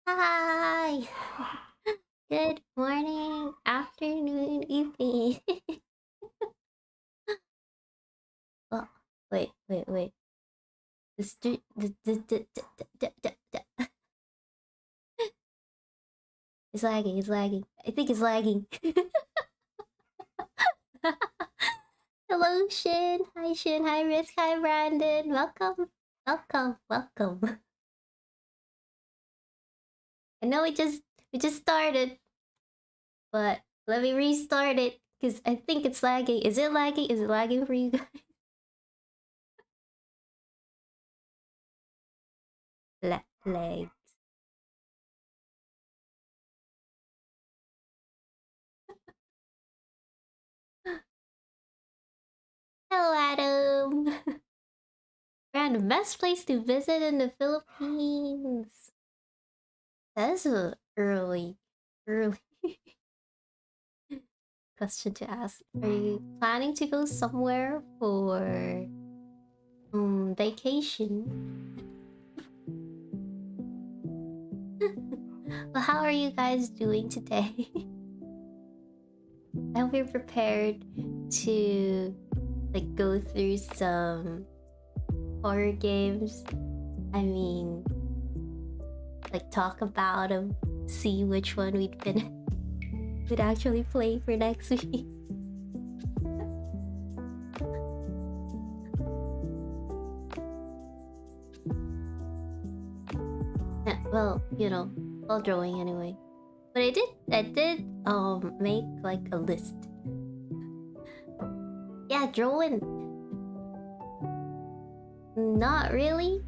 Hi! Good morning, afternoon, evening. Oh, wait. This it's lagging. I think it's lagging. Hello, Shin. Hi, Shin. Hi, Risk. Hi, Brandon. Welcome. I know we just started, but let me restart it because I think it's lagging. Is it lagging? Is it lagging for you guys? Lag. Hello, Adam. Brand, the best place to visit in the Philippines. That is a early question to ask. Are you planning to go somewhere for vacation? Well, how are you guys doing today? I hope you're prepared to like go through some horror games. I mean, like talk about them, see which one we'd actually play for next week. Yeah, well, while drawing anyway. But I did make like a list. Yeah, drawing. Not really.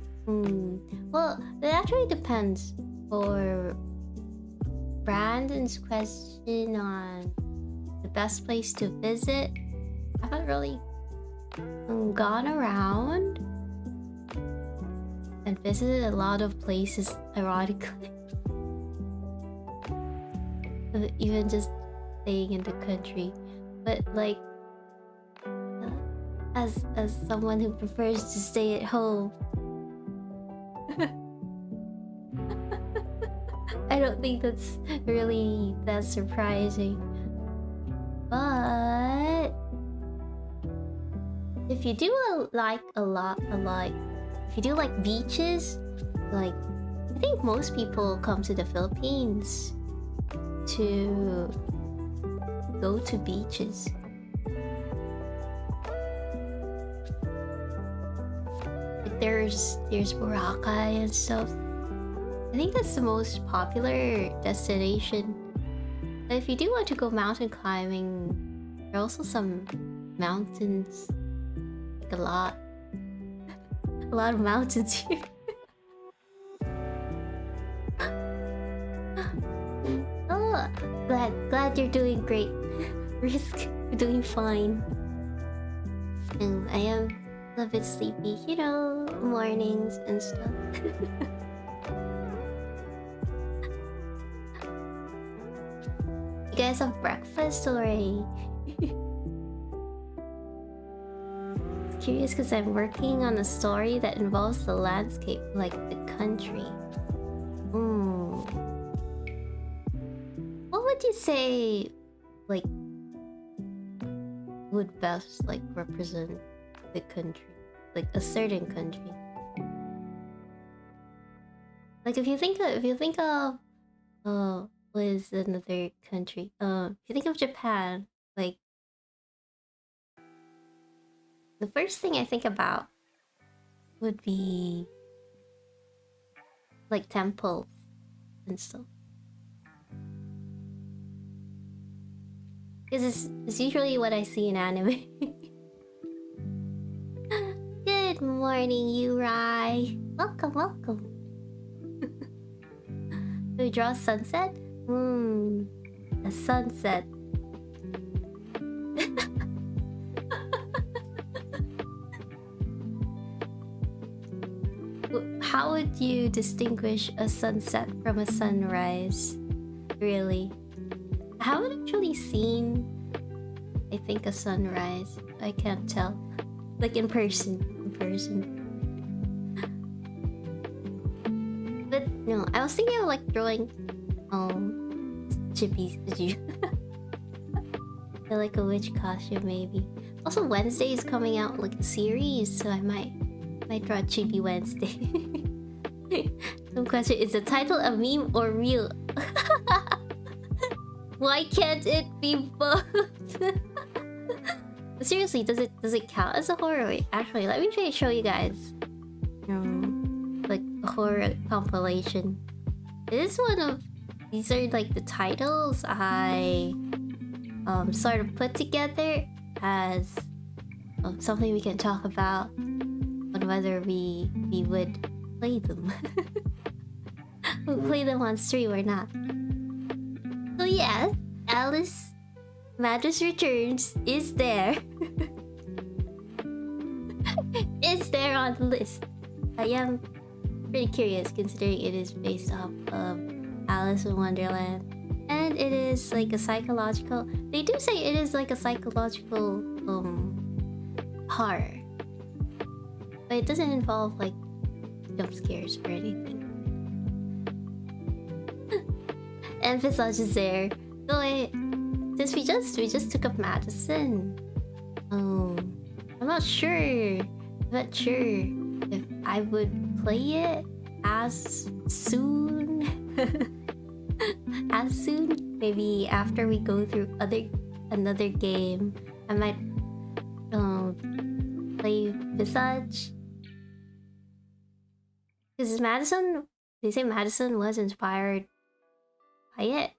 Well, it actually depends. For Brandon's question on the best place to visit, I haven't really gone around and visited a lot of places, ironically. Even just staying in the country. But like, as someone who prefers to stay at home, I don't think that's really that surprising. But if you do like if you do like beaches, like I think most people come to the Philippines to go to beaches. Like there's Boracay and stuff. I think that's the most popular destination. But if you do want to go mountain climbing, there are also some mountains, like a lot of mountains here. Oh, glad you're doing great. Risk, you're doing fine. And I am a bit sleepy, mornings and stuff. You guys have breakfast already? Curious because I'm working on a story that involves the landscape, like the country. What would you say, like, would best like represent the country, like a certain country? Like if you think of what is another country? If you think of Japan, like the first thing I think about would be like temples and stuff. Because it's usually what I see in anime. Good morning, Yurai. Welcome. Do we draw a sunset? A sunset. How would you distinguish a sunset from a sunrise? Really? I haven't actually seen, I think, a sunrise. I can't tell. Like in person. But no, I was thinking of like drawing chippies. Like a witch costume maybe. Also Wednesday is coming out like a series, so I might draw Chibi Wednesday. Some question, is the title a meme or real? Why can't it be both? Seriously, does it count as a horror? Wait, actually, let me try to show you guys. Like a horror compilation. This one of these are like the titles I sort of put together as something we can talk about on whether we would play them. We'll play them on stream or not. So yes, Alyss Madness Returns is there. It's there on the list. I am pretty curious considering it is based off of Alice in Wonderland. And it is like a psychological... They do say it is like a psychological horror. But it doesn't involve like jump scares or anything. Emphasize is there. So since we just took up Madison. I'm not sure. If I would play it as soon. As soon. Maybe after we go through another game, I might play Visage. Because Madison, they say Madison was inspired by it.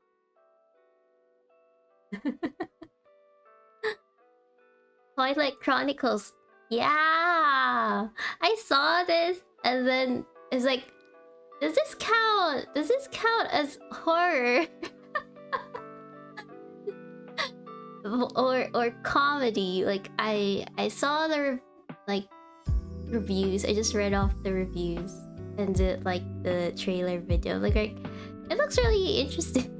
Twilight Chronicles. Yeah, I saw this and then it's like, does this count? Does this count as horror? or comedy? Like I saw the reviews. I just read off the reviews and did like the trailer video. Like it looks really interesting.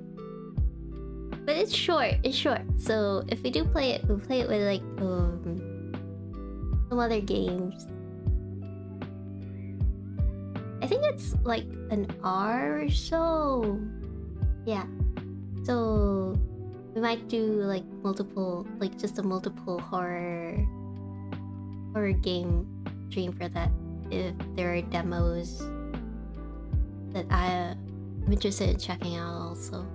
But it's short. So if we do play it, we'll play it with like some other games. I think it's like an hour or so. Yeah. So we might do like multiple, like just a multiple horror game stream for that if there are demos that I'm interested in checking out also.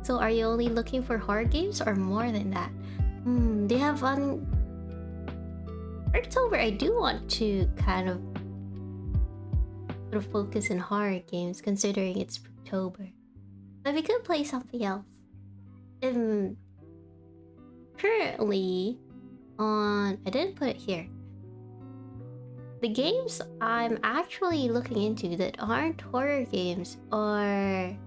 So are you only looking for horror games or more than that? They have on October. I do want to kind of put a focus in horror games considering it's October. But we could play something else. Currently on... I didn't put it here. The games I'm actually looking into that aren't horror games are...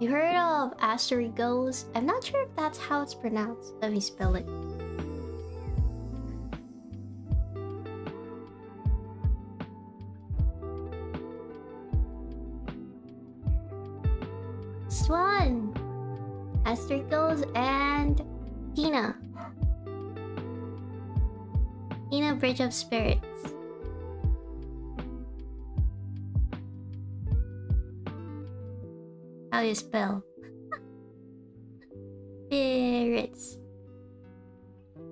You heard of Asterigos? I'm not sure if that's how it's pronounced. Let me spell it. Swan, Asterigos, and Tina. Tina Bridge of Spirits. How do you spell? Spirits.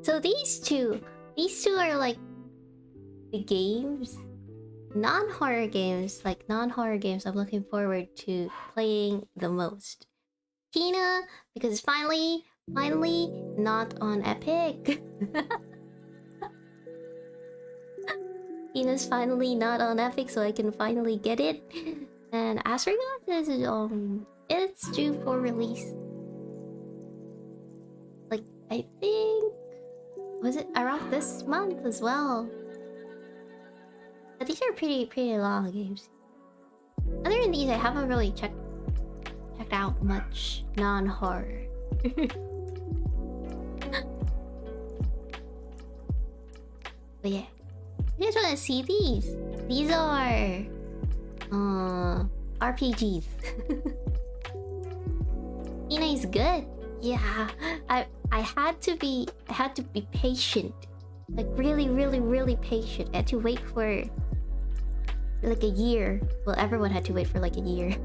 So these two are like the games, non-horror games, like non-horror games I'm looking forward to playing the most. Tina, because it's finally not on Epic. Tina's finally not on Epic, so I can finally get it. And Asterigos is it's due for release. Like I think, was it around this month as well? But these are pretty long games. Other than these, I haven't really checked out much non-horror. But yeah, you guys want to see these? These are RPGs. Tina is good. Yeah, I had to be patient. Like really patient. I had to wait for for like a year. Well, everyone had to wait for like a year.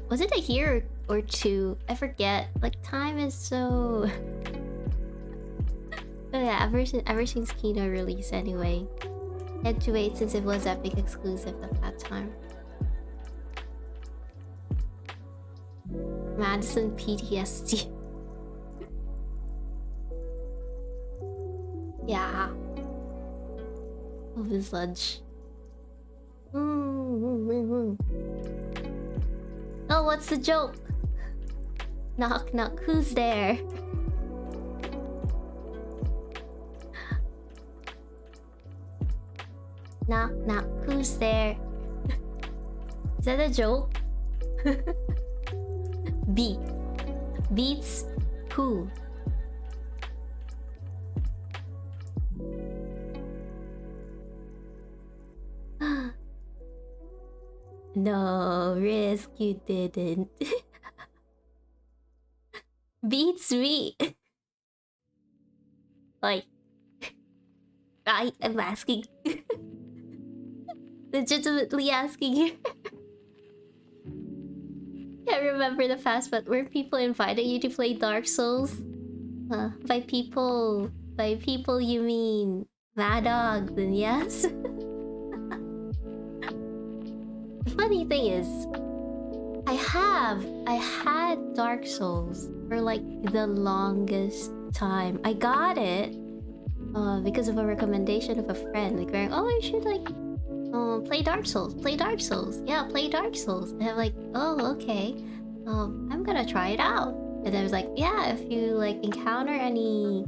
Was it a year or two? I forget. Like, time is so... But yeah, ever since Kino release anyway. Had to wait since it was Epic exclusive at that time. Madison PTSD. Yeah. Oh, visage. Oh, what's the joke? Knock knock, who's there? Knock knock, who's there? Is that a joke? Beats who? No, Risk, you didn't. Beats me. Like, I'm asking. Legitimately asking you. Can't remember the past, but were people inviting you to play Dark Souls? By people you mean Mad Dog, then yes. The funny thing is, I had Dark Souls for like the longest time. I got it because of a recommendation of a friend, like going, "Oh, you should like play Dark Souls. Play Dark Souls. Yeah, play Dark Souls." And I'm like, "Oh, okay. I'm gonna try it out." And I was like, "Yeah, if you like encounter any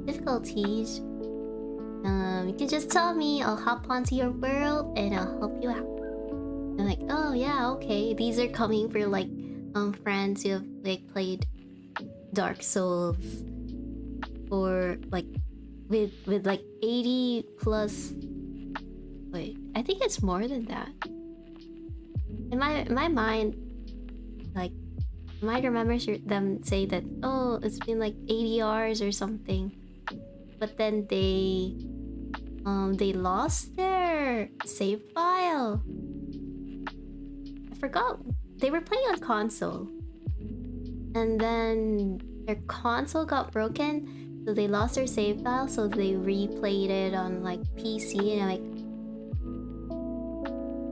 difficulties, you can just tell me. I'll hop onto your world and I'll help you out." I'm like, "Oh yeah, okay." These are coming for like friends who have like played Dark Souls or like with like 80 plus. Wait, I think it's more than that. In my mind, like, I might remember them say that, oh, it's been like 80 hours or something, but then they lost their save file. I forgot. They were playing on console, and then their console got broken, so they lost their save file. So they replayed it on like PC, and I'm like,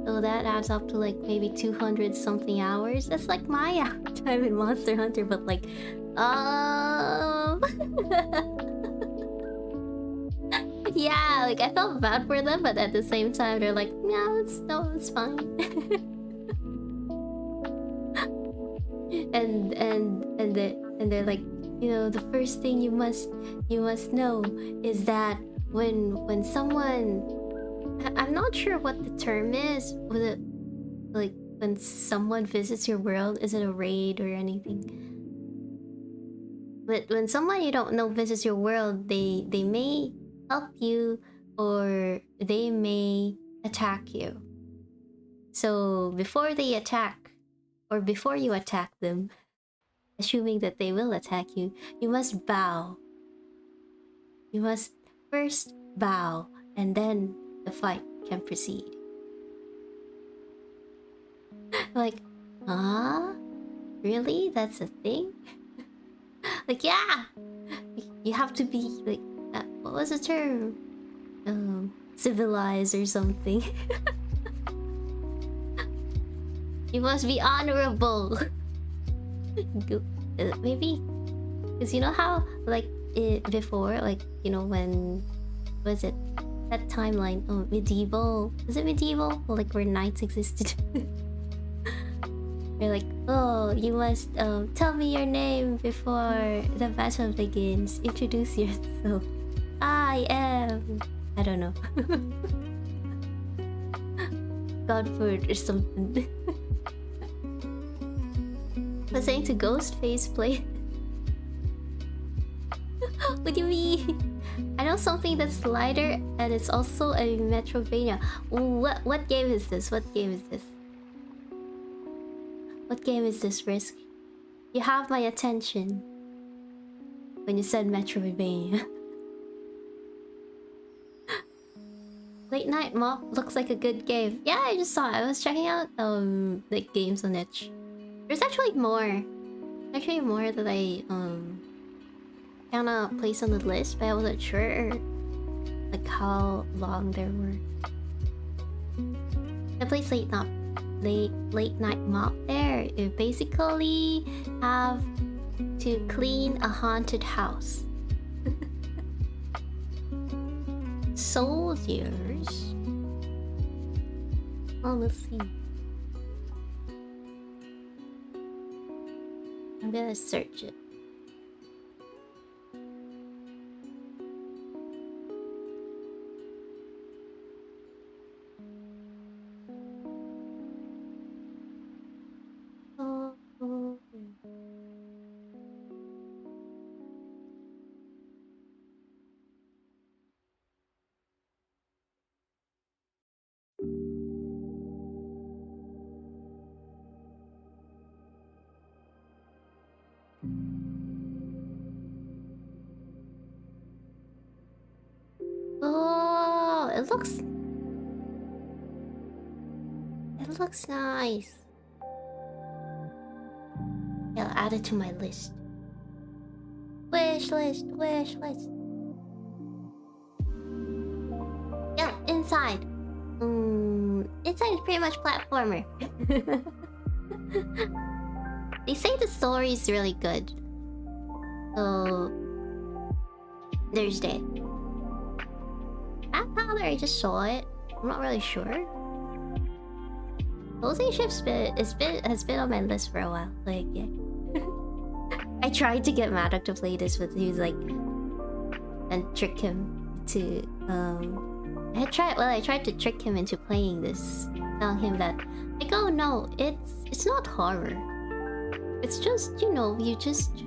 so that adds up to like maybe 200 something hours. That's like my time in Monster Hunter, but like, yeah, like I felt bad for them, but at the same time, they're like, no, it's fine. and they're like, you know, the first thing you must know is that when someone, I'm not sure what the term is. Was it like when someone visits your world? Is it a raid or anything? But when someone you don't know visits your world, they may help you or they may attack you. So before they attack, or before you attack them, assuming that they will attack you, you must bow. You must first bow, and then the fight can proceed. Like, huh? Really? That's a thing? Like, yeah! You have to be, like, what was the term? Civilized or something. You must be honorable. Maybe, because you know how, like, before, like, you know, when was it that timeline? Oh, medieval. Is it medieval? Well, like where knights existed. They're like, oh, you must tell me your name before the battle begins. Introduce yourself. I am, I don't know, Godford or something. I was saying to Ghostface play. What do you mean? I know something that's lighter and it's also a Metrovania. What game is this? What game is this? What game is this, Risk? You have my attention when you said Metrovania. Wait, Late Night Mop looks like a good game. Yeah, I just saw it. I was checking out like games on itch. There's actually more. Actually more that I kinda placed on the list, but I wasn't sure like how long there were. I placed Late Night Mop there. You basically have to clean a haunted house. Soldiers. Oh, let's see. I'm gonna search it. Oh, it looks nice. Yeah, I'll add it to my list. Wish list. Yeah, inside. Inside is pretty much platformer. They say the story is really good. So there's that. That powder, I just saw it. I'm not really sure. Closing Shift's has been on my list for a while. Like, yeah. I tried to get Maddox to play this with he was like, and trick him to I tried to trick him into playing this, telling him that like, oh no, it's not horror. It's just, you know, you just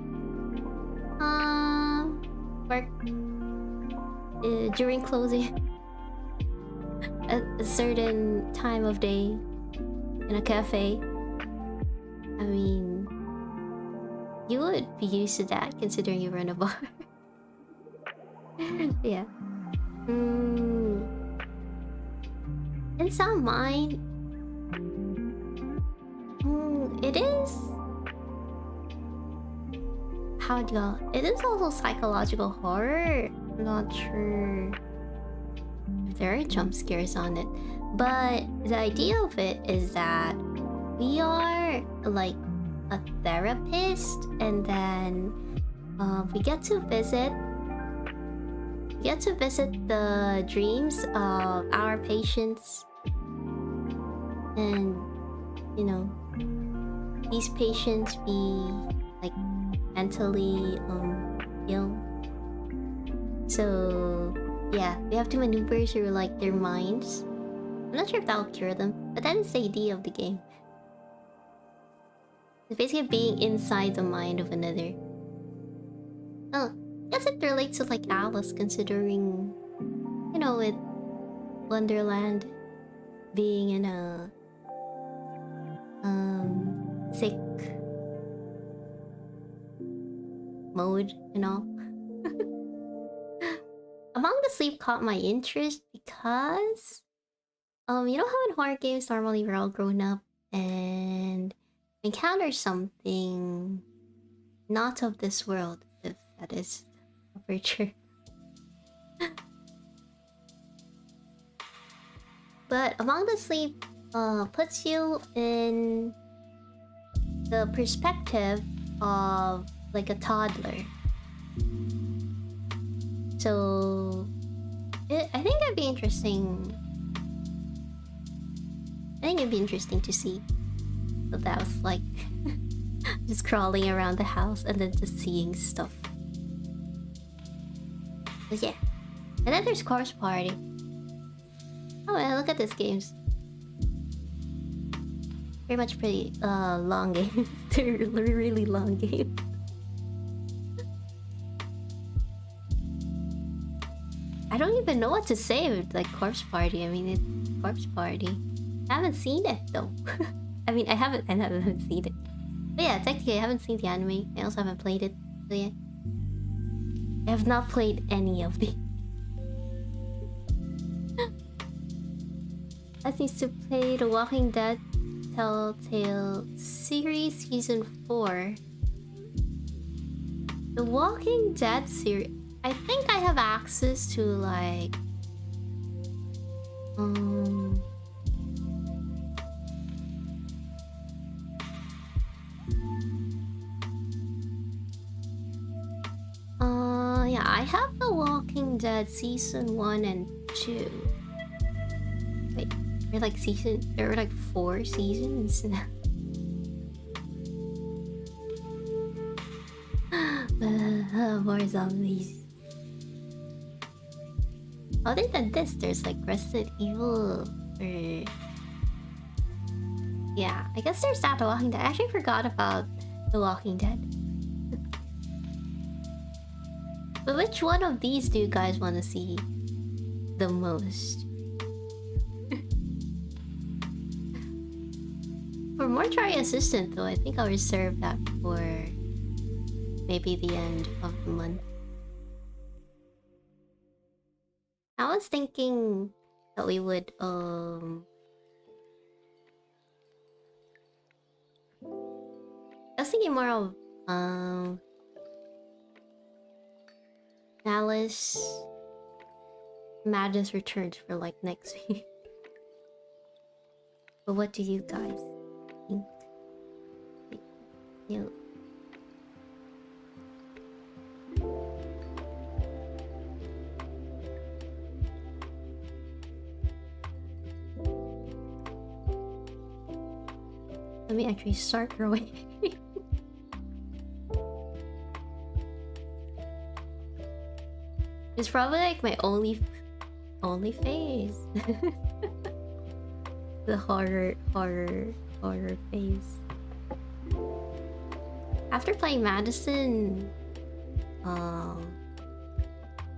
work during closing at a certain time of day in a cafe. I mean, you would be used to that considering you run a bar. Yeah. It's not mine. It is. How do you? It is also psychological horror. I'm not sure if there are jump scares on it, but the idea of it is that we are like a therapist, and then we get to visit the dreams of our patients, and you know, these patients be like mentally ill. So yeah, we have to maneuver through like their minds. I'm not sure if that'll cure them, but that is the idea of the game. It's basically being inside the mind of another. Oh, I guess it relates to like Alyss, considering, you know, with Wonderland being in a sick mode and all. Among the Sleep caught my interest because you know how in horror games normally we're all grown up and encounter something not of this world, if that is ever true. But Among the Sleep puts you in the perspective of like a toddler. So I think it'd be interesting. I think it'd be interesting to see. So that was like just crawling around the house and then just seeing stuff. But yeah. And then there's Corpse Party. Oh man, look at these games. Very much pretty long games. They're really long games. I don't even know what to say with like Corpse Party. I mean, it's Corpse Party. I haven't seen it though. I mean, I haven't seen it. But yeah, technically I haven't seen the anime. I also haven't played it. So yeah. I have not played any of the Alyss needs to play The Walking Dead Telltale series season 4. The Walking Dead series. I think I have access to like yeah, I have The Walking Dead season 1 and 2. Wait, there were like 4 seasons now. More zombies. Other than this, there's like Resident Evil or... Yeah, I guess there's that The Walking Dead. I actually forgot about The Walking Dead. But which one of these do you guys want to see the most? For Mortuary Assistant though, I think I'll reserve that for maybe the end of the month. I was thinking that we would I was thinking more of Alyss Madness Returns for like next week. But what do you guys think? You let me actually start growing. It's probably like my only phase. The horror phase. After playing Madison, I'm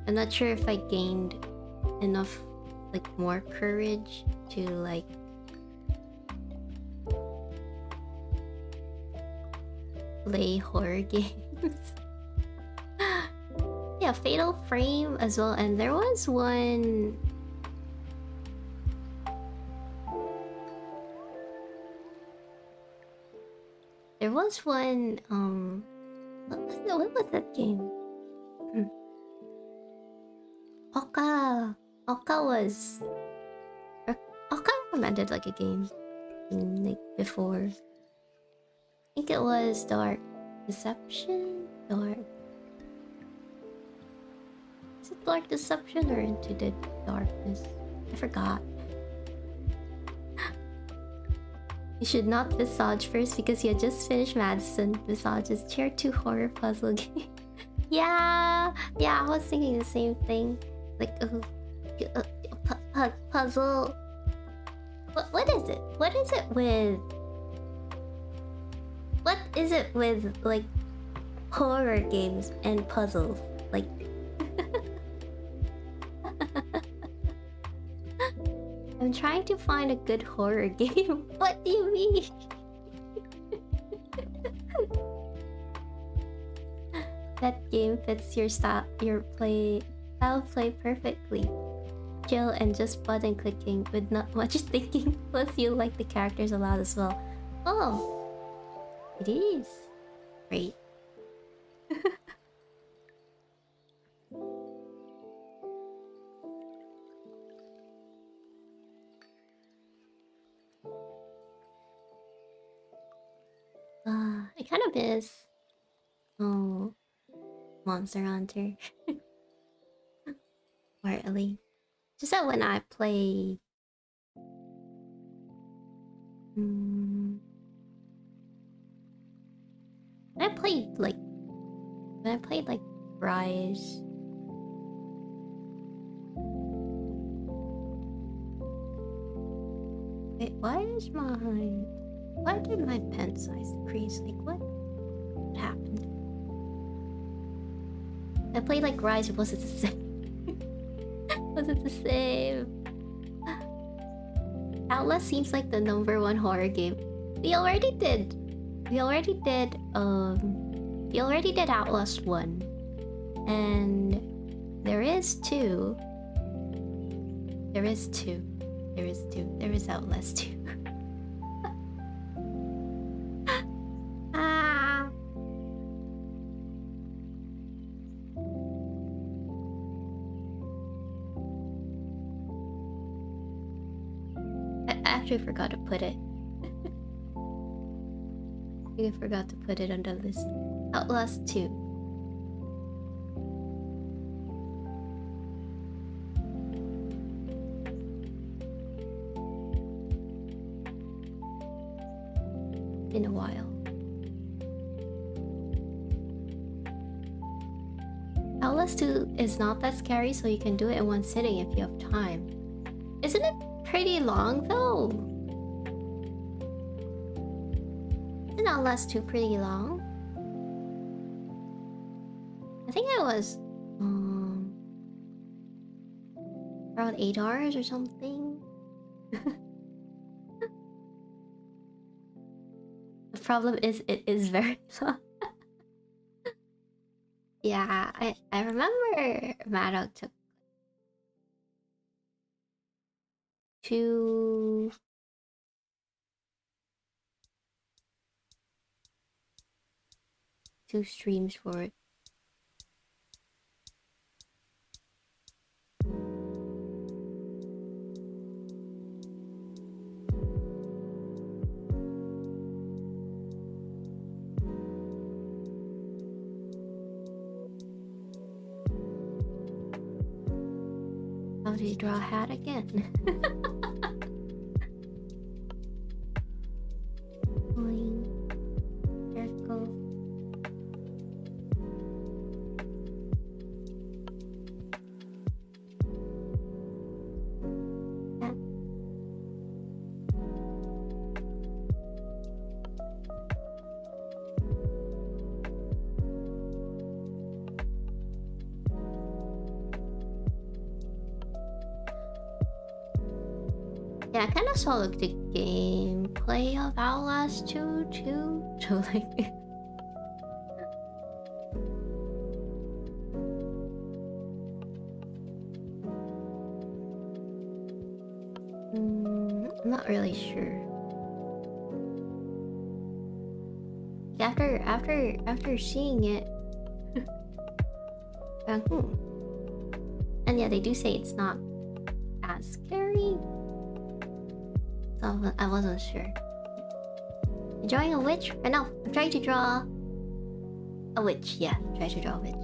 not sure if I gained enough like more courage to like play horror games. Yeah, Fatal Frame as well, and there was one. There was one. What was that game? Oka was. Oka recommended like a game, like before. I think it was Dark Deception. Is it Dark Deception or Into the Darkness? I forgot. You should not Visage first because you just finished Madison. Visage is tier 2 horror puzzle game. Yeah, I was thinking the same thing. Like, puzzle. What is it? What is it with? What is it with like horror games and puzzles? Like, I'm trying to find a good horror game. What do you mean? That game fits your style of play perfectly. Chill and just button clicking with not much thinking. Plus you like the characters a lot as well. Oh, it is great. I kind of miss Monster Hunter. Partly. Just that when I play when I played like Rise. Wait, why did my pen size decrease? Like what happened? I played like Rise, was it the same? Was it the same? Outlast seems like the #1 horror game. We already did Outlast 1. And there is 2. There is two. There is Outlast too. Ah. I actually forgot to put it. I forgot to put it on the list. Outlast 2. In a while. Outlast 2 is not that scary, so you can do it in one sitting if you have time. Isn't it pretty long though? Isn't Outlast 2 pretty long? I think it was around 8 hours or something. The problem is it is very long. Yeah, I remember Maddox took two streams for it. How do you draw a hat again? Circle. Hat. Yeah, I kind of saw like the gameplay of Outlast 2 too. So like, I'm not really sure. After seeing it, and yeah, they do say it's not as scary. So I wasn't sure. You're drawing a witch? No, I'm trying to draw a witch. Yeah, try to draw a witch.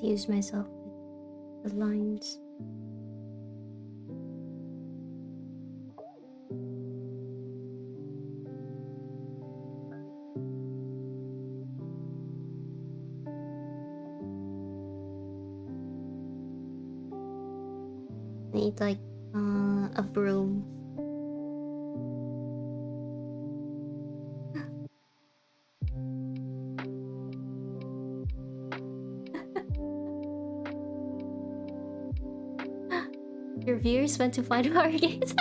Confuse myself with the lines. I need like a broom. Your viewers went to find horror games.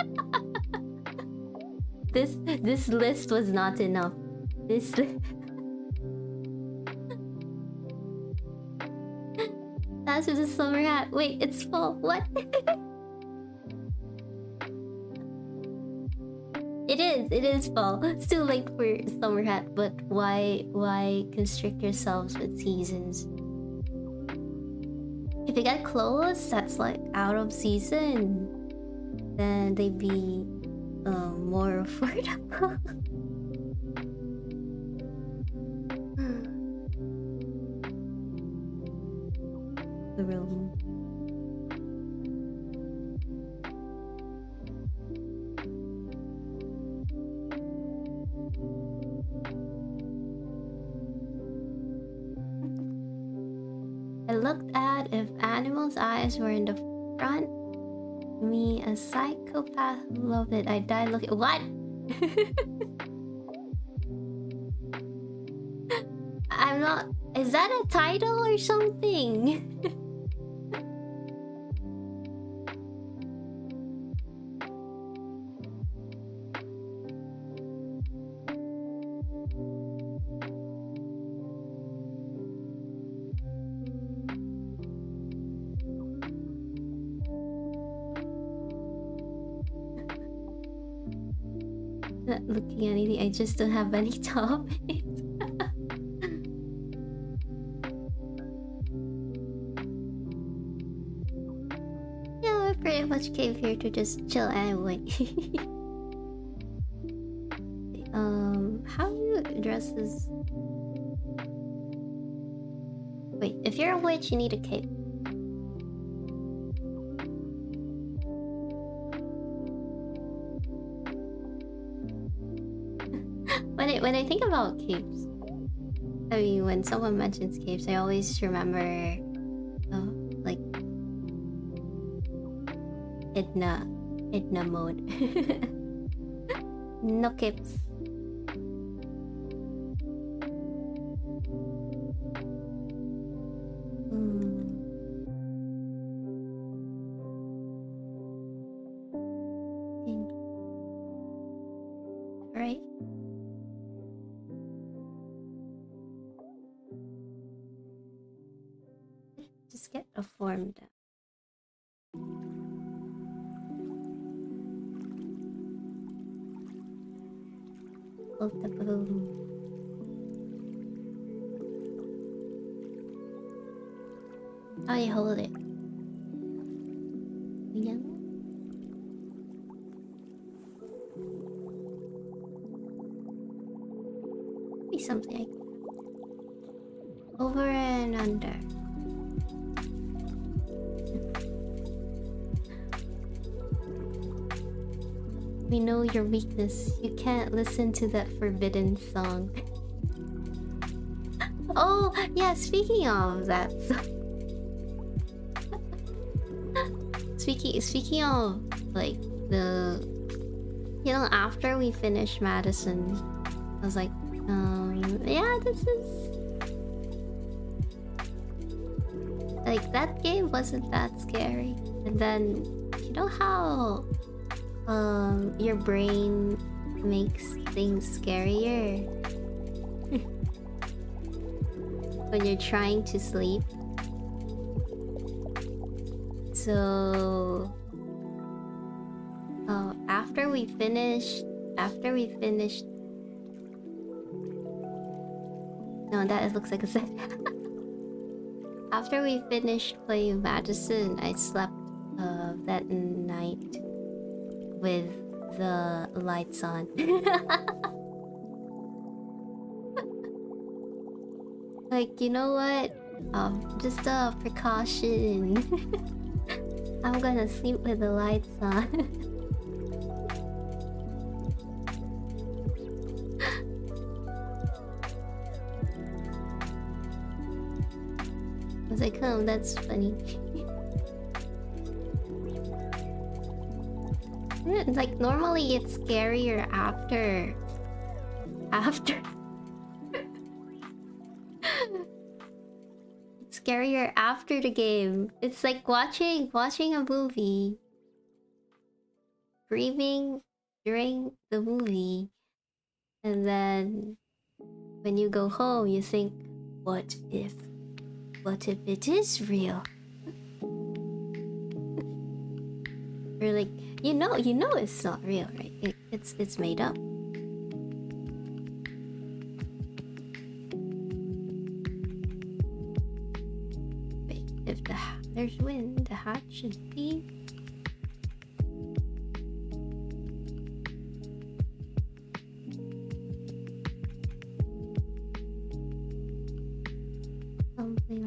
This list was not enough. This that's with a summer hat. Wait, it's fall. What? It is fall. It's too late for summer hat, but why constrict yourselves with seasons? If you get clothes that's like out of season, then they'd be more affordable. The room. I looked at if animals' eyes were in the front. Me, a psychopath who loved it. I died looking. What? I'm not. Is that a title or something? Not looking at anything. I just don't have any topics. Yeah, I pretty much came here to just chill anyway. How do you address this? Wait, if you're a witch, you need a cape. When I think about capes, I mean, when someone mentions capes, I always remember, like, Edna mode. No capes. Right? Just get a form down. Hold the boom. How do you hold it? Yeah. Be something like over and under. We know your weakness. You can't listen to that forbidden song. Oh, yeah, speaking of that speaking of like the after we finished Madison, I was like, yeah, this is like that game wasn't that scary. And then you know how your brain makes things scarier when you're trying to sleep. So after we finished no, that looks like a set. After we finished playing Madison, I slept that night with the lights on. Like, you know what? Just a precaution. I'm gonna sleep with the lights on. I was like, oh, that's funny. Like, normally it's scarier after. It's scarier after the game. It's like watching a movie. Screaming during the movie. And then when you go home, you think, what if it is real? You're like, you know it's not real, right? It's made up. Wait, if there's wind, the hatch should be. Something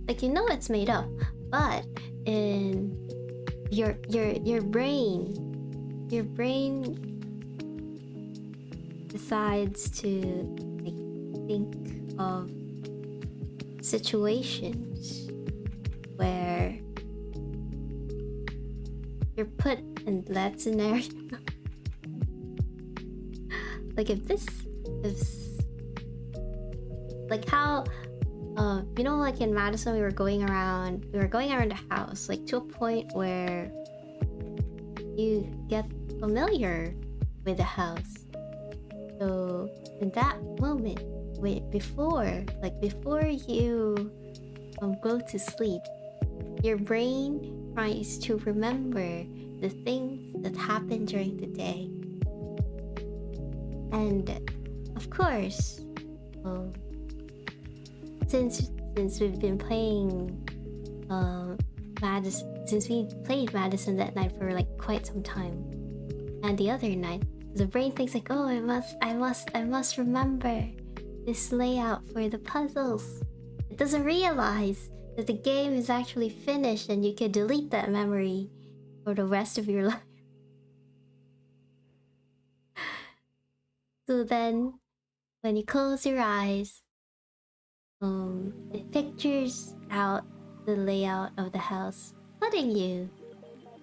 like you know it's made up, but in your brain decides to like think of situations where you're put in that scenario. Like if like how you know, like in Madison we were going around the house, like to a point where you get familiar with the house. So in that moment, before you go to sleep, your brain tries to remember the things that happened during the day. And of course, since we've been playing since we played Madison that night for like quite some time, and the other night, the brain thinks like, oh, I must remember this layout for the puzzles. It doesn't realize that the game is actually finished and you can delete that memory for the rest of your life. So then, when you close your eyes, it pictures out the layout of the house, putting you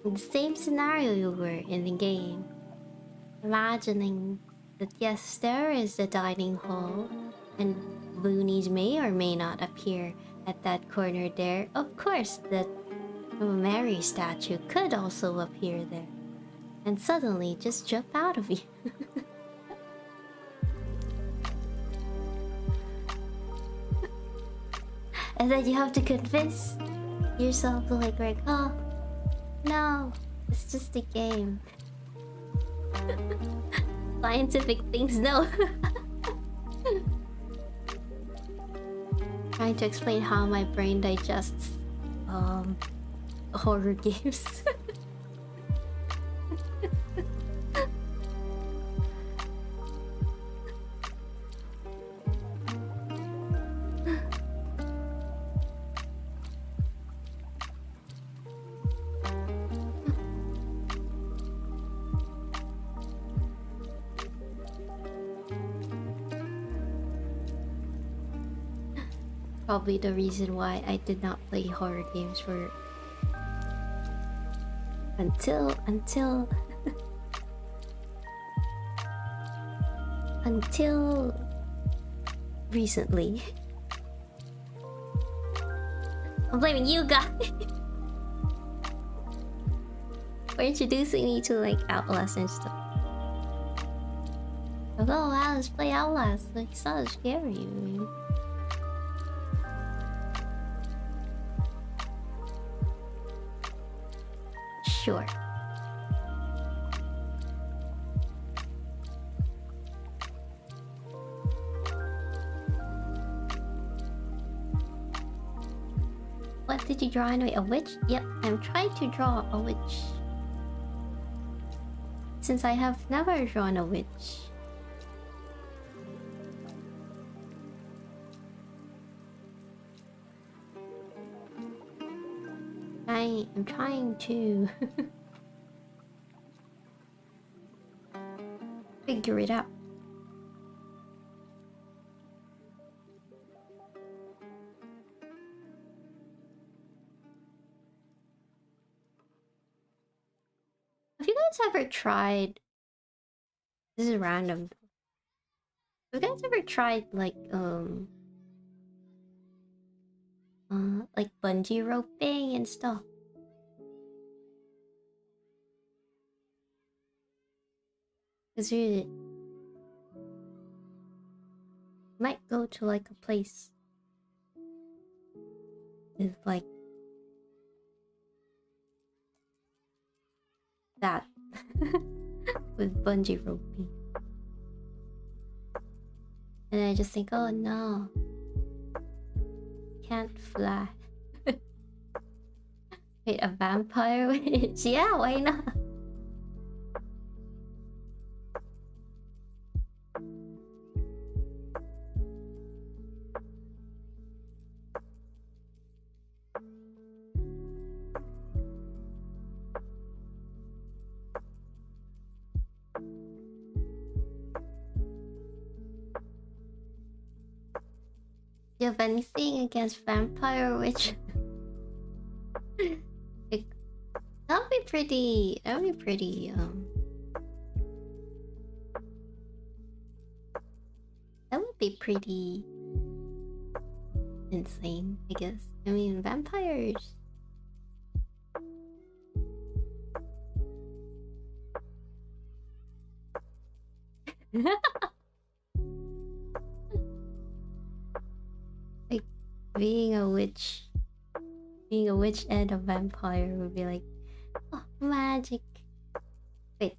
in the same scenario you were in the game. Imagining that yes, there is the dining hall, and loonies may or may not appear at that corner there. Of course, the Mary statue could also appear there, and suddenly just jump out of you. And then you have to convince yourself to like, oh, no, it's just a game. Scientific things, no. Trying to explain how my brain digests horror games. Probably the reason why I did not play horror games for until recently. I'm blaming you guys for introducing me to like Outlast and stuff. Like, oh wow, let's play Outlast. Like, it's not scary, man. Sure. What did you draw anyway? A witch? Yep, I'm trying to draw a witch. Since I have never drawn a witch. I'm trying to figure it out. Have you guys ever tried... This is random. Have you guys ever tried like bungee roping and stuff? Cause you might go to like a place with like that with bungee roping, and I just think, oh no, can't fly. Wait, a vampire witch? Yeah, why not? you have anything against vampire witch? Like, that'd be pretty. That'd be pretty. That would be pretty insane, I guess. I mean, vampires. Like being a witch and a vampire would be like, oh, magic. Wait,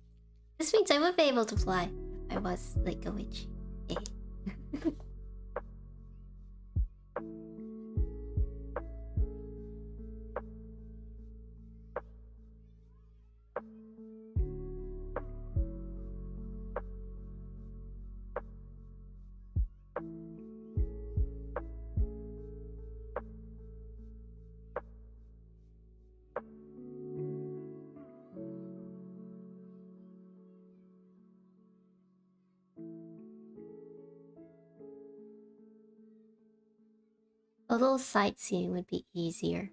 this means I would be able to fly if I was like a witch. Yeah. A little sightseeing would be easier.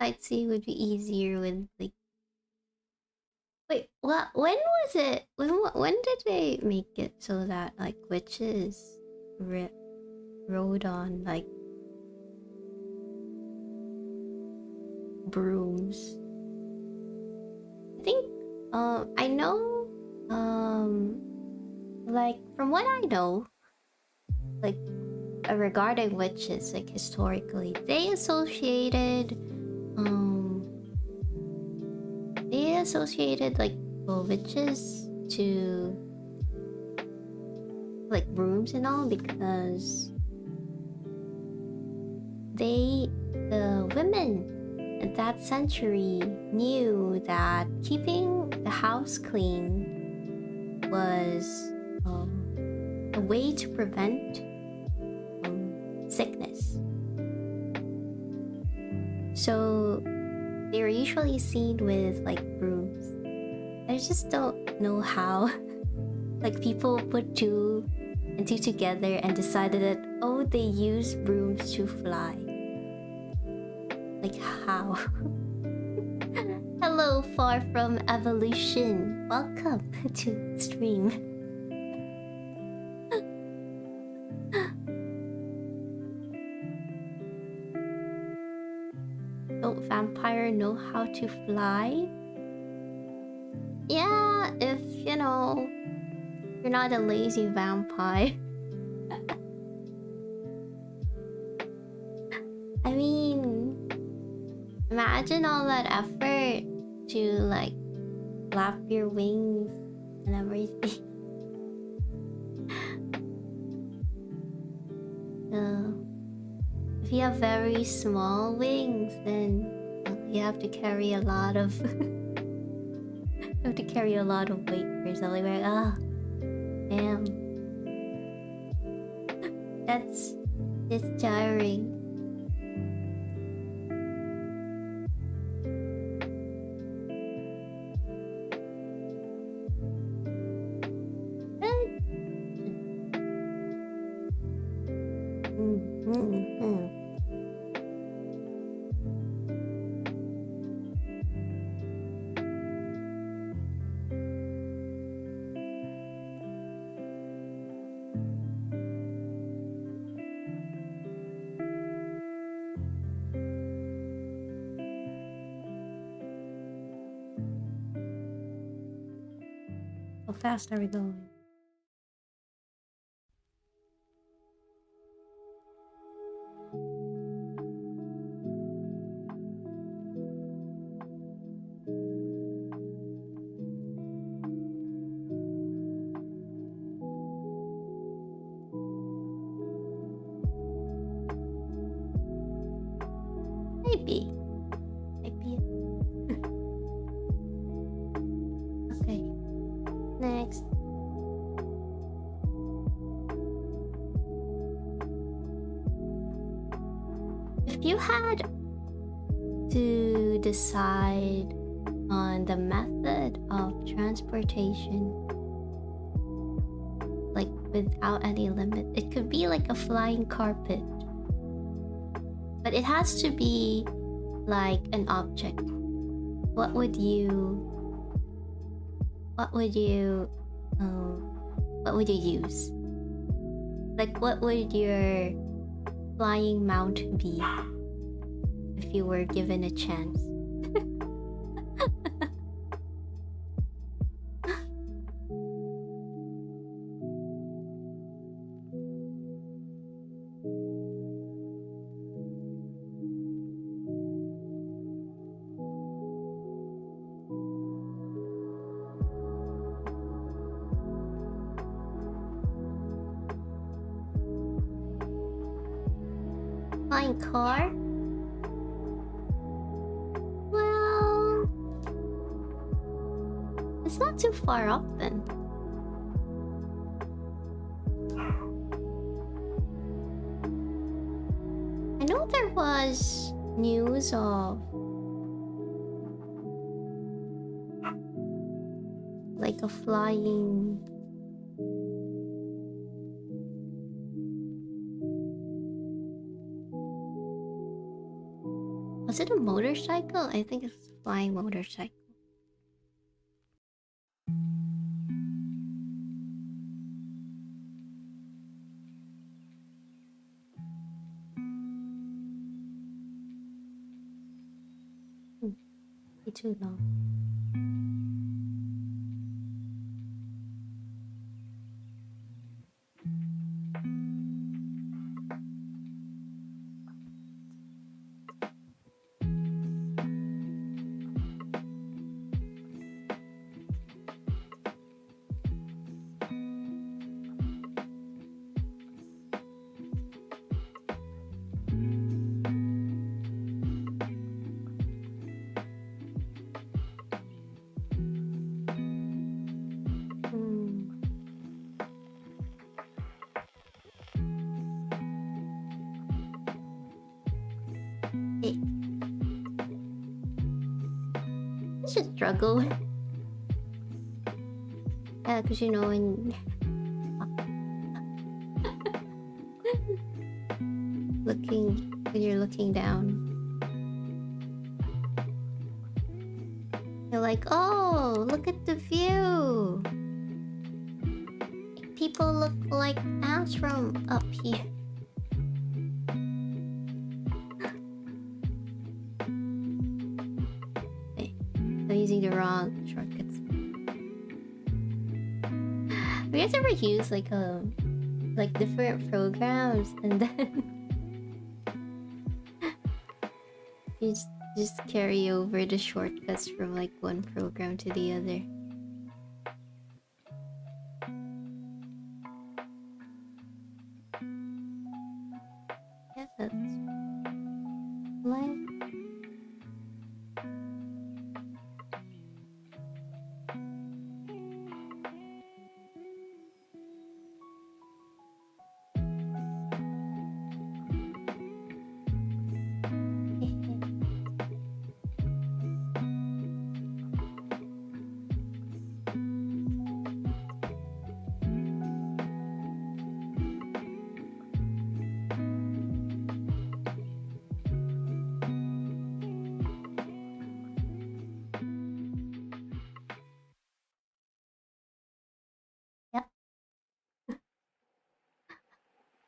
Sightseeing would be easier with like. Wait, what? When was it? When did they make it so that like witches rode on like brooms? I think I know like from what I know, like regarding witches, like historically, they associated like witches to like brooms and all because the women at that century knew that keeping the house clean was a way to prevent sickness. So they were usually seen with like brooms. I just don't know how like people put two and two together and decided that, oh, they use brooms to fly. Like how? Hello, far from evolution. Welcome to the stream. Don't vampire know how to fly? Yeah, if you know, you're not a lazy vampire. I mean, imagine all that effort to like flap your wings and everything. So, if you have very small wings, then you have to carry a lot of you have to carry a lot of weight for something like damn. That's tiring. How fast are we going? Maybe. Okay. Next. If you had to decide on the method of transportation, like without any limit. It could be like a flying carpet, but it has to be like an object. What would you use? Like, what would your flying mount be if you were given a chance? Flying car? Well, it's not too far off then. I know there was news of like a flying... Was it a motorcycle? I think it's a flying motorcycle. Way too long. It's a struggle. Yeah, because you know when when you're looking down, you're like, oh, look at the view. People look like ants from up here. I'm using the wrong shortcuts. Have you guys ever used like different programs and then you just carry over the shortcuts from like one program to the other? Yeah, that's life.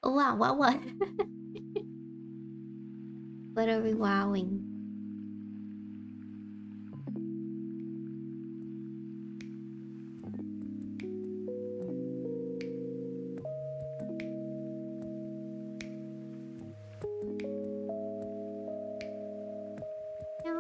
Oh, wow, what? What are we wowing? No.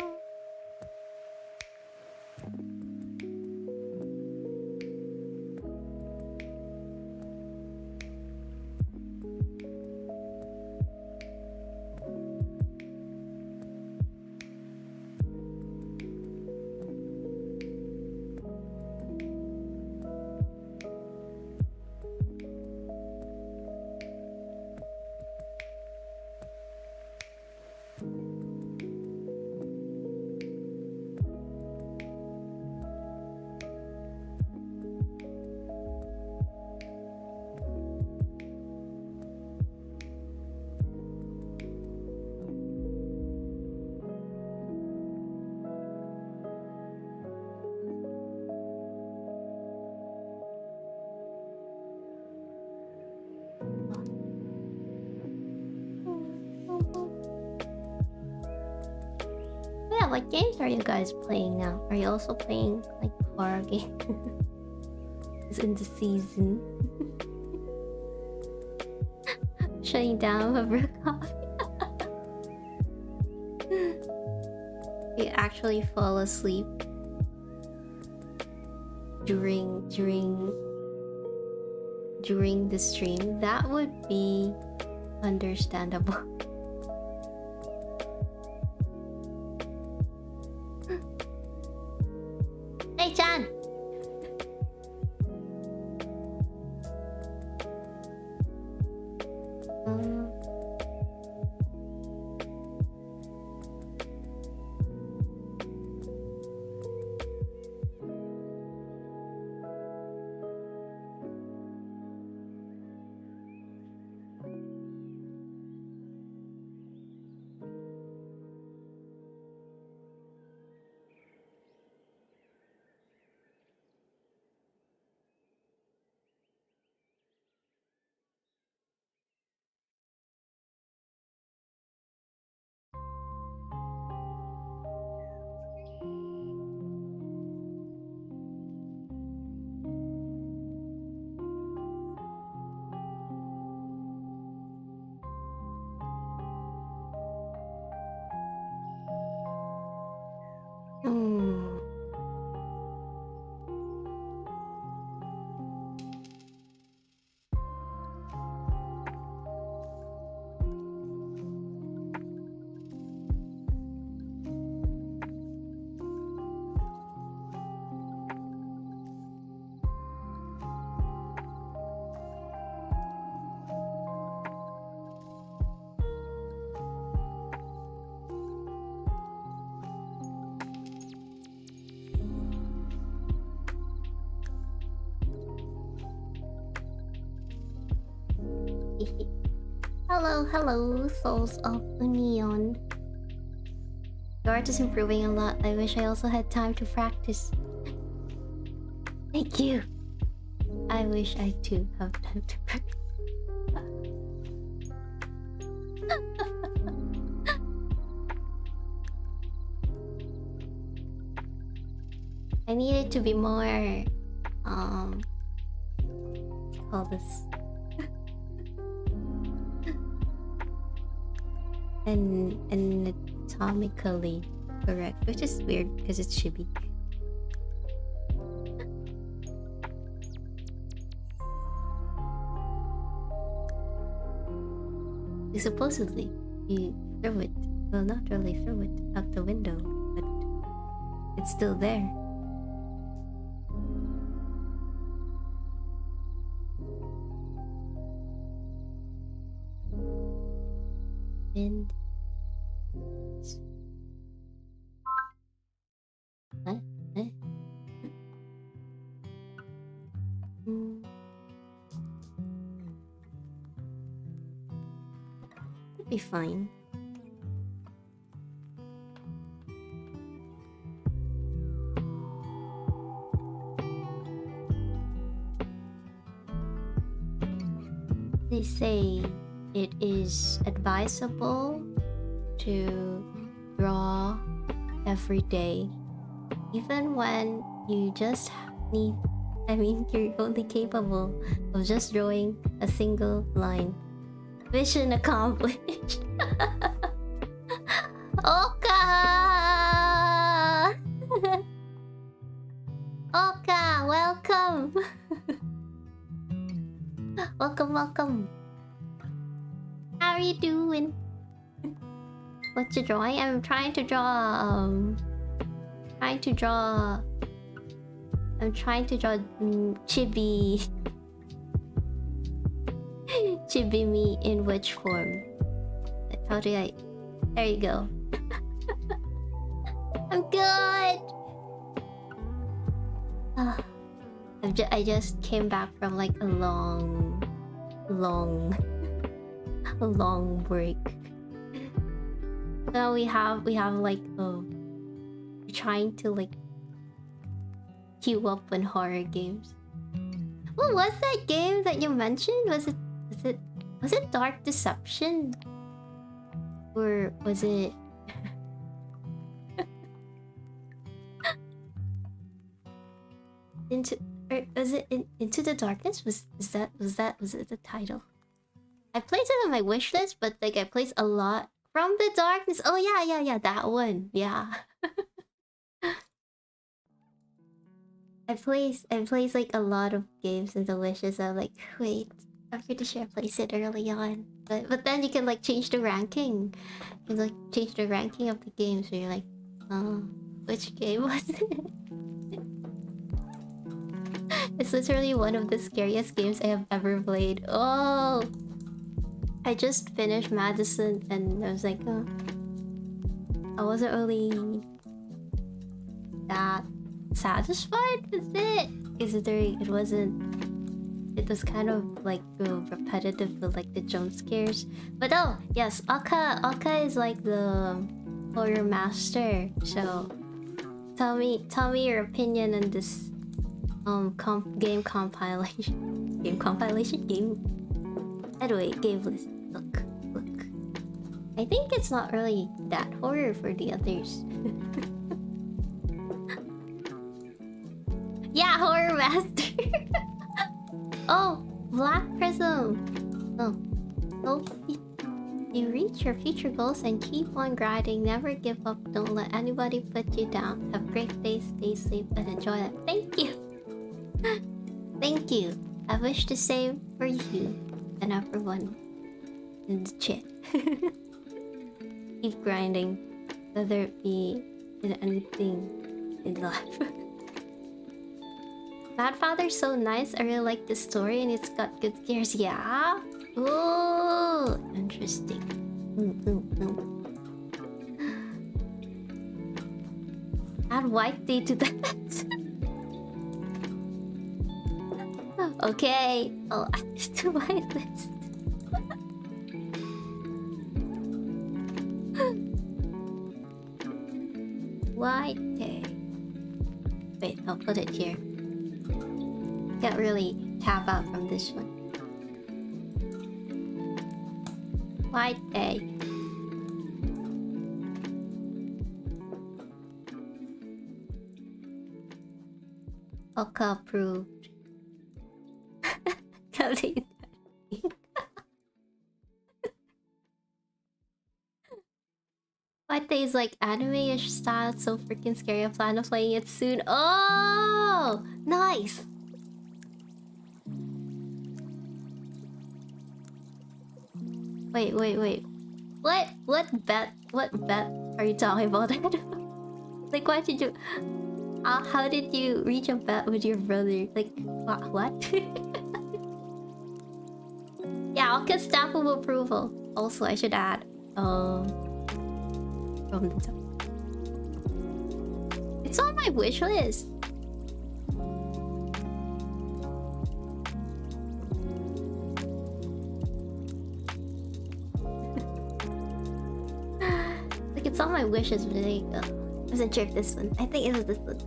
what games are you guys playing now? Are you also playing like horror games? It's in the season. Shutting down a brew coffee. You actually fall asleep during the stream. That would be understandable. Hey Chan! Hello, Souls of Neon. Your art is improving a lot. I wish I also had time to practice. Thank you. I wish I too have time to practice. I need it to be more call this anatomically correct, which is weird because it should be. Supposedly, you throw it. Well, not really throw it out the window, but it's still there. And what? It'll be fine. They say it is advisable to draw every day, even when you just need, you're only capable of just drawing a single line. Mission accomplished. Oka! Oka, welcome! Welcome. How are you doing? What you drawing? I'm trying to draw chibi. Chibi me in which form? How do I? There you go. I'm good. I just came back from like a long break. Now we have like we're trying to like queue up on horror games. What was that game that you mentioned? Was it Dark Deception? Or was it into, or was it Into the Darkness? Was it the title? I placed it on my wish list, but like I placed a lot. From the Darkness. Oh yeah, that one. Yeah. I placed like a lot of games in the wishes. I'm like, wait, I'm pretty sure I placed it early on. But then you can like change the ranking. You can like change the ranking of the games. So you're like, oh, which game was it? It's literally one of the scariest games I have ever played. Oh, I just finished Madison and I was like, oh, I wasn't really that satisfied with it. It was kind of like repetitive with like the jump scares. But oh yes, Aka is like the horror master. So tell me your opinion on this game compilation. Anyway, game list. Look. I think it's not really that horror for the others. Yeah, horror master. Oh, Black Prism. Oh, hope you reach your future goals and keep on grinding. Never give up. Don't let anybody put you down. Have a great day. Stay safe and enjoy it. Thank you. Thank you. I wish the same for you and everyone in the chat. Keep grinding, whether it be in anything in life. Mad Father's so nice. I really like this story and it's got good scares. Yeah? Ooh, interesting. Add White Day to that. Okay, I'll add this to my list. White Day. Wait, I'll put it here. Can't really tap out from this one. White Day. Oka approved. White Day is like anime-ish style, it's so freaking scary. I plan on playing it soon. Oh, nice. Wait. What bet are you talking about? Like, why did you... how did you reach a bet with your brother? Like, what? Yeah, I'll get stamp of approval. Also, I should add, from the top. It's on my wish list. Like, it's on my wishes, but I wasn't sure if this one. I think it was this one.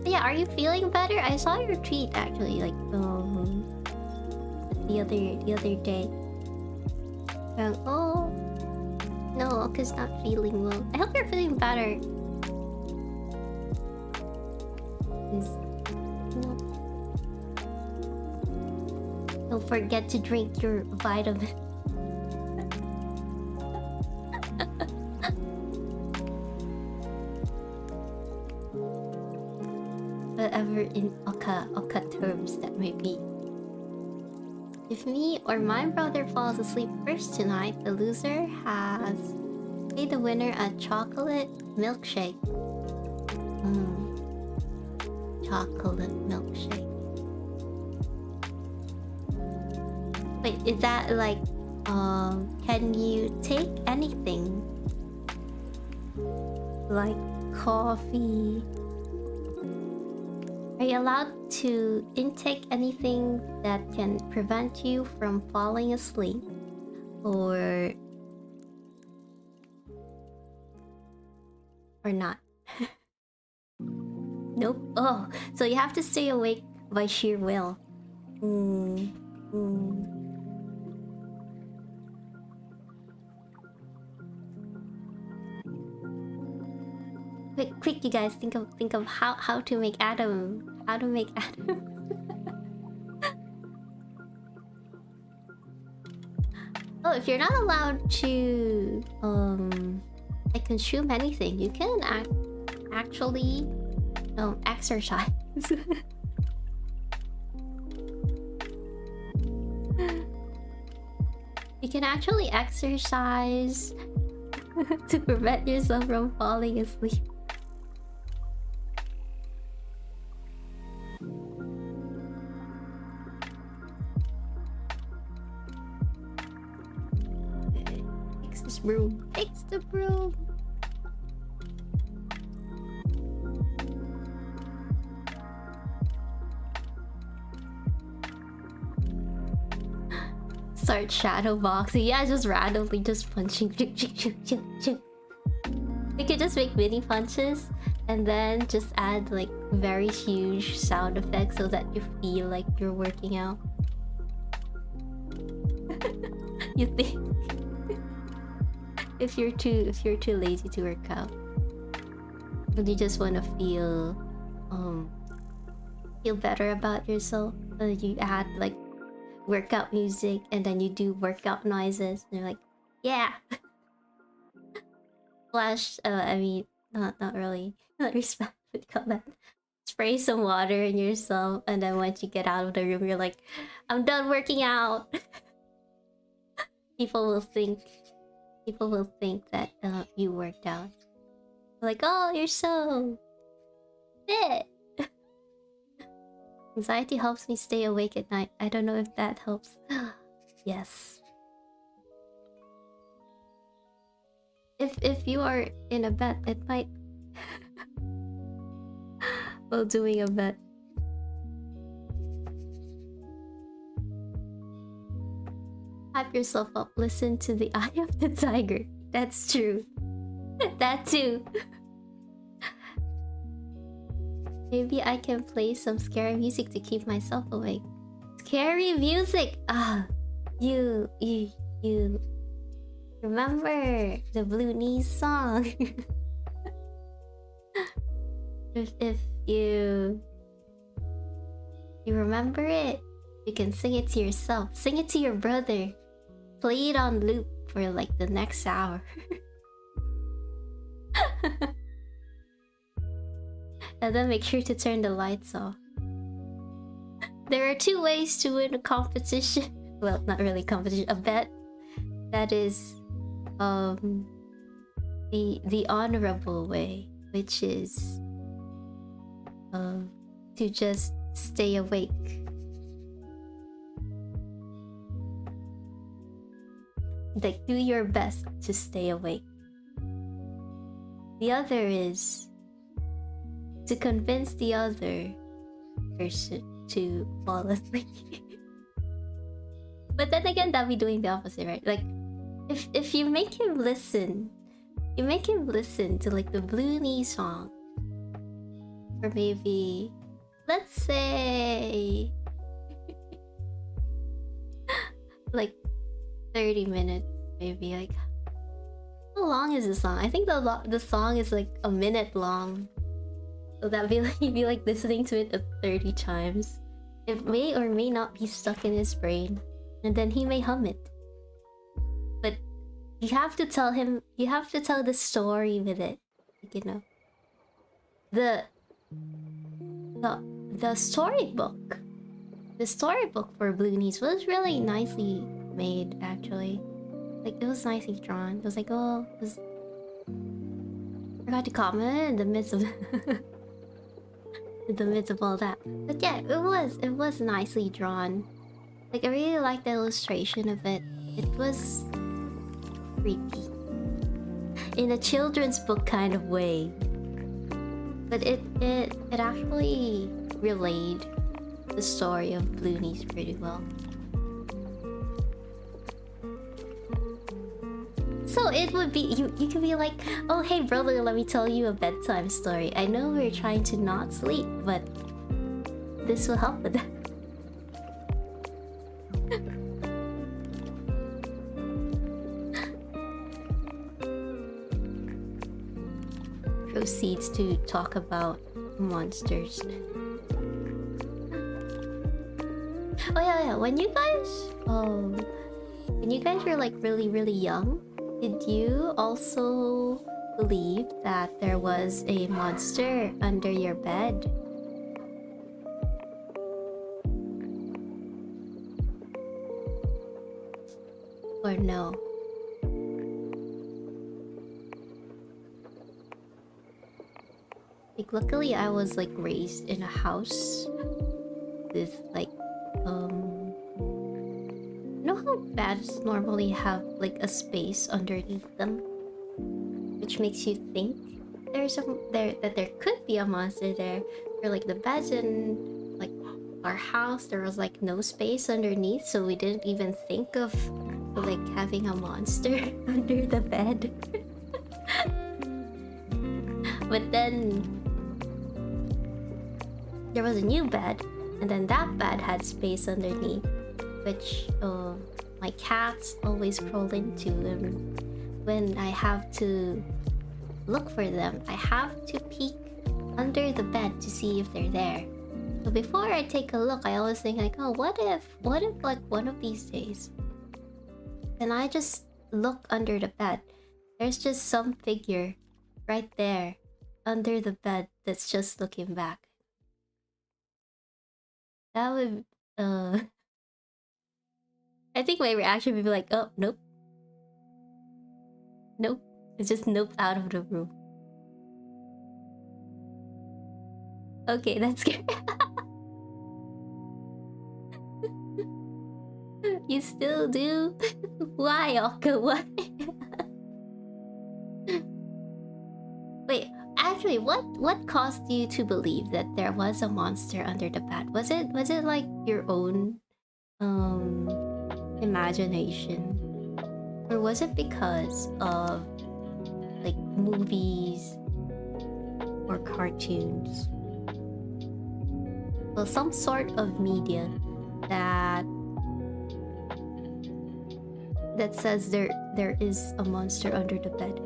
Yeah, are you feeling better? I saw your tweet actually, like the other day. Oh no, Oka's not feeling well. I hope you're feeling better. Don't forget to drink your vitamin. Whatever in Oka terms that may be. If me or my brother falls asleep first tonight, the loser has paid the winner a chocolate milkshake. Chocolate milkshake. Wait, is that like, can you take anything? Like coffee? Are you allowed to intake anything that can prevent you from falling asleep? Or not? Nope. Oh, so you have to stay awake by sheer will. Quick, you guys, think of how to make Adam. How to make Adam. Oh, if you're not allowed to like consume anything, you can actually exercise. You can actually exercise to prevent yourself from falling asleep. Fix this broom. Fix the broom. Start shadow boxing. Yeah, just randomly just punching. You could just make mini punches and then just add like very huge sound effects so that you feel like you're working out. You think if you're too lazy to work out, but you just want to feel better about yourself, you add like workout music and then you do workout noises and you're like, yeah. Flash, I mean, not really. Not respect, what do you call that? Spray some water in yourself and then once you get out of the room, you're like, I'm done working out. People will think that you worked out. Like, oh, you're so fit. Anxiety helps me stay awake at night. I don't know if that helps. Yes. If you are in a bet, it might. While doing a bet. Hype yourself up. Listen to the Eye of the Tiger. That's true. That too. Maybe I can play some scary music to keep myself awake. Scary music! Ah, you remember the Blue Knees song? if you remember it, you can sing it to yourself. Sing it to your brother. Play it on loop for like the next hour. And then make sure to turn the lights off. There are 2 ways to win a competition. Well, not really competition, a bet. That is the honorable way, which is to just stay awake. Like, do your best to stay awake. The other is to convince the other person to fall asleep. But then again, that'll be doing the opposite, right? Like, if you make him listen, to like the Blue Knee song, or maybe, let's say, like 30 minutes, maybe. Like, how long is the song? I think the song is like a minute long. So that'd be like, you'd be like listening to it 30 times. It may or may not be stuck in his brain, and then he may hum it. But you have to tell him. You have to tell the story with it. You know, the storybook. The storybook for Blue Knees was really nicely made, actually. Like, it was nicely drawn. It was like, oh, it was. I forgot to comment in the midst of. In the midst of all that. But yeah, it was nicely drawn. Like, I really liked the illustration of it. It was creepy. In a children's book kind of way. But it actually relayed the story of Blue Knees pretty well. So it would be, you could be like, oh hey brother, let me tell you a bedtime story. I know we're trying to not sleep, but this will help with that. seeds to talk about monsters. Oh yeah. When you guys were like really young, did you also believe that there was a monster under your bed? Or no? Like, luckily I was like raised in a house with like you know how beds normally have like a space underneath them, which makes you think that there could be a monster there. Or like the beds in like our house, there was like no space underneath, so we didn't even think of like having a monster under the bed. But then there was a new bed, and then that bed had space underneath, which my cats always crawl into, and when I have to look for them, I have to peek under the bed to see if they're there. So before I take a look, I always think like, oh, what if like one of these days, and I just look under the bed, there's just some figure right there under the bed that's just looking back. That would I think my reaction would be like, oh, nope. Nope. It's just nope out of the room. Okay, that's good. You still do? Why, Oka? Why? Wait, actually, what caused you to believe that there was a monster under the bed? Was it like your own imagination? Or was it because of like movies or cartoons? Well, some sort of media that says there is a monster under the bed.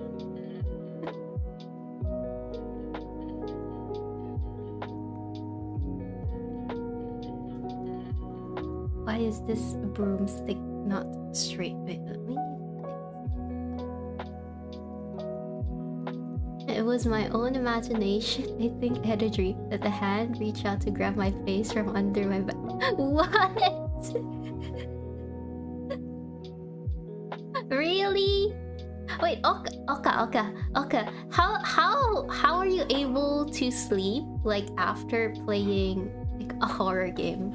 Why is this broomstick not straight? Wait, let me... It was my own imagination. I think I had a dream that the hand reached out to grab my face from under my bed. What? Really? Wait, Oka. How are you able to sleep like after playing like a horror game?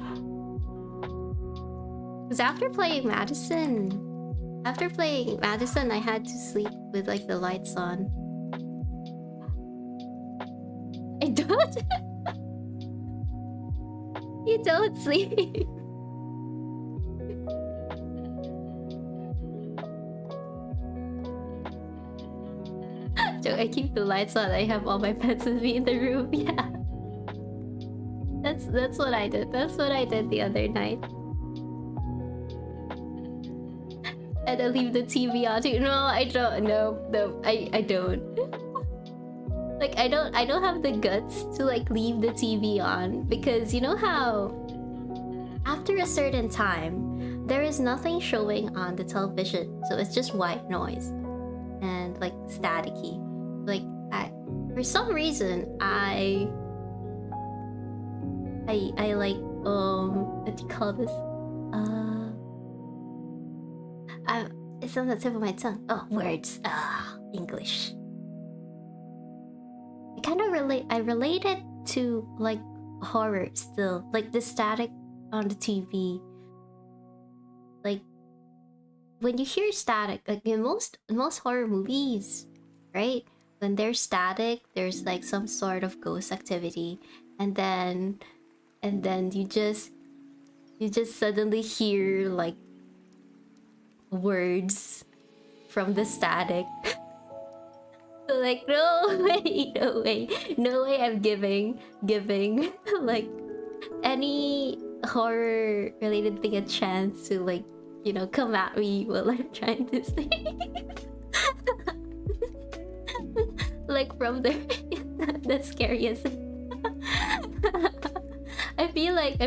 Because after playing Madison, I had to sleep with like the lights on. I don't. You don't sleep. So I keep the lights on. I have all my pets with me in the room. Yeah. That's what I did. That's what I did the other night. And I leave the TV on too. No, I don't. No, I don't. Like I don't have the guts to like leave the TV on, because you know how after a certain time there is nothing showing on the television, so it's just white noise and like staticky. Like for some reason I like what do you call this? It's on the tip of my tongue. Oh, words. English. I relate it to like horror still, like the static on the TV. Like when you hear static, like in most horror movies, right? When there's static, there's like some sort of ghost activity, and then you just suddenly hear like words from the static. So like no way I'm giving like any horror related thing a chance to like, you know, come at me while I'm trying to sleep. Like from the That's scary, isn't it? I feel like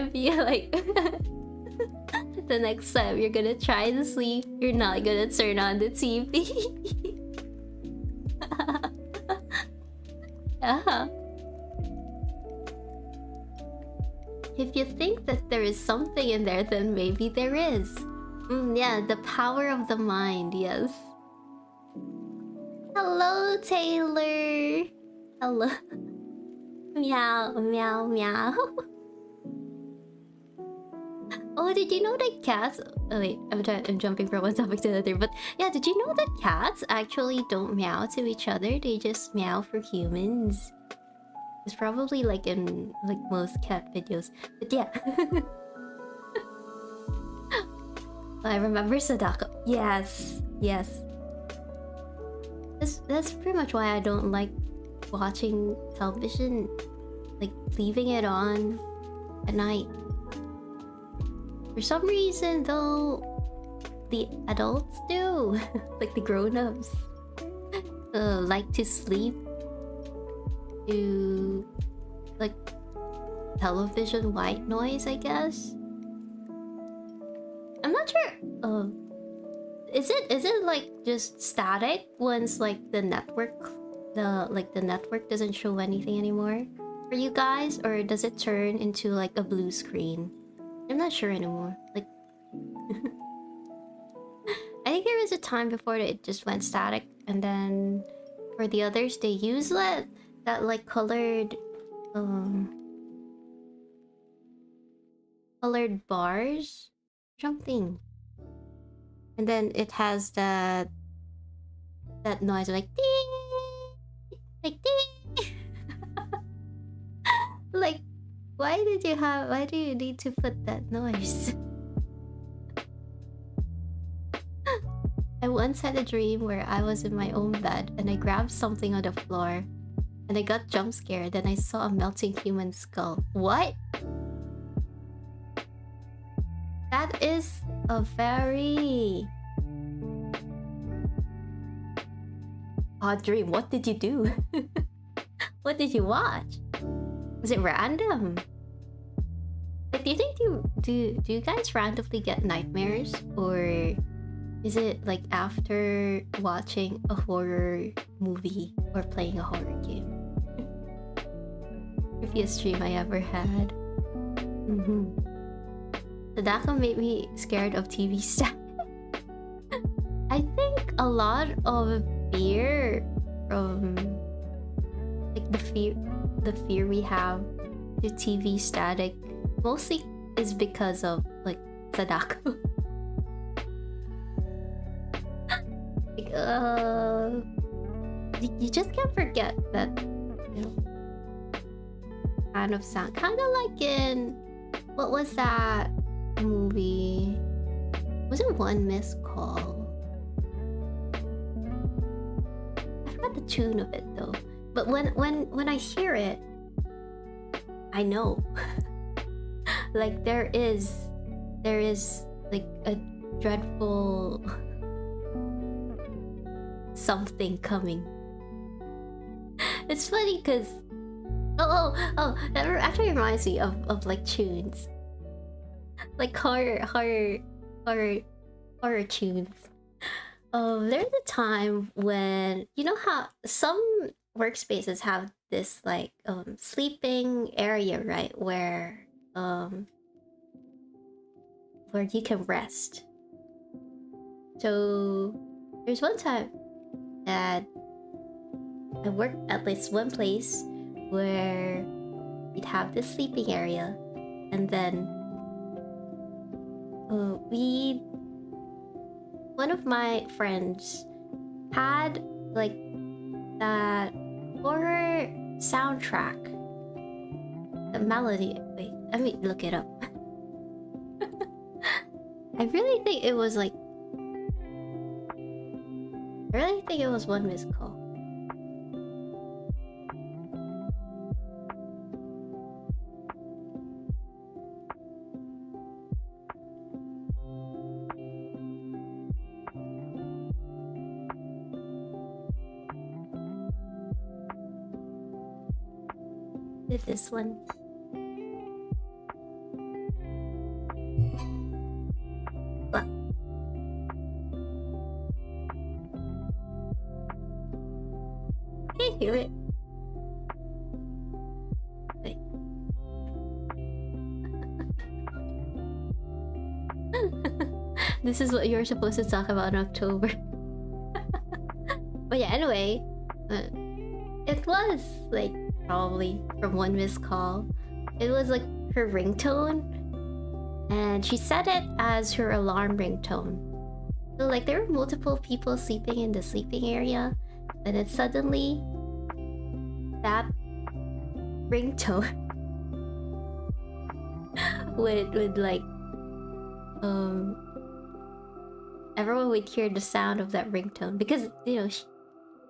the next time you're gonna try to sleep, you're not gonna turn on the TV. uh-huh. If you think that there is something in there, then maybe there is. Yeah, the power of the mind, yes. Hello, Taylor. Hello. Meow, meow, meow. Oh, did you know that cats... Oh wait, I'm jumping from one topic to another. But yeah, did you know that cats actually don't meow to each other? They just meow for humans. It's probably like in like most cat videos. But yeah. I remember Sadako. Yes, yes. That's pretty much why I don't like watching television, like leaving it on at night. For some reason though, the adults do, like the grown-ups, like to sleep to like television white noise, I guess. I'm not sure. Is it like just static once like the network doesn't show anything anymore for you guys, or does it turn into like a blue screen? I'm not sure anymore. Like I think there was a time before that it just went static, and then for the others they use that like colored bars something, and then it has that noise like ding, like ding. Like why do you need to put that noise? I once had a dream where I was in my own bed and I grabbed something on the floor and I got jump scared. Then I saw a melting human skull. What? That is a very odd dream. What did you do? What did you watch? Was it random? Like, do you think do you guys randomly get nightmares, or is it like after watching a horror movie or playing a horror game? Previous stream I ever had. Sadako made me scared of TV stuff. I think a lot of fear from like the fear we have to TV static mostly is because of like Sadako. Like, you just can't forget that, you know, kind of sound, kind of like in what was that movie? Wasn't One Missed Call? I forgot the tune of it though. But when I hear it, I know. Like there is like a dreadful something coming. It's funny because that actually reminds me of like tunes, like horror tunes. There's a time when, you know how some workspaces have this like sleeping area, right, where you can rest. So there's one time that I worked at least one place where you'd have this sleeping area, and then one of my friends had like that horror soundtrack, the melody. Wait, let me look it up. I really think it was One Missed Call. with this one. But I can't hear it. Wait. This is what you're supposed to talk about in October. But yeah, anyway, it was like probably from one missed call. It was like her ringtone, and she set it as her alarm ringtone. So like there were multiple people sleeping in the sleeping area, and then suddenly that ringtone would like everyone would hear the sound of that ringtone because you know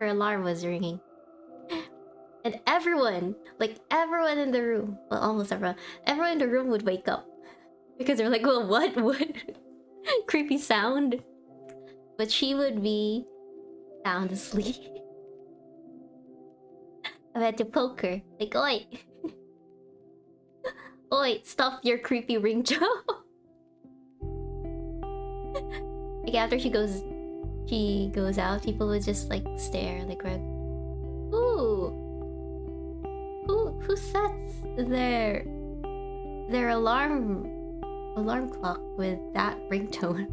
her alarm was ringing. And everyone in the room, well, almost everyone in the room would wake up. Because they're like, well, what? Creepy sound. But she would be sound asleep. I had to poke her. Like, oi! Oi, stop your creepy ringtone. Like, after she goes out, people would just, like, stare. Like, ooh! Who sets their alarm clock with that ringtone?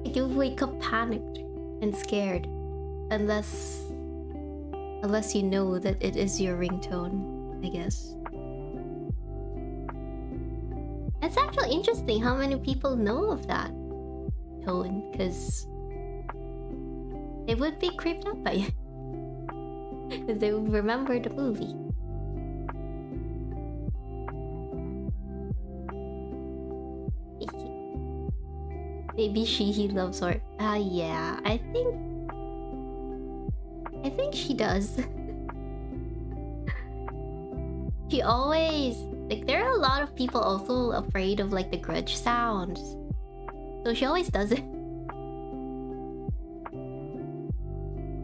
Like you wake up panicked and scared, unless you know that it is your ringtone, I guess. It's actually interesting how many people know of that tone, because they would be creeped out by it. Because they would remember the movie. Maybe he loves her. Yeah, I think she does. She always like there are a lot of people also afraid of like the grudge sounds. So she always does it.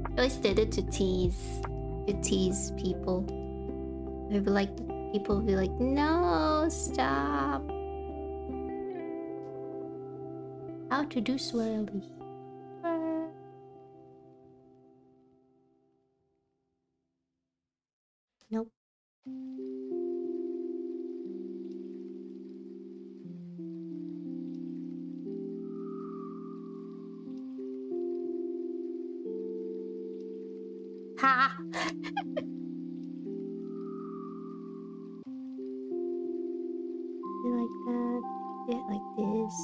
She always did it to tease people. They'd be like, people would be like, no, stop. How to do swirly. Nope. Ha! Do it like that. Do it like this.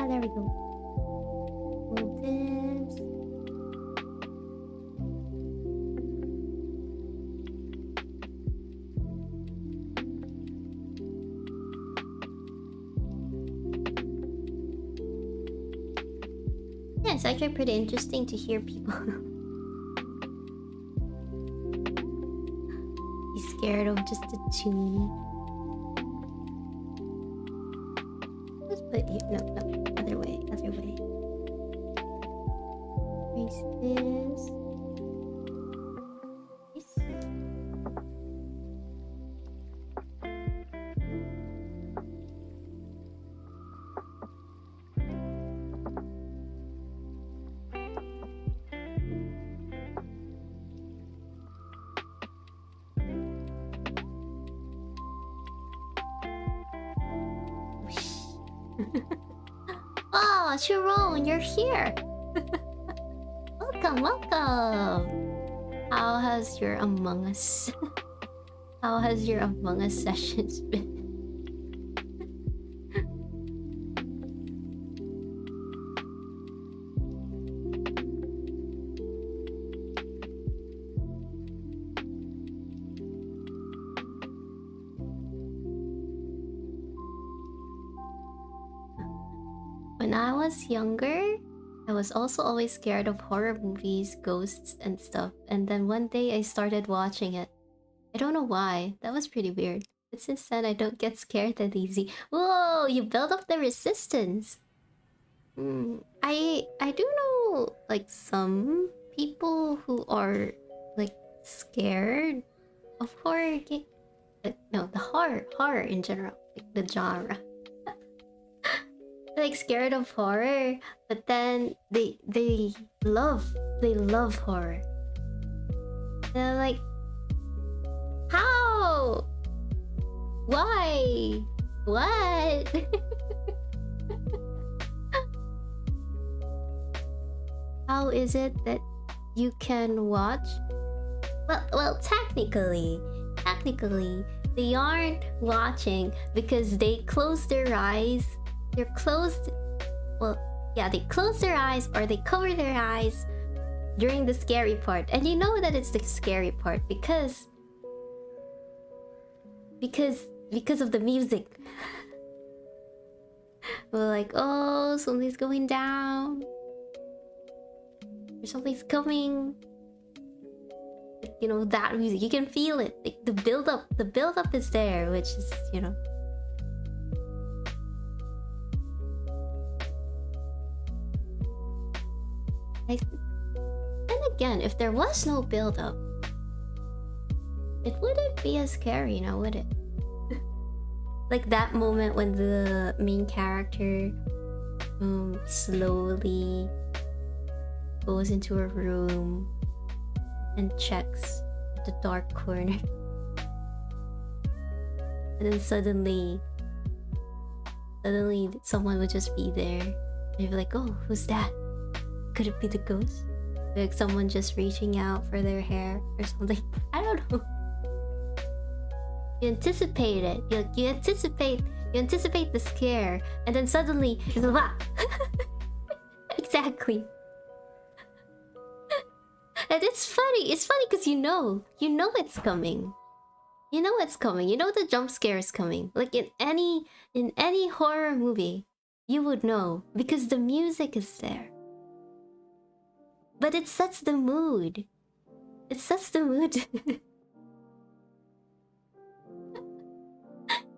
There we go. Hold this. Yeah, it's actually pretty interesting to hear people be scared of just a tune. Let's put here. No. Other way. Erase this. Oh, Sharon, you're here. Welcome. How has your Among Us sessions been? when I was younger, I was also always scared of horror movies, ghosts, and stuff. And then one day I started watching it. I don't know why. That was pretty weird. But since then, I don't get scared that easy. Whoa, you build up the resistance. I do know like some people who are like scared of horror game. No, the horror in general, like the genre. Like scared of horror, but then they love horror. They're like, how? Why? What? How is it that you can watch? Well, technically, they aren't watching because they close their eyes. They're closed. Well, yeah, they close their eyes or they cover their eyes during the scary part, and you know that it's the scary part because of the music. We're like, oh, something's going down. Or something's coming. You know, that music, you can feel it. Like the build up is there, which is, you know. And again, if there was no build up, it wouldn't be as scary now, would it? Like that moment when the main character slowly goes into a room and checks the dark corner. And then suddenly someone would just be there. And you'd be like, oh, who's that? Could it be the ghost? Like someone just reaching out for their hair or something. I don't know. You anticipate it. You anticipate the scare, and then suddenly exactly. And it's funny. It's funny because you know it's coming. You know it's coming. You know the jump scare is coming. Like in any horror movie, you would know because the music is there. But it sets the mood. It sets the mood.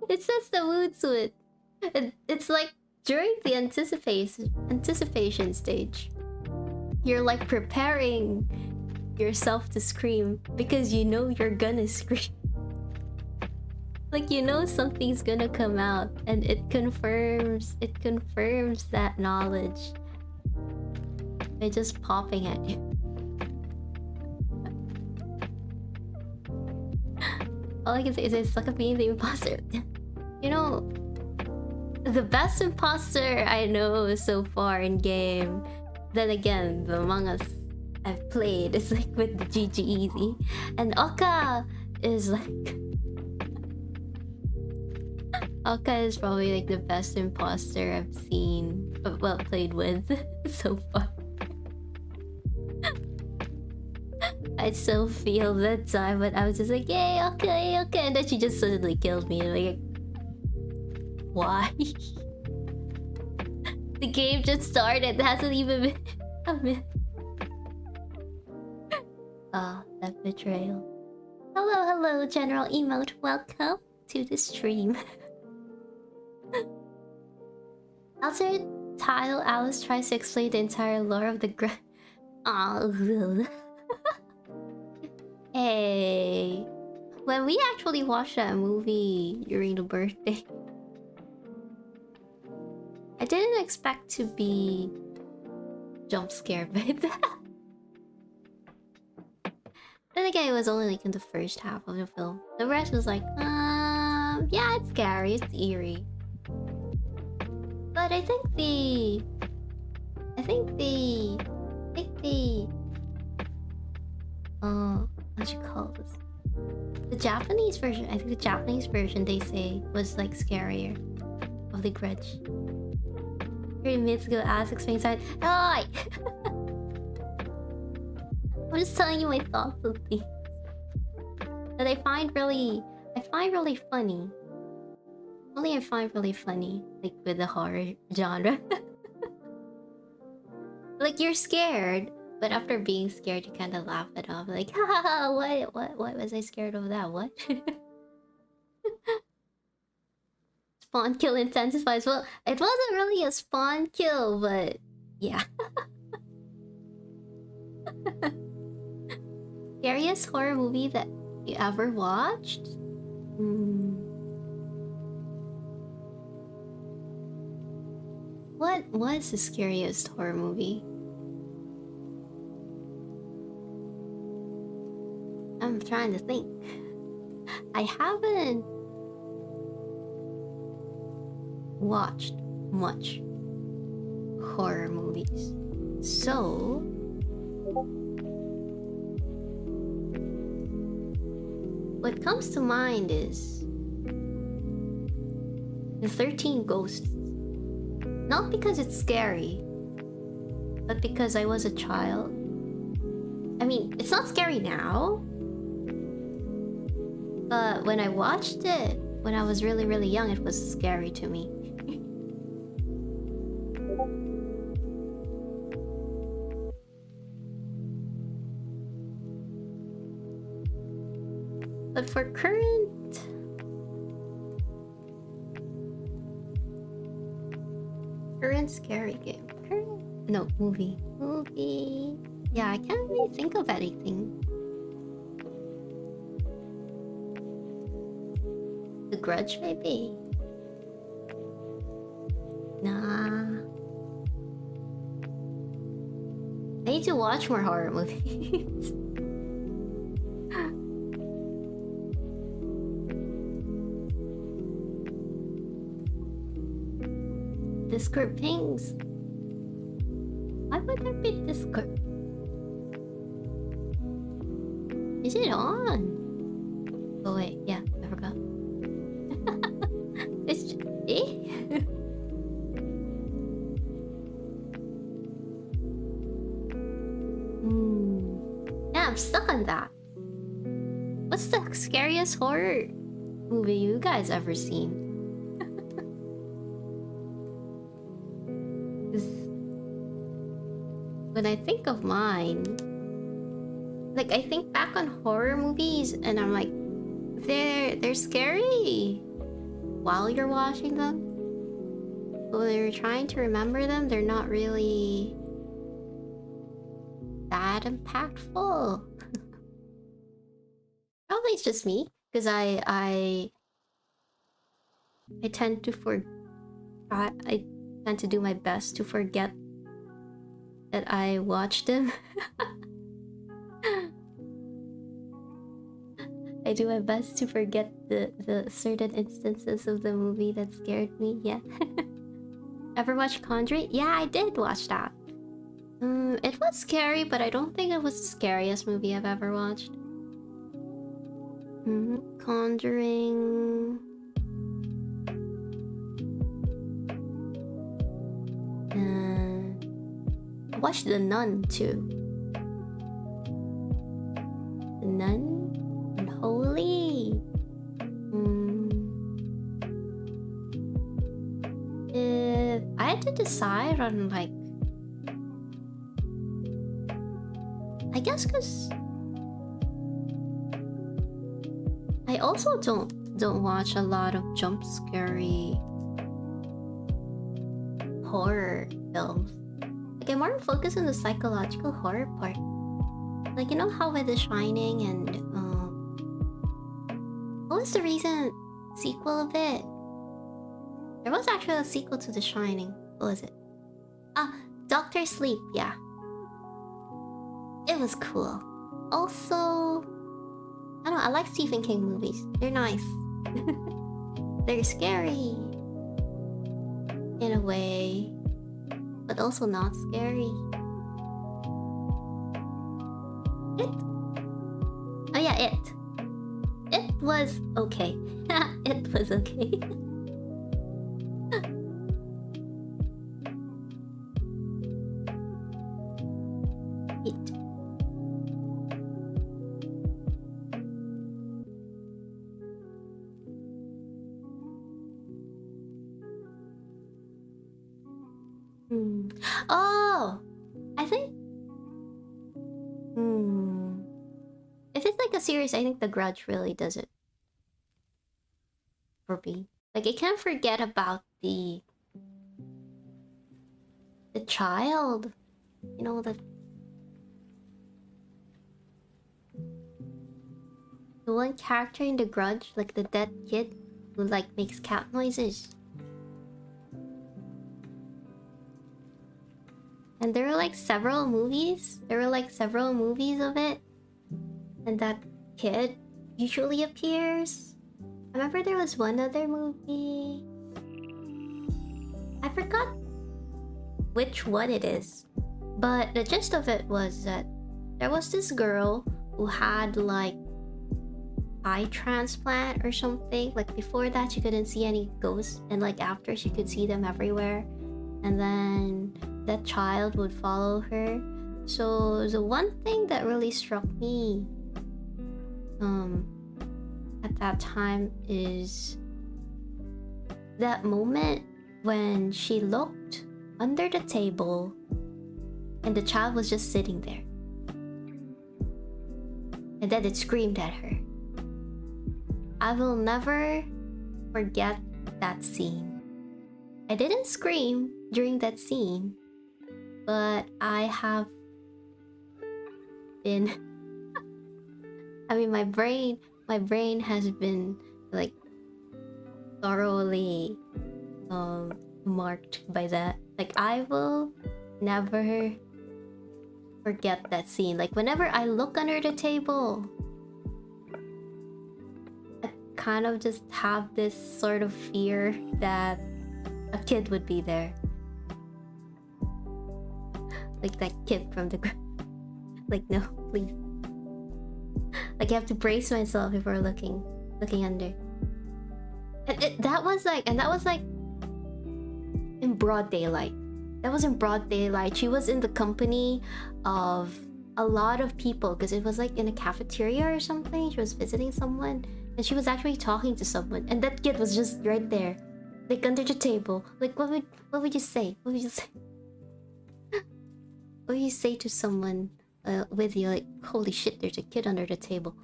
It sets the mood to it. It's like during the anticipation stage, you're like preparing yourself to scream because you know you're gonna scream. Like you know something's gonna come out, and it confirms that knowledge by just popping at you. All I can say is I suck at being the imposter. You know, the best imposter I know so far in game, then again, the Among Us I've played is like with the GG Easy, and Oka is like Oka is probably like the best imposter I've seen, well, played with so far. I still feel that time, but I was just like, yay, okay, and then she just suddenly killed me. Like, why? The game just started. It hasn't even been a minute. Ah, that betrayal. Hello, General Emote. Welcome to the stream. Outside title, Alyss tries to explain the entire lore of the Hey, when we actually watched that movie during the birthday, I didn't expect to be jump scared by that. Then again, it was only like in the first half of the film. The rest was like, yeah, it's scary, it's eerie. But I think the what you call this? The Japanese version, I think the Japanese version they say was like scarier of the Grudge. 3 minutes ago, Alyss explains that. Oh! I'm just telling you my thoughts of things that I find really funny. Only I find really funny, like with the horror genre. Like, you're scared, but after being scared, you kind of laugh it off. Like, haha, what was I scared of that? What? Spawn kill intensifies. Well, it wasn't really a spawn kill, but yeah. Scariest horror movie that you ever watched? What was the scariest horror movie? I'm trying to think. I haven't watched much horror movies. So what comes to mind is the 13 Ghosts. Not because it's scary, but because I was a child. I mean, it's not scary now, but when I watched it when I was really, really young, it was scary to me. But for current scary game. No, movie. Yeah, I can't really think of anything. The Grudge, maybe? Nah. I need to watch more horror movies. Discord pings. Why would there be Discord? Is it on? Oh wait, yeah, I forgot. It's just, Yeah, I'm stuck on that. What's the scariest horror movie you guys ever seen? When I think of mine, like, I think back on horror movies and I'm like, they're scary while you're watching them. But when you're trying to remember them, they're not really that impactful. Probably it's just me, because I tend to I tend to do my best to forget that I watched them. I do my best to forget the certain instances of the movie that scared me. Yeah. Ever watch Conjuring? Yeah, I did watch that. It was scary, but I don't think it was the scariest movie I've ever watched. Conjuring. I watched The Nun too. The Nun and Holy. If I had to decide on, like, I guess because I also don't watch a lot of jump scary horror films. Like, I'm more focused on the psychological horror part. Like, you know how with The Shining and what was the recent sequel of it? There was actually a sequel to The Shining. What was it? Doctor Sleep, yeah. It was cool. Also, I don't know, I like Stephen King movies. They're nice. They're scary in a way, but also not scary. Oh yeah, It was okay. It was okay. Oh, I if it's like a series, I think The Grudge really does it for me. Like I can't forget about the child, you know, the one character in The Grudge, like the dead kid who like makes cat noises. And there were like several movies. There were like several movies of it. And that kid usually appears. I remember there was one other movie. I forgot which one it is. But the gist of it was that there was this girl who had like eye transplant or something. Like before that she couldn't see any ghosts, and like after she could see them everywhere. And then that child would follow her. So the one thing that really struck me at that time is that moment when she looked under the table and the child was just sitting there. And then it screamed at her. I will never forget that scene. I didn't scream during that scene, but I have been I mean my brain has been like thoroughly marked by that. Like I will never forget that scene. Like whenever I look under the table, I kind of just have this sort of fear that a kid would be there. Like that kid from the like no, please. Like I have to brace myself before looking under. And that was like in broad daylight. That was in broad daylight. She was in the company of a lot of people because it was like in a cafeteria or something. She was visiting someone and she was actually talking to someone, and that kid was just right there, like under the table. Like what would you say? What would you say? What would you say to someone with you? Like, holy shit, there's a kid under the table.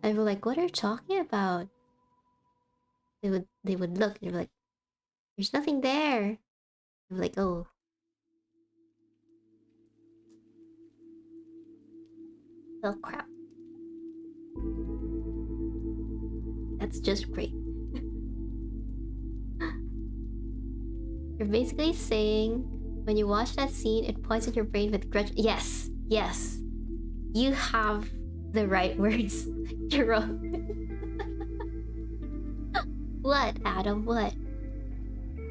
And we're like, what are you talking about? They would look and they're like, there's nothing there. I'm like, oh. Oh crap. That's just great. You're basically saying when you watch that scene, it points at your brain with grudge. Yes, yes. You have the right words. You're wrong. What, Adam? What?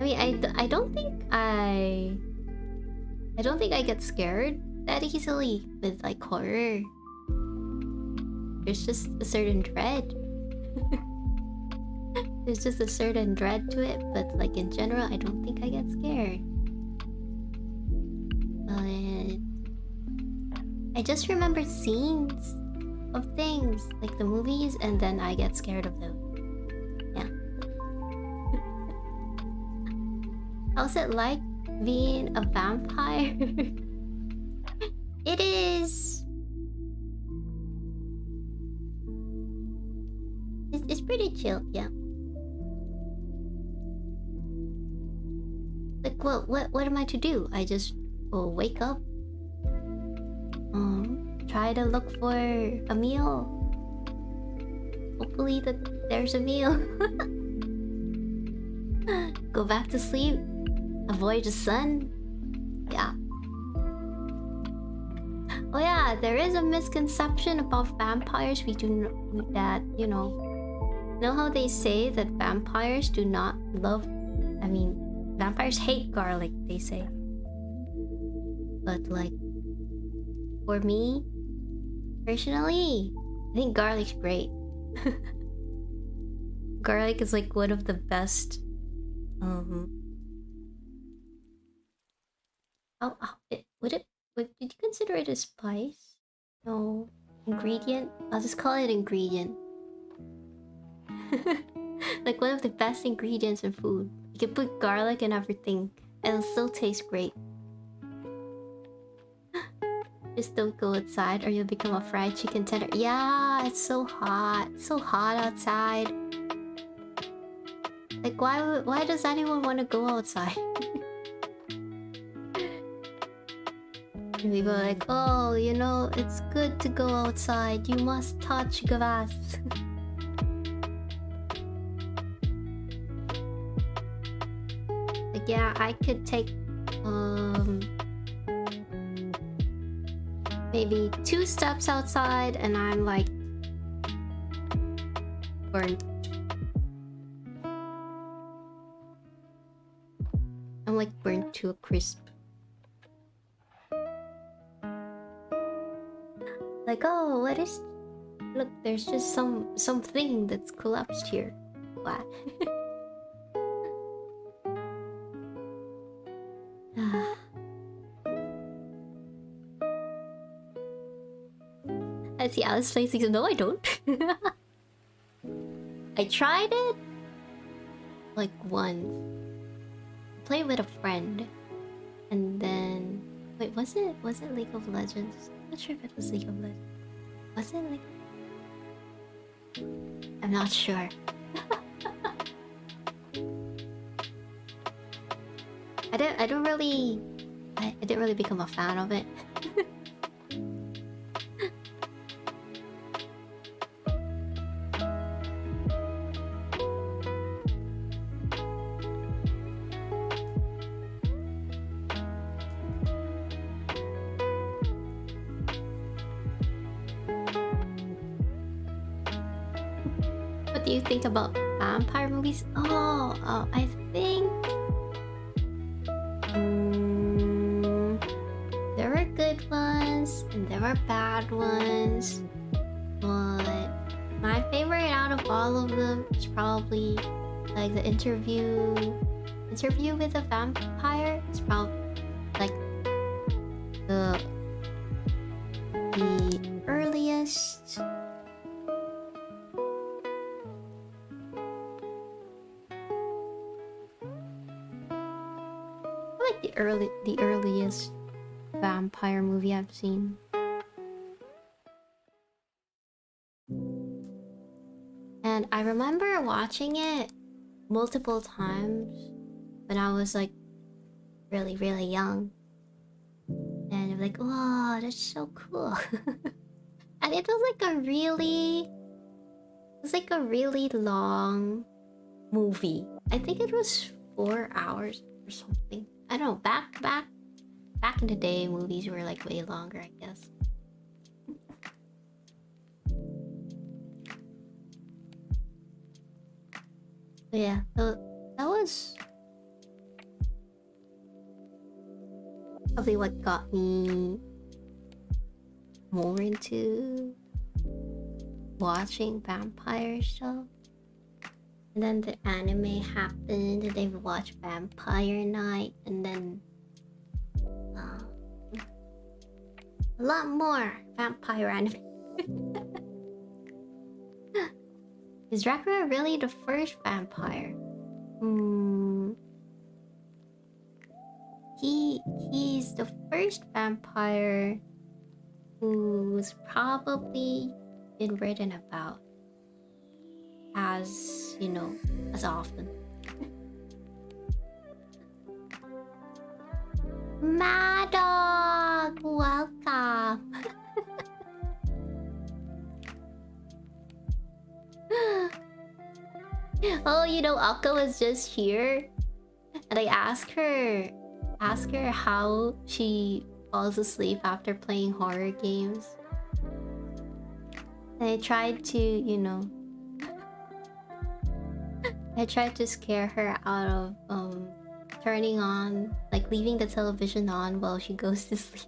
I mean, I don't think I get scared that easily with like horror. There's just a certain dread. There's just a certain dread to it, but like in general, I don't think I get scared. But I just remember scenes of things, like the movies, and then I get scared of them. Yeah. How's it like being a vampire? It is... It's pretty chill, yeah. Like, well, what am I to do? I just will wake up, try to look for a meal. Hopefully that there's a meal. Go back to sleep. Avoid the sun. Yeah. Oh yeah, there is a misconception about vampires. We do know that, you know how they say that vampires do not love... I mean, vampires hate garlic, they say. But like, for me, personally, I think garlic's great. Garlic is like one of the best... did you consider it a spice? No. Ingredient? I'll just call it ingredient. Like one of the best ingredients in food. You can put garlic and everything and it'll still taste great. Just don't go outside or you'll become a fried chicken tender. Yeah, it's so hot. It's so hot outside. Like, why does anyone want to go outside? And people are like, oh, you know, it's good to go outside. You must touch grass. Like, yeah, I could take maybe 2 steps outside and I'm like burnt. I'm like burnt to a crisp. Like, oh, what is... Look, there's just something that's collapsed here. What? I see Alyss plays these. No, I don't. I tried it like once. Play with a friend, and then wait, was it League of Legends? I'm not sure if it was League of Legends. Was it like? I'm not sure. I didn't really become a fan of it. What do you think about vampire movies? I think there were good ones and there were bad ones, but my favorite out of all of them is probably like the interview with a vampire. It's probably like the earliest. The earliest vampire movie I've seen. And I remember watching it multiple times when I was like really, really young. And I'm like, wow, that's so cool. And it was like a really long movie. I think it was 4 hours or something. I don't know, back in the day, movies were like way longer, I guess. But yeah, so that was probably what got me more into watching vampire stuff. And then the anime happened, and they watched Vampire Night, and then a lot more vampire anime. Is Dracula really the first vampire? He's the first vampire who's probably been written about as, you know, as often. Madog, welcome. Oh, you know, Akka was just here, and I asked her how she falls asleep after playing horror games. And I tried to, you know, I tried to scare her out of turning on, like leaving the television on while she goes to sleep.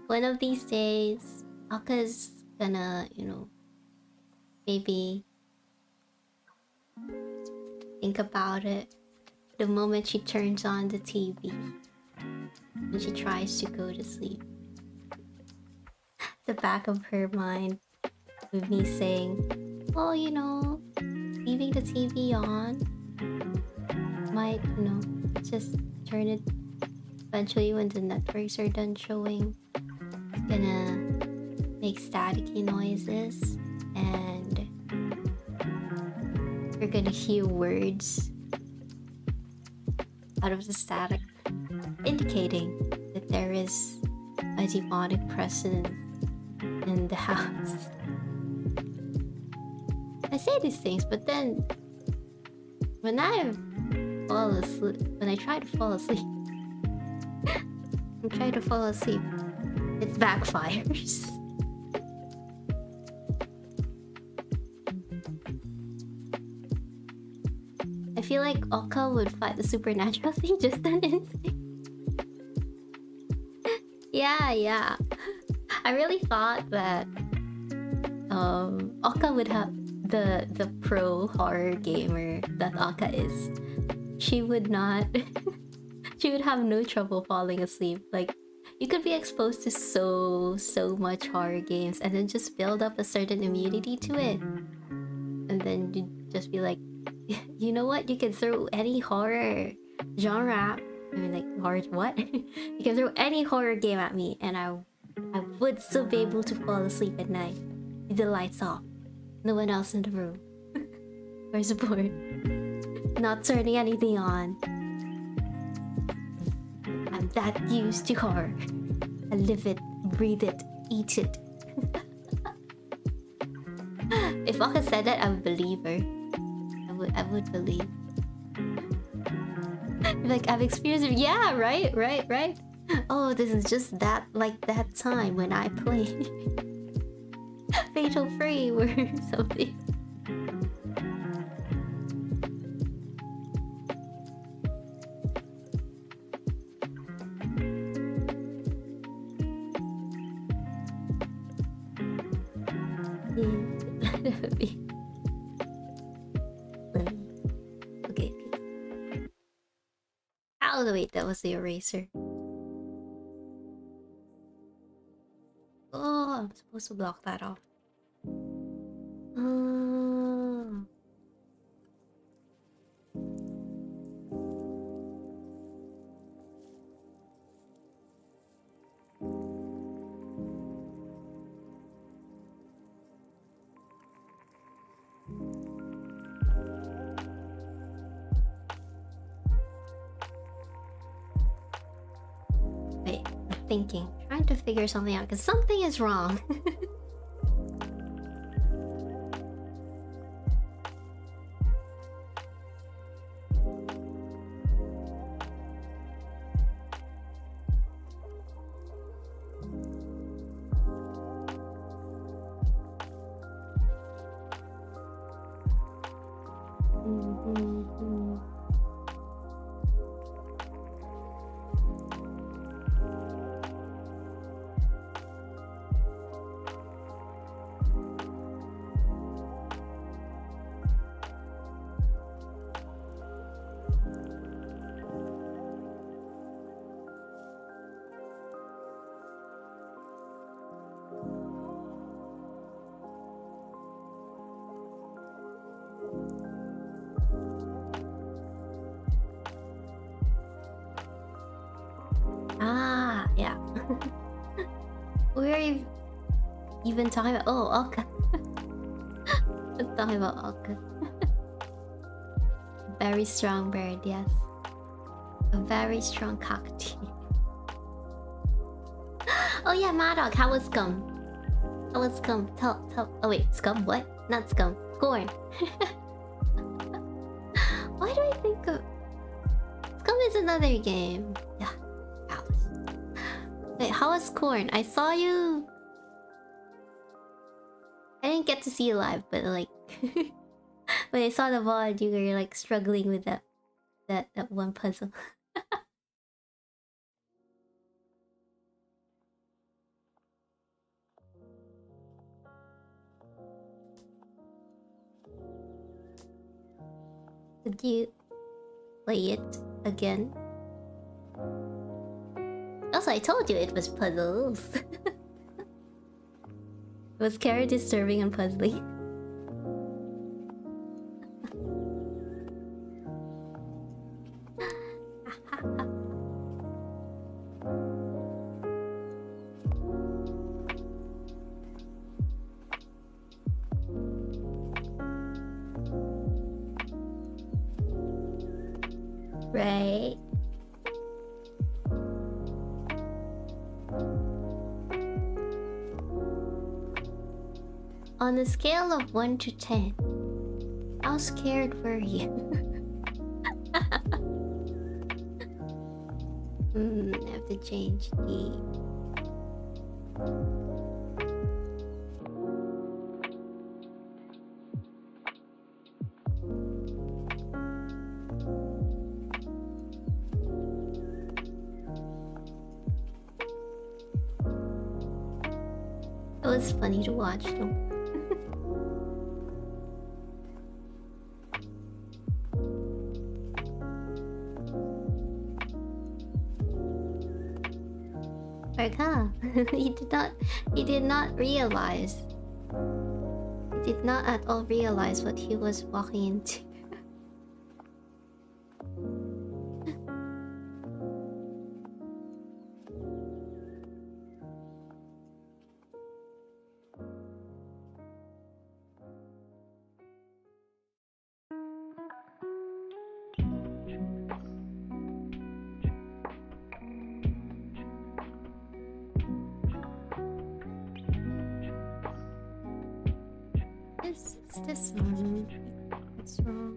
One of these days, Aka's gonna, you know, maybe think about it the moment she turns on the TV when she tries to go to sleep. The back of her mind with me saying, oh, you know, leaving the TV on might, you know, just turn it eventually when the networks are done showing. It's gonna make staticky noises and you're gonna hear words out of the static indicating that there is a demonic presence in the house. I say these things, but then when I try to fall asleep, it backfires. I feel like Oka would fight the supernatural thing just on instinct. Yeah. I really thought that Oka would have the pro horror gamer that Oka is. She would not she would have no trouble falling asleep. Like, you could be exposed to so much horror games and then just build up a certain immunity to it. And then you'd just be like, you know what? You can throw any horror genre. I mean, like, horror what? You can throw any horror game at me and I would still be able to fall asleep at night. With the lights off. No one else in the room. For support. Not turning anything on. I'm that used to horror. I live it, breathe it, eat it. If Oka said that, I would believe her. I would believe. Like, I've experienced it. Yeah, right. Oh, this is just that, like that time when I played Fatal Frame or something. Okay. Oh wait, that was the eraser. Oh, I'm supposed to block that off. Oh. Wait, I'm thinking. Trying to figure something out because something is wrong. Ah, yeah. We're even talking about... Oh, Oka. Let's talk about Oka. Very strong bird, yes. A very strong cockatoo. Oh yeah, Maddock, how was Scum? How was Scum? Tell... Oh wait, Scum? What? Not Scum. Corn. Why do I think of... Scum is another game. Yeah. Wait, how was Corn? I saw you... I didn't get to see you live, but like... when I saw the VOD, you were like struggling with that one puzzle. Could you play it again? Also, I told you it was puzzles. It was very disturbing and puzzly. Right? On a scale of 1 to 10, how scared were you? I have to change the... It was funny to watch though. Like, huh? he did not realize. He did not at all realize what he was walking into. It's this one. What's wrong?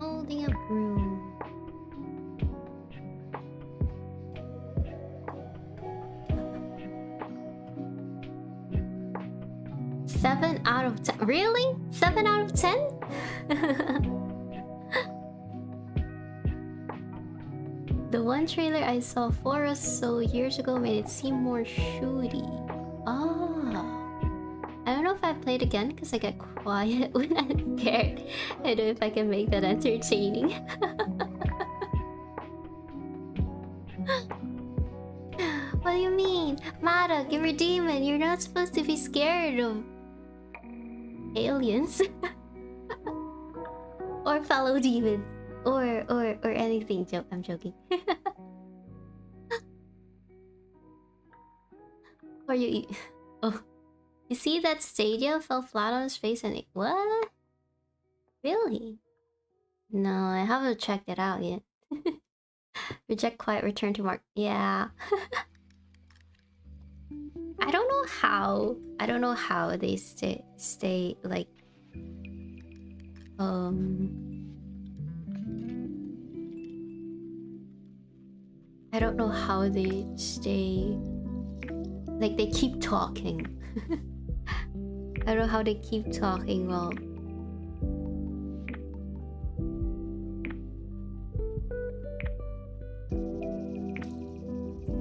Holding a broom. 7 out of 10. Really? 7 out of 10? The one trailer I saw for us so years ago made it seem more shooty. Oh. I don't know if I played again because I get quiet when I'm scared. I don't know if I can make that entertaining. What do you mean? Mara, you're a demon. You're not supposed to be scared of aliens. Or fellow demons. Or anything. I'm joking. Or you... Oh. You see that Stadia fell flat on his face and it... What? Really? No, I haven't checked it out yet. Reject quiet, return to mark. Yeah. I don't know how they stay like... I don't know how they stay... Like, they keep talking. I don't know how they keep talking while...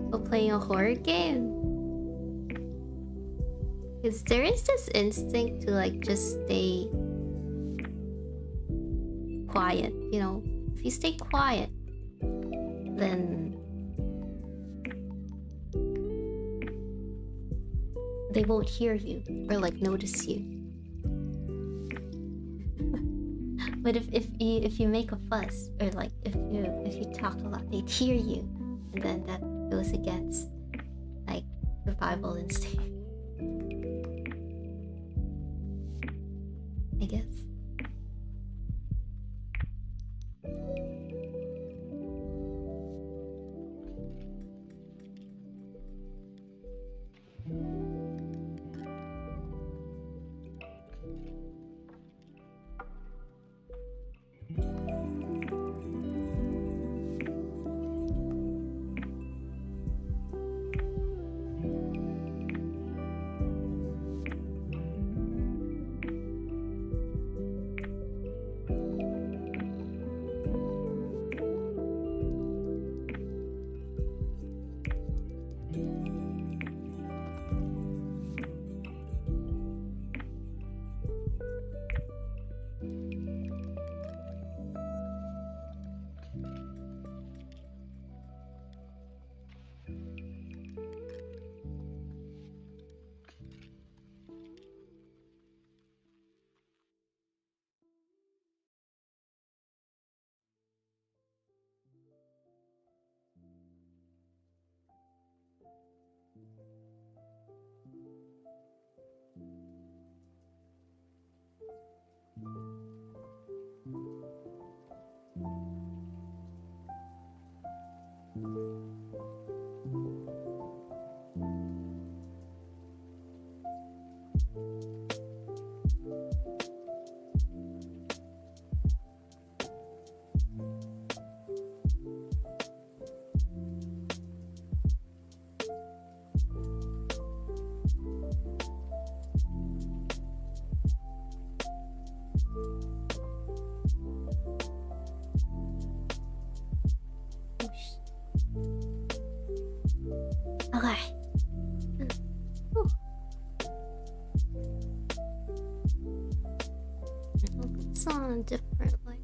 while playing a horror game. Because there is this instinct to, like, just stay... quiet, you know? If you stay quiet, then... they won't hear you or like notice you. But if you make a fuss or like if you talk a lot, they'd hear you, and then that goes against like survival instinct. I guess. Okay. Whew. It's on a different like.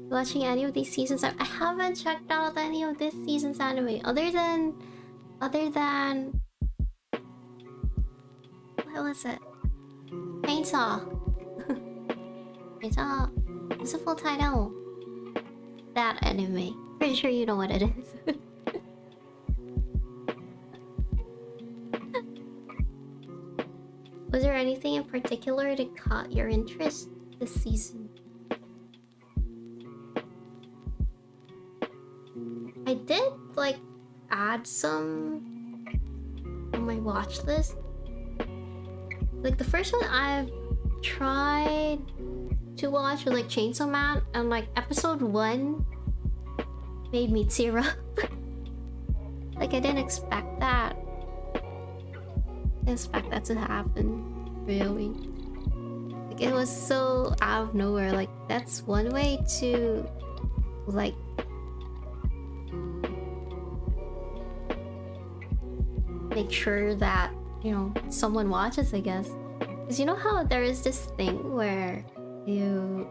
Watching any of these seasons? I haven't checked out any of this season's anime other than what was it? Chainsaw. Chainsaw. What's the full title? That anime. Pretty sure you know what it is. Was there anything in particular that caught your interest this season? I did like add some on my watch list. Like the first one I've tried to watch was like Chainsaw Man, and like episode 1 made me tear up. Like I didn't expect that. Didn't expect that to happen, really. Like it was so out of nowhere. Like that's one way to like make sure that, you know, someone watches, I guess. Because you know how there is this thing where you...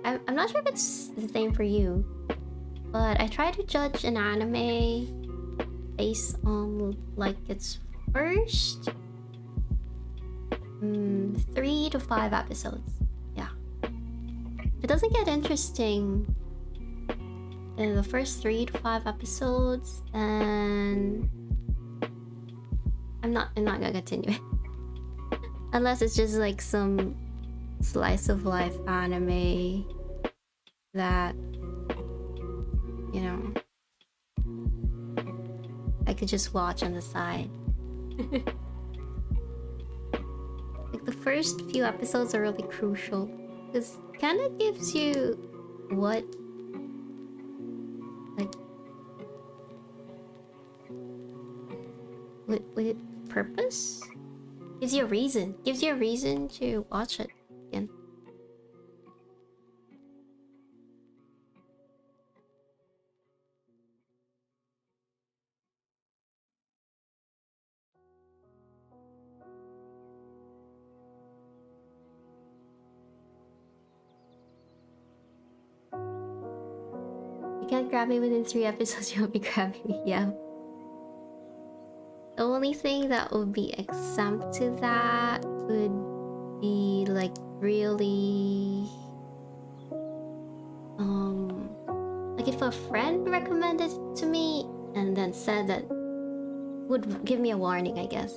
I'm not sure if it's the same for you, but I try to judge an anime based on like its first 3 to 5 episodes. Yeah. If it doesn't get interesting in the first 3 to 5 episodes, then I'm not gonna continue it. Unless it's just like some slice of life anime that, you know, I could just watch on the side. Like the first few episodes are really crucial because it kind of gives you what like with purpose, gives you a reason to watch it again. You can't grab me within 3 episodes, you'll be grabbing me. Yeah. The only thing that would be exempt to that would be like really like if a friend recommended it to me and then said that, would give me a warning, I guess.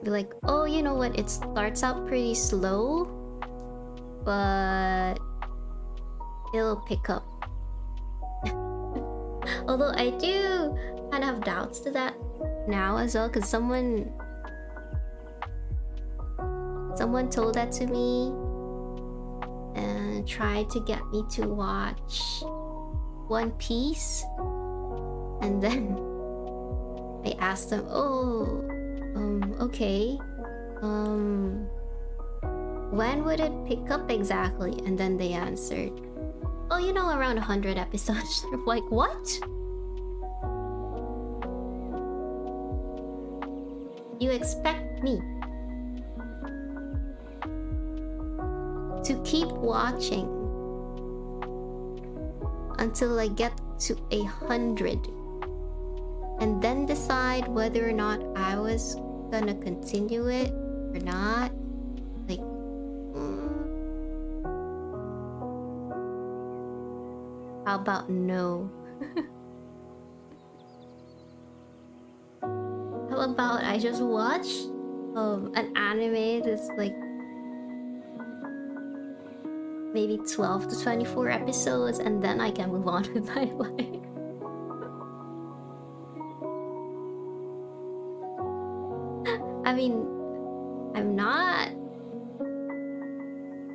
Be like, oh, you know what, it starts out pretty slow, but it'll pick up. Although I do kind of have doubts to that now as well, because someone Someone told that to me and tried to get me to watch One Piece. And then I asked them, oh, okay. When would it pick up exactly? And then they answered, oh, you know, around 100 episodes. I'm like, what? You expect me to keep watching until I get to 100 and then decide whether or not I was gonna continue it or not? Like, how about no? How about I just watch an anime that's like maybe 12 to 24 episodes and then I can move on with my life? I mean, I'm not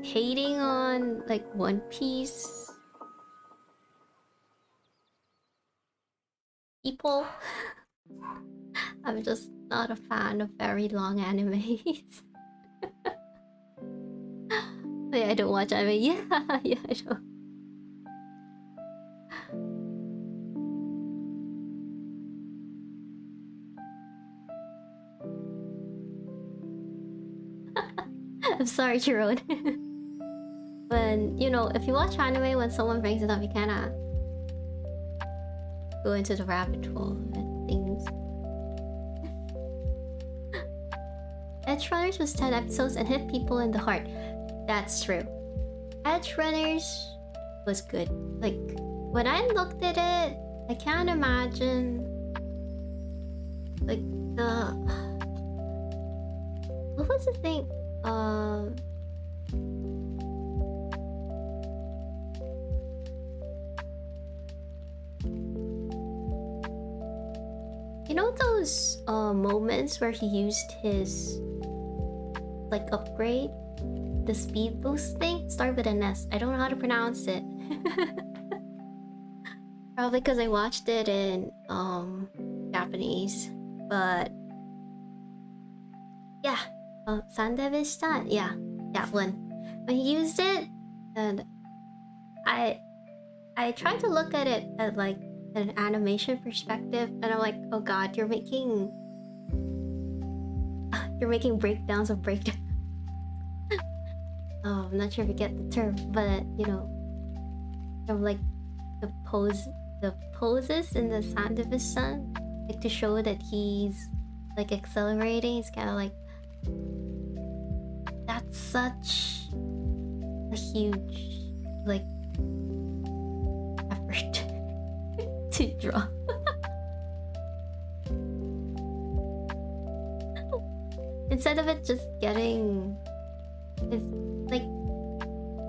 hating on like One Piece people. I'm just not a fan of very long animes. Yeah, I don't watch anime. Yeah, yeah, I don't. I'm sorry, Chiron. When, you know, if you watch anime, when someone brings it up, you kinda go into the rabbit hole and things. Edge Runners was 10 episodes and hit people in the heart. That's true. Edge Runners was good. Like, when I looked at it, I can't imagine like the... What was the thing? You know those moments where he used his like upgrade? The speed boost thing? Start with an S. I don't know how to pronounce it. Probably because I watched it in Japanese. But yeah. Sandevistan? Yeah, that one. When he used it, and I tried to look at it at like an animation perspective, and I'm like, oh god, you're making breakdowns of breakdowns. Oh, I'm not sure if you get the term, but you know, from like the poses in the Sandevistan, like to show that he's like accelerating. It's kind of like, that's such a huge like effort to draw. Instead of it just getting, it's like,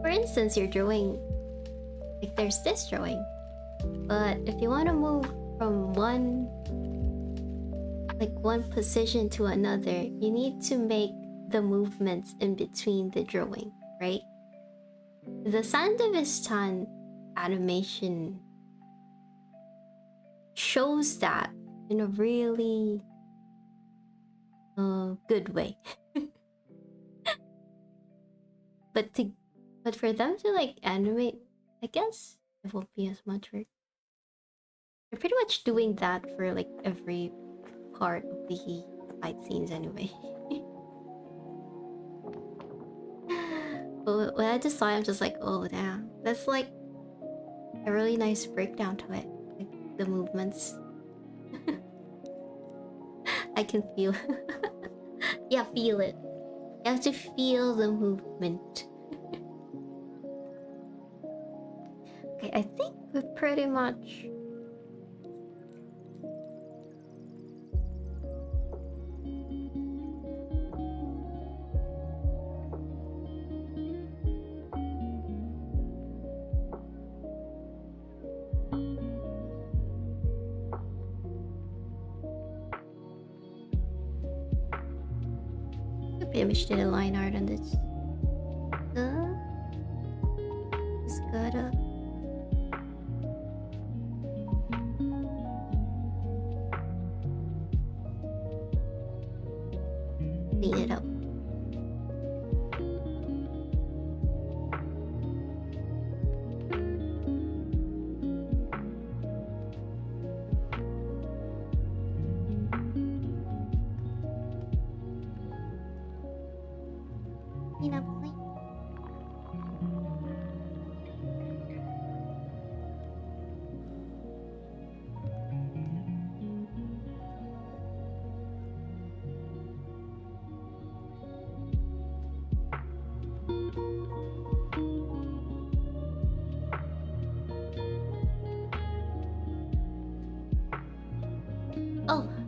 for instance, you're drawing, like there's this drawing, but if you want to move from one position to another, you need to make the movements in between the drawing, right? The Sandevistan animation shows that in a really good way. But for them to like animate, I guess it won't be as much work. They're pretty much doing that for like every part of the fight scenes anyway. But when I just saw it, I'm just like, oh damn, that's like a really nice breakdown to it, like the movements. I can feel. Yeah, feel it. You have to feel the movement. Okay, I think we're pretty much... Image did a line art on this. Just gotta clean it up. Clean up, clean.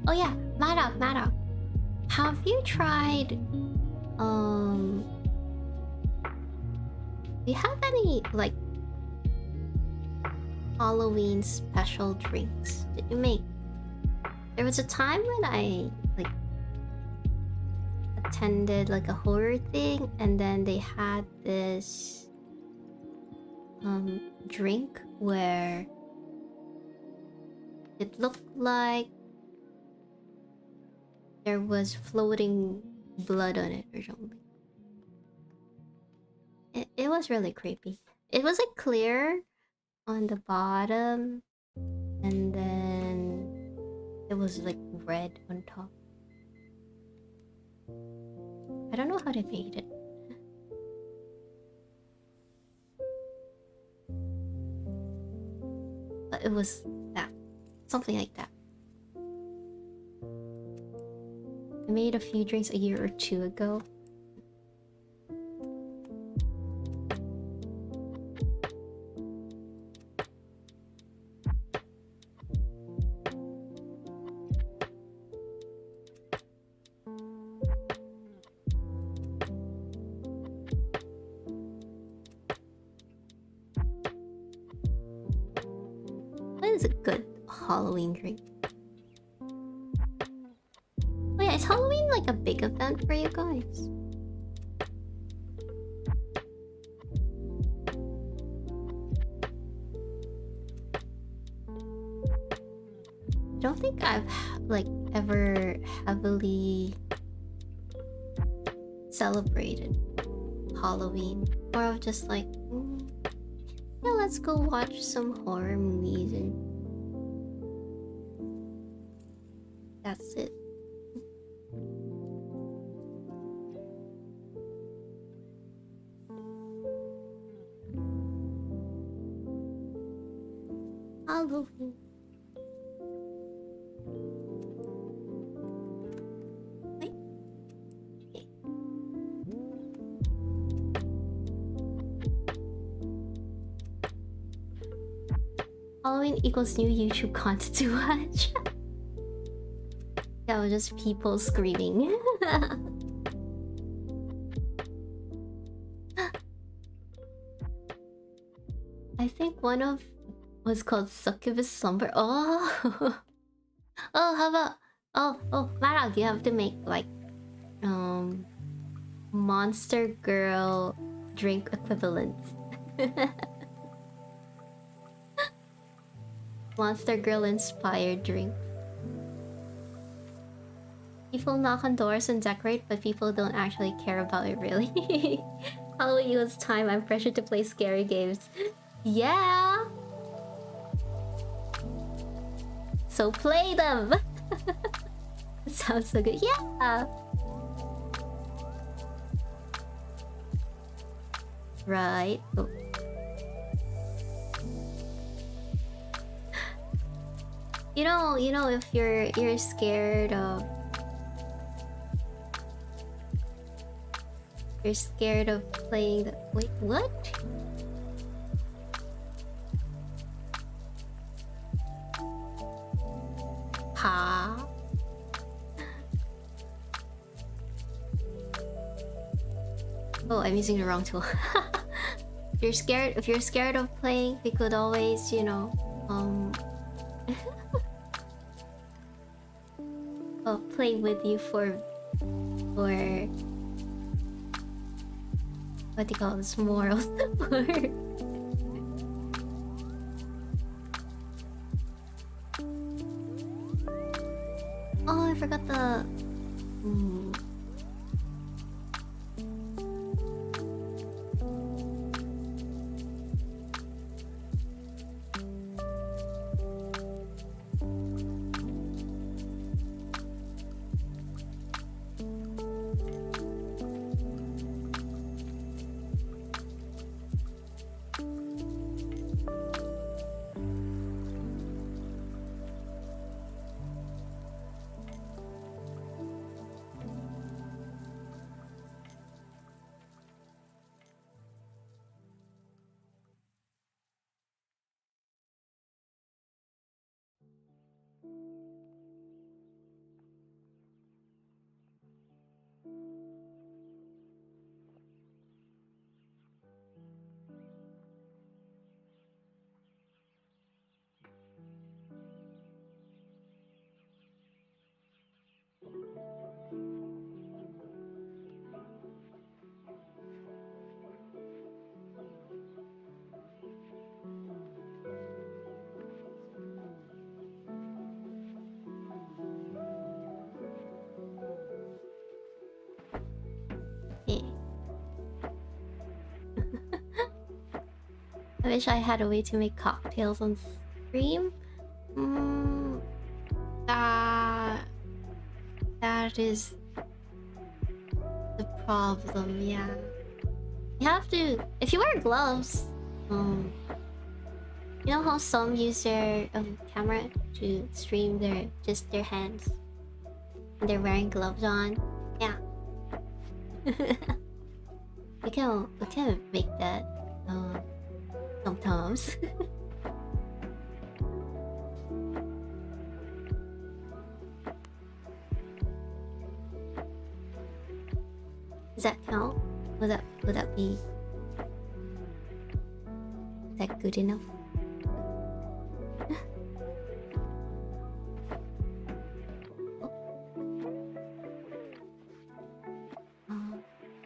Oh yeah, Maddox. Have you tried do you have any like Halloween special drinks that you make? There was a time when I like attended like a horror thing, and then they had this drink where it looked like there was floating blood on it or something. It was really creepy. It was like clear on the bottom, and then it was like red on top. I don't know how they made it. But it was that. Something like that. I made a few drinks a year or two ago. What is a good Halloween drink? Oh yeah, is Halloween like a big event for you guys? I don't think I've like ever heavily celebrated Halloween. More of just like, yeah, let's go watch some horror movies and that's it. Halloween. Wait. Okay. Halloween equals new YouTube content to watch. That was just people screaming. I think one of was called Succubus Slumber. Oh, oh, how about Marag, you have to make like Monster Girl drink equivalents. Monster Girl inspired drink. People knock on doors and decorate, but people don't actually care about it really. Halloween was time. I'm pressured to play scary games. Yeah. So play them. Sounds so good. Yeah. Right. Oh. You know, if you're scared of playing the wait, what? Ha. Oh, I'm using the wrong tool. If you're scared of playing, we could always, play with you for what do you call this, moral support. Oh, I forgot the... I wish I had a way to make cocktails on stream. That is the problem, yeah. You have to... If you wear gloves, you know how some use their camera to stream just their hands? And they're wearing gloves on? Yeah. we can make that sometimes. Does that count? Would that be... Is that good enough?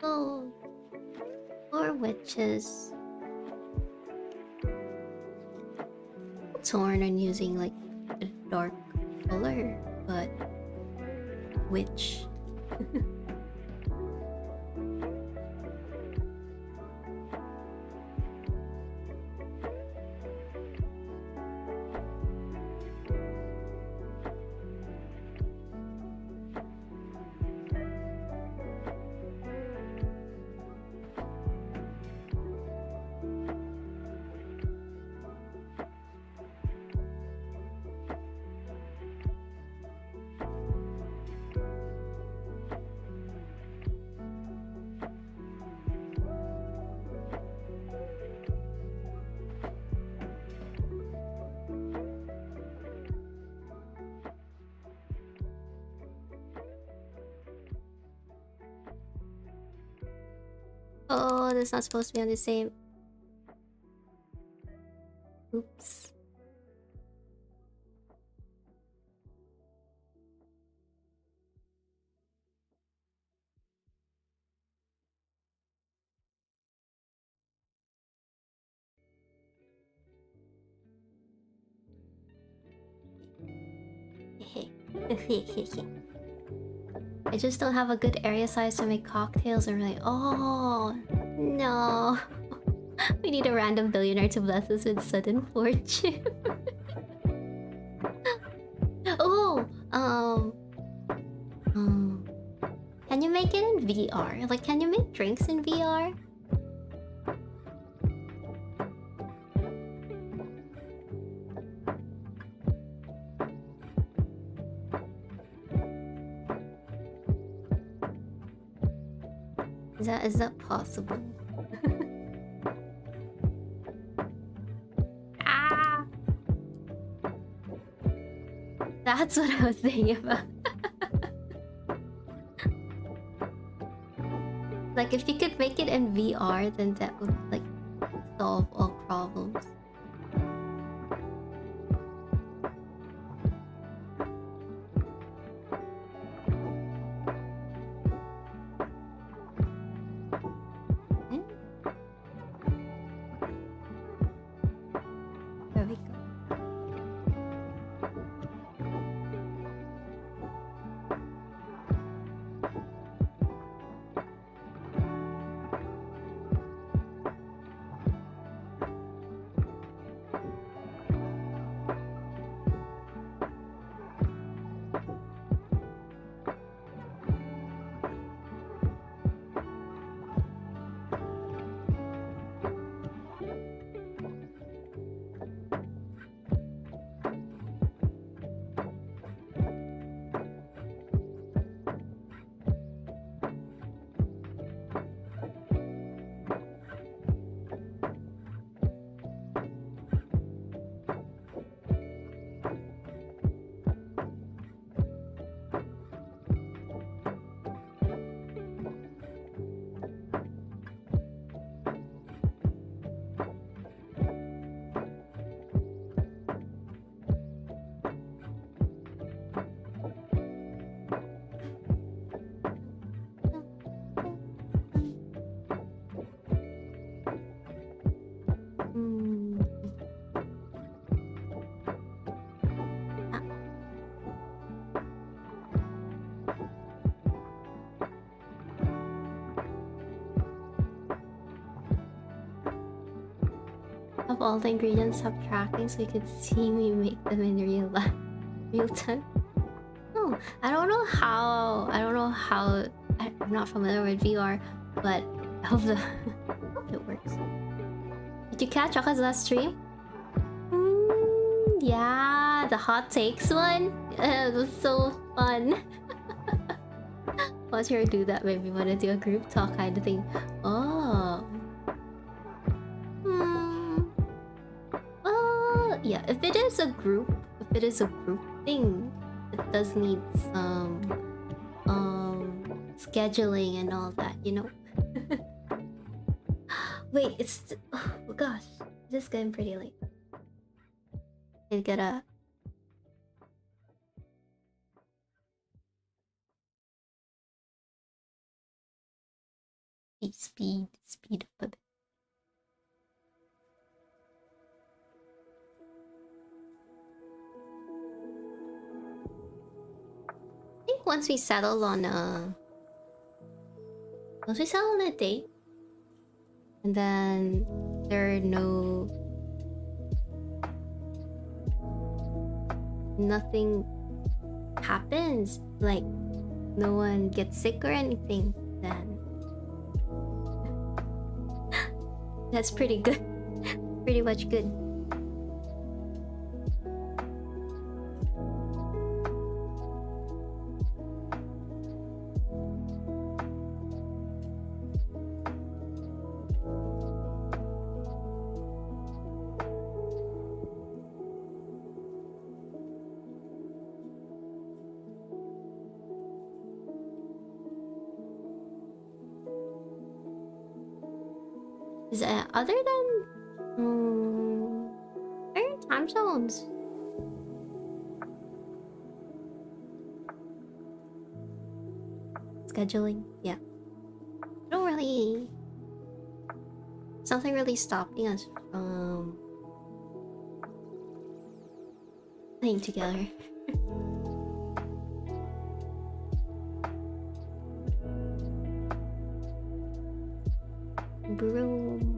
Oh. Or witches. Torn on using like a dark color, but witch. Oh, that's not supposed to be on the same. Oops. I just don't have a good area size to make cocktails. I'm like, oh no. We need a random billionaire to bless us with sudden fortune. Oh, can you make it in VR? Like, can you make drinks in VR? Is that possible? Ah! That's what I was thinking about. Like, if you could make it in VR, then that would, like, solve all problems. of all the ingredients subtracting so you could see me make them in real time. No, I don't know how. I'm not familiar with VR, but I hope it works. Did you catch Aka's last stream? Yeah, the hot takes one. It was so fun. Watch her do that. Maybe wanna do a group talk kind of thing. Oh. Well, yeah. If it is a group thing, it does need some scheduling and all that, you know. Wait, oh gosh, this is getting pretty late. I gotta. Speed up a bit. I think once we settle on a date, and then there are nothing happens, like no one gets sick or anything, then that's pretty good. Pretty much good. Is it other than certain time zones? Scheduling, yeah. Something really stopping us from playing together. Broom.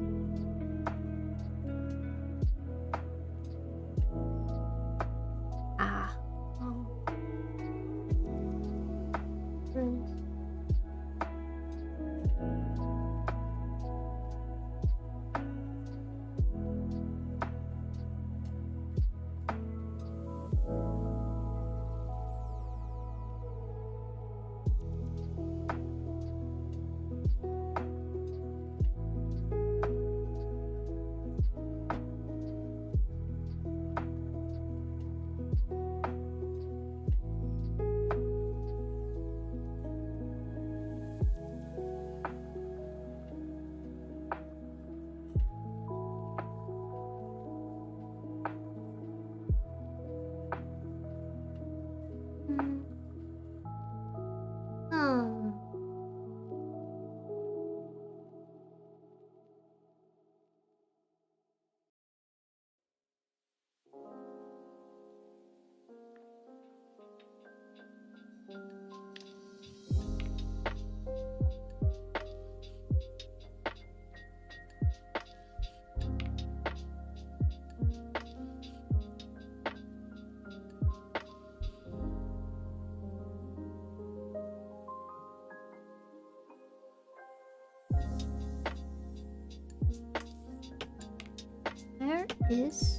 There is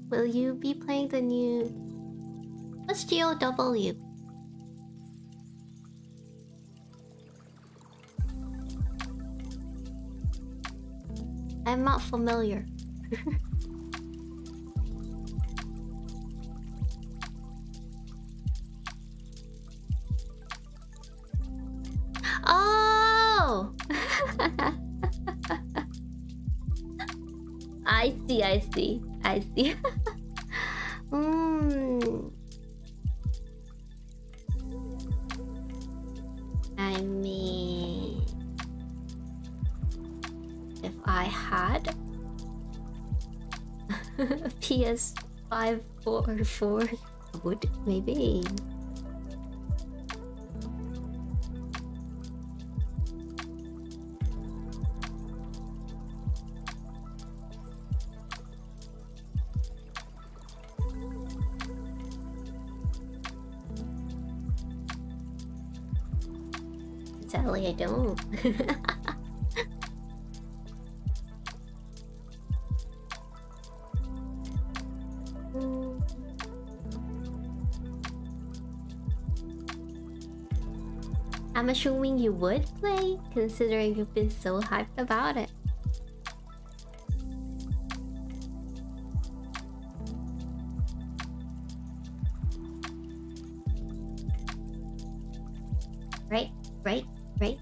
Will you be playing the new... What's GOW? I'm not familiar. Oh! I see, I see, I see. I mean... If I had... a PS5 or 4, I would, maybe. Sadly, I don't. I'm assuming you would play, considering you've been so hyped about it. Right, right, right.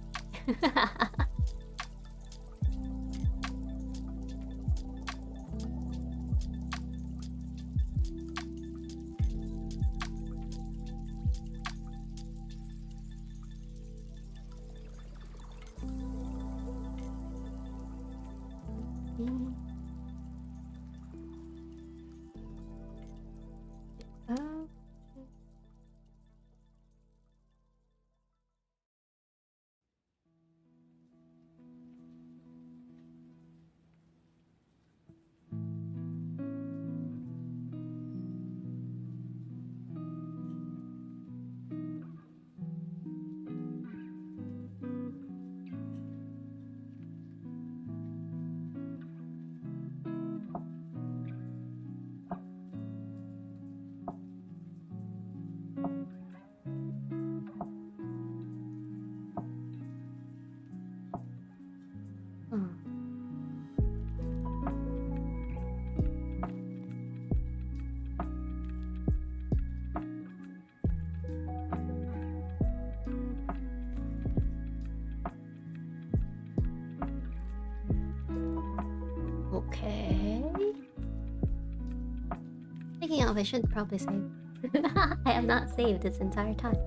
Okay. Speaking of, I should probably save. I have not saved this entire time.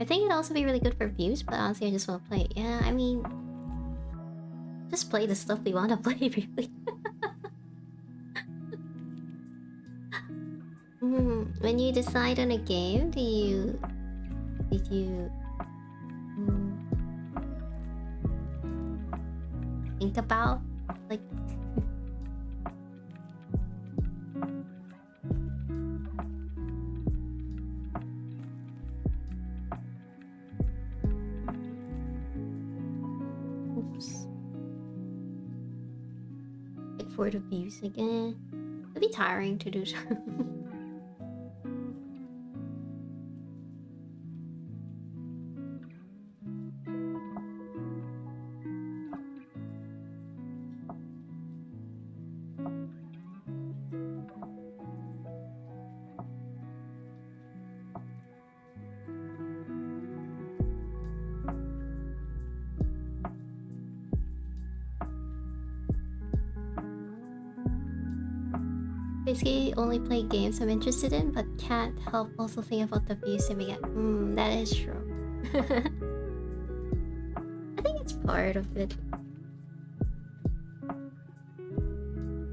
I think it'd also be really good for views, but honestly, I just want to play it. Yeah, I mean, just play the stuff we want to play, really. When you decide on a game, did you think about like oops, like for the views again? It'd be tiring to do so. Basically, only play games I'm interested in, but can't help also think about the views that we get. That is true. I think it's part of it.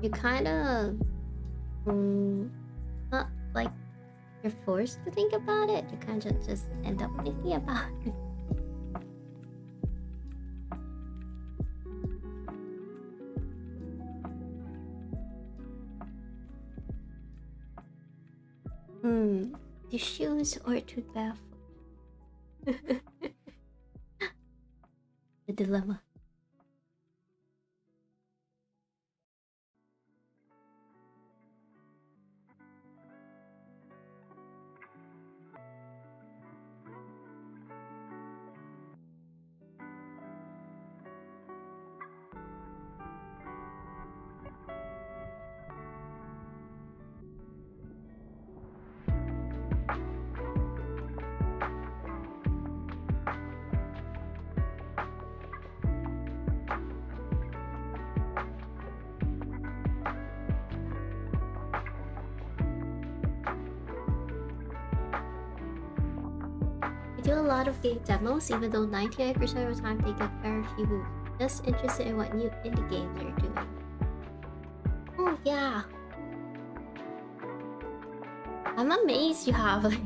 You kind of... not like you're forced to think about it. You kind of just end up thinking about it. To shoes or to barefoot? The dilemma. I do a lot of game demos, even though 99% of the time they get very few. Just interested in what new indie games are doing. Oh yeah. I'm amazed you have like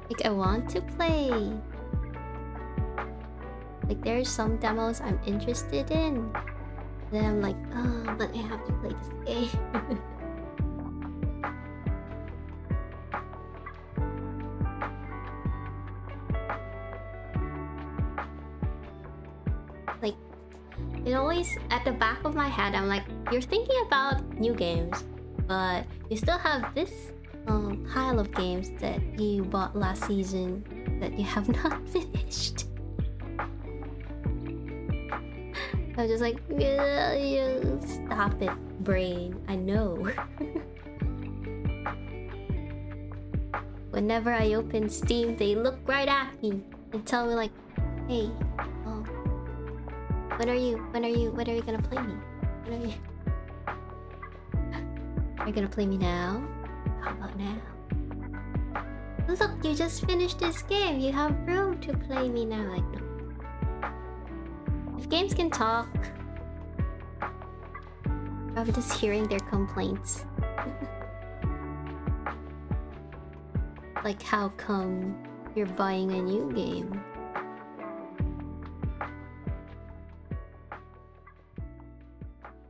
like I want to play. Like there's some demos I'm interested in. Then I'm like, oh, but I have to play this game. Like, it always, at the back of my head, I'm like, you're thinking about new games, but you still have this pile of games that you bought last season that you have not finished. I was just like, you stop it, brain. I know. Whenever I open Steam, they look right at me and tell me like, hey, oh, when are you gonna play me? Are you gonna play me now? How about now? Look, you just finished this game. You have room to play me now. Like, no. If games can talk, I'm just hearing their complaints. Like, how come you're buying a new game?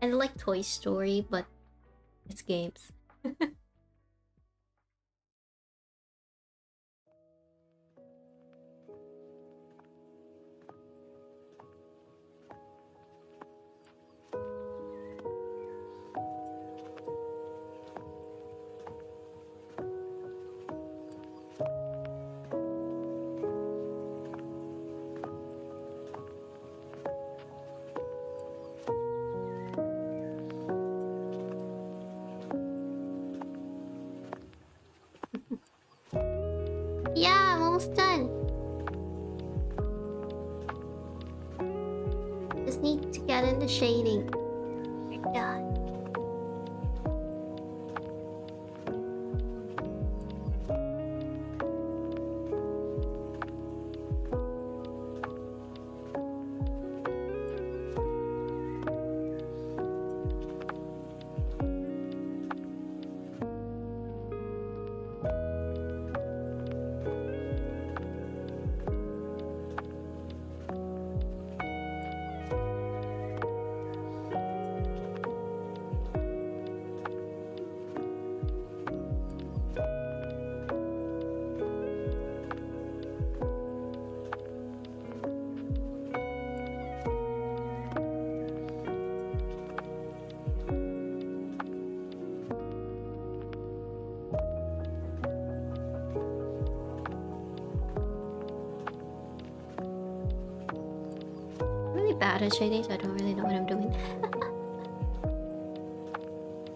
And like Toy Story, but it's games. Yeah, I'm almost done. Just need to get into shading. We're done. Bad at shading, so I don't really know what I'm doing.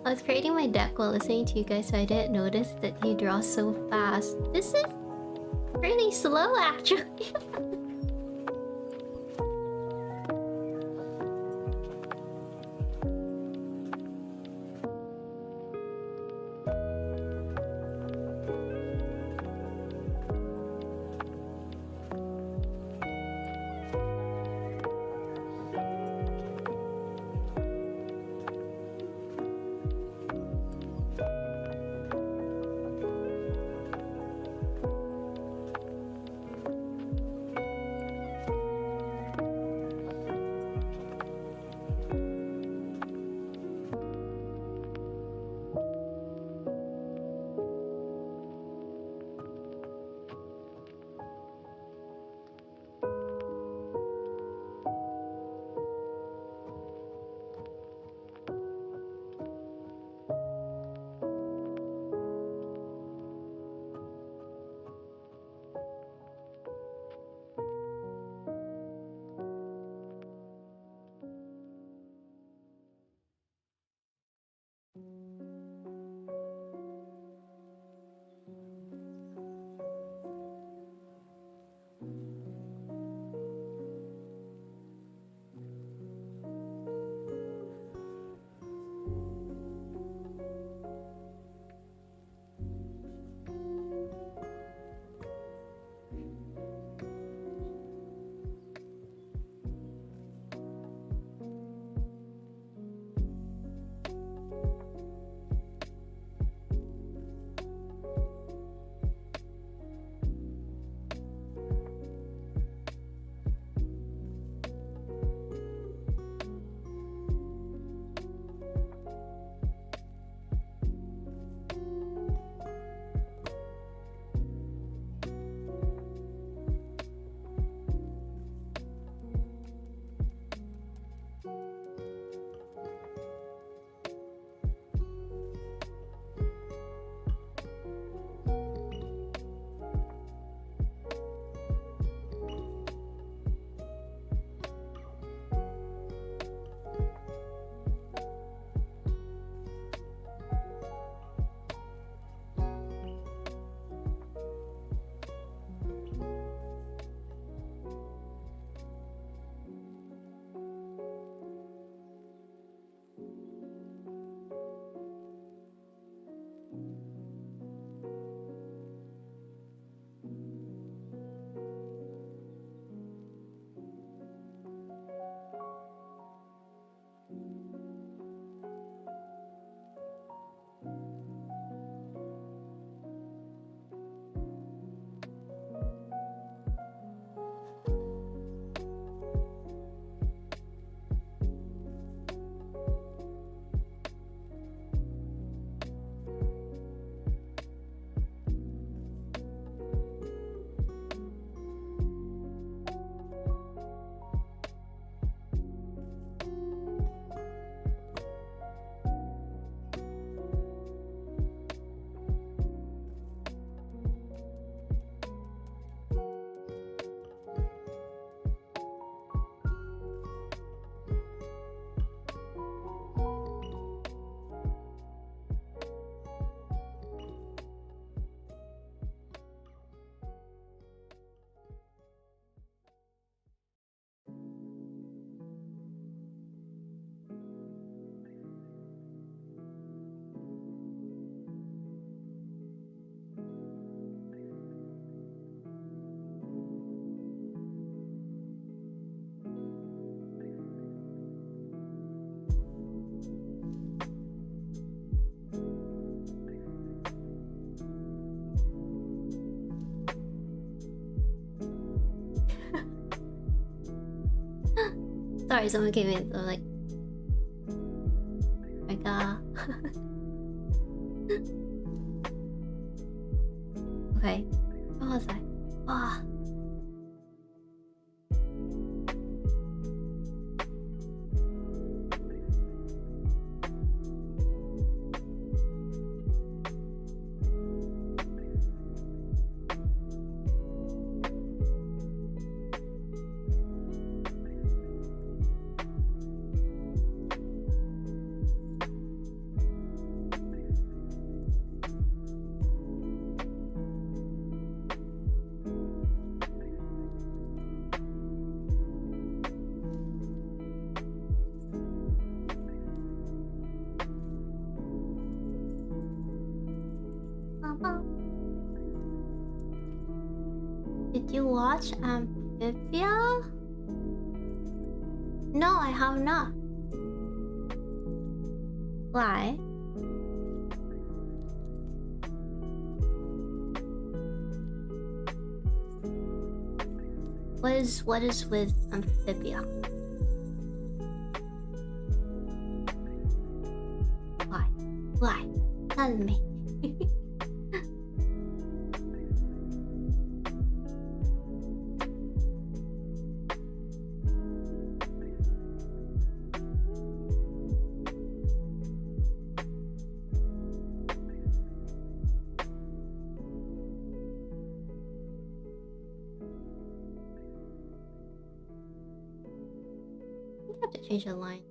I was creating my deck while listening to you guys, so I didn't notice that you draw so fast. This is pretty slow, actually. Sorry, someone came in. I'm like, my god. Okay, what was I? Ah. Did you watch Amphibia? No, I have not. Why? What is with Amphibia? Why? Why? Tell me. I have to change the line.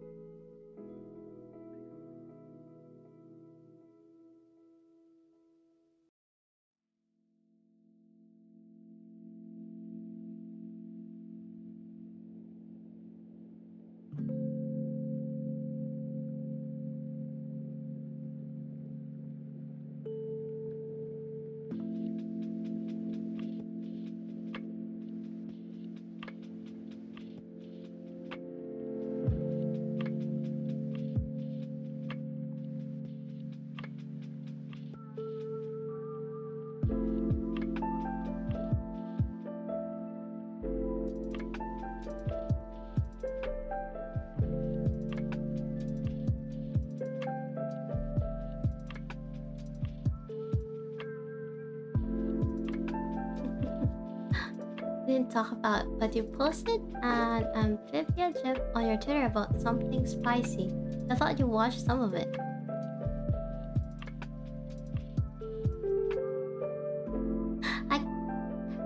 we didn't talk about, but you posted an amphibian gif on your Twitter about something spicy. I thought you watched some of it.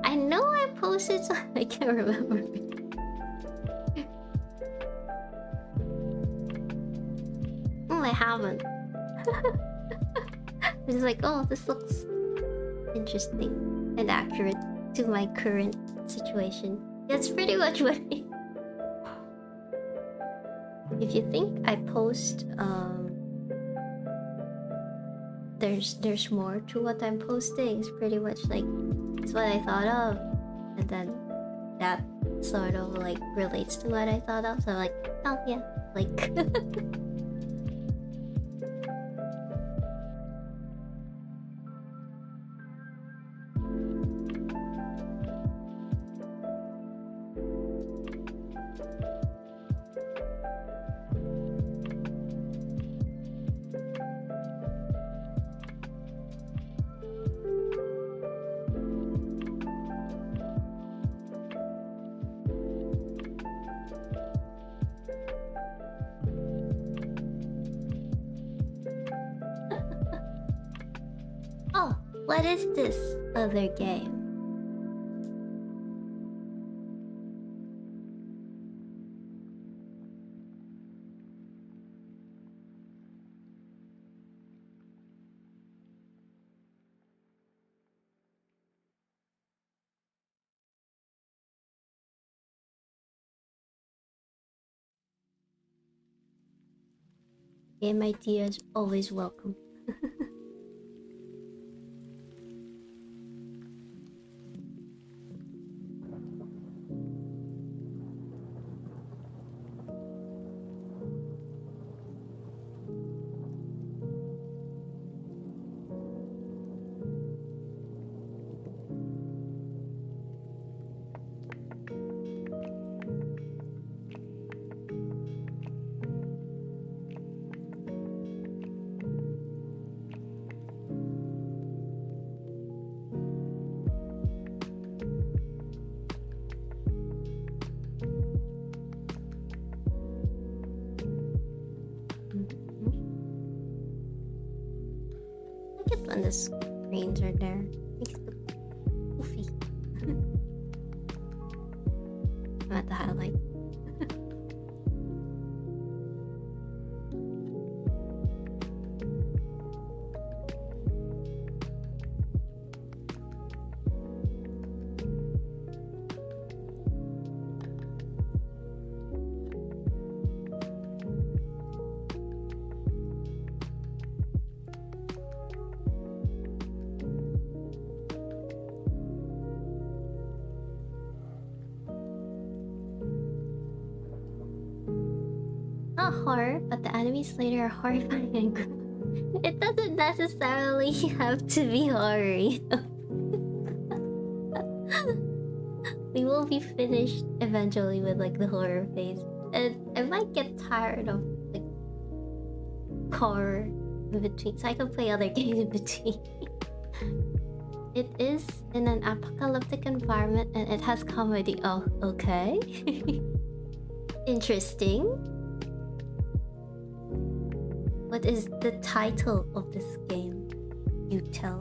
I know I posted something. I can't remember. I haven't. It's like, oh, this looks interesting and accurate to my current situation. That's pretty much what I... If you think I post, there's more to what I'm posting. It's pretty much like, it's what I thought of. And then that sort of like relates to what I thought of. So I'm like, oh yeah, like... Oh, what is this other game? Game ideas always welcome. I get when the screens are there. Makes it look goofy. I'm at the highlight. Not horror, but the enemies later are horrifying and it doesn't necessarily have to be horror, you know? We will be finished eventually with like the horror phase. And I might get tired of like horror in between, so I can play other games in between. It is in an apocalyptic environment and it has comedy. Oh, okay. Interesting. What is the title of this game? You tell.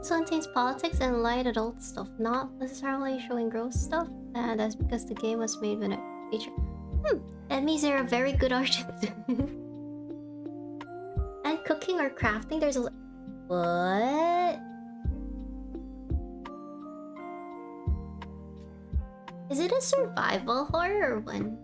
This one contains politics and light adult stuff, not necessarily showing gross stuff, and that's because the game was made with a feature. That means they're a very good artist. And cooking or crafting, there's a... What? Is it a survival horror one?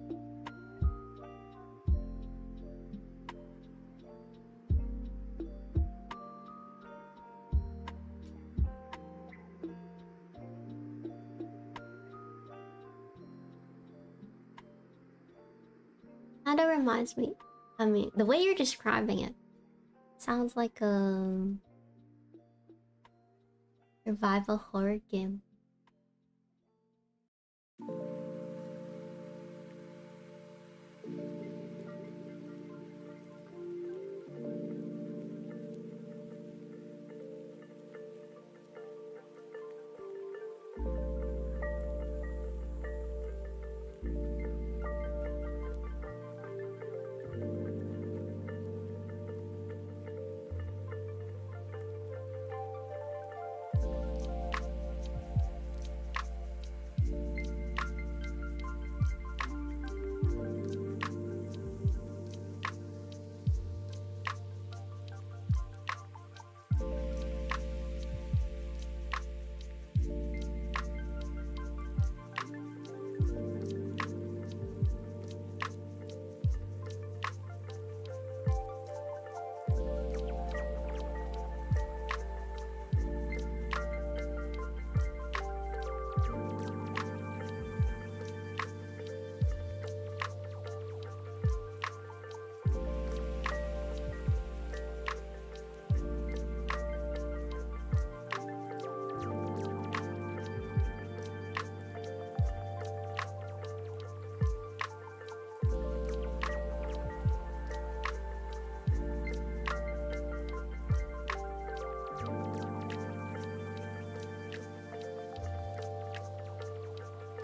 Kinda reminds me... I mean, the way you're describing it sounds like a... survival horror game.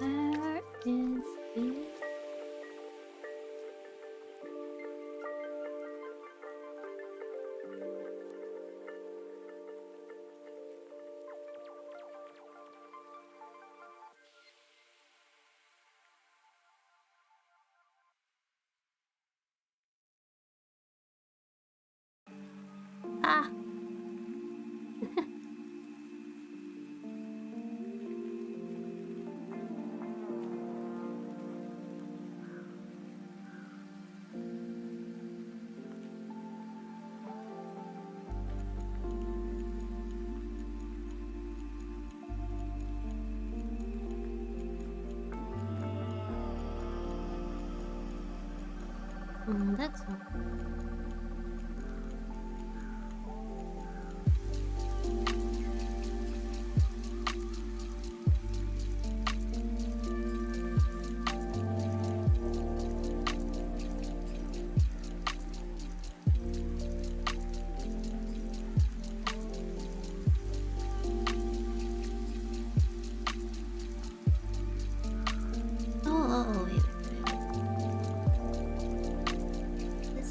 Where is it? Ah! That's all. Oh, wait. This...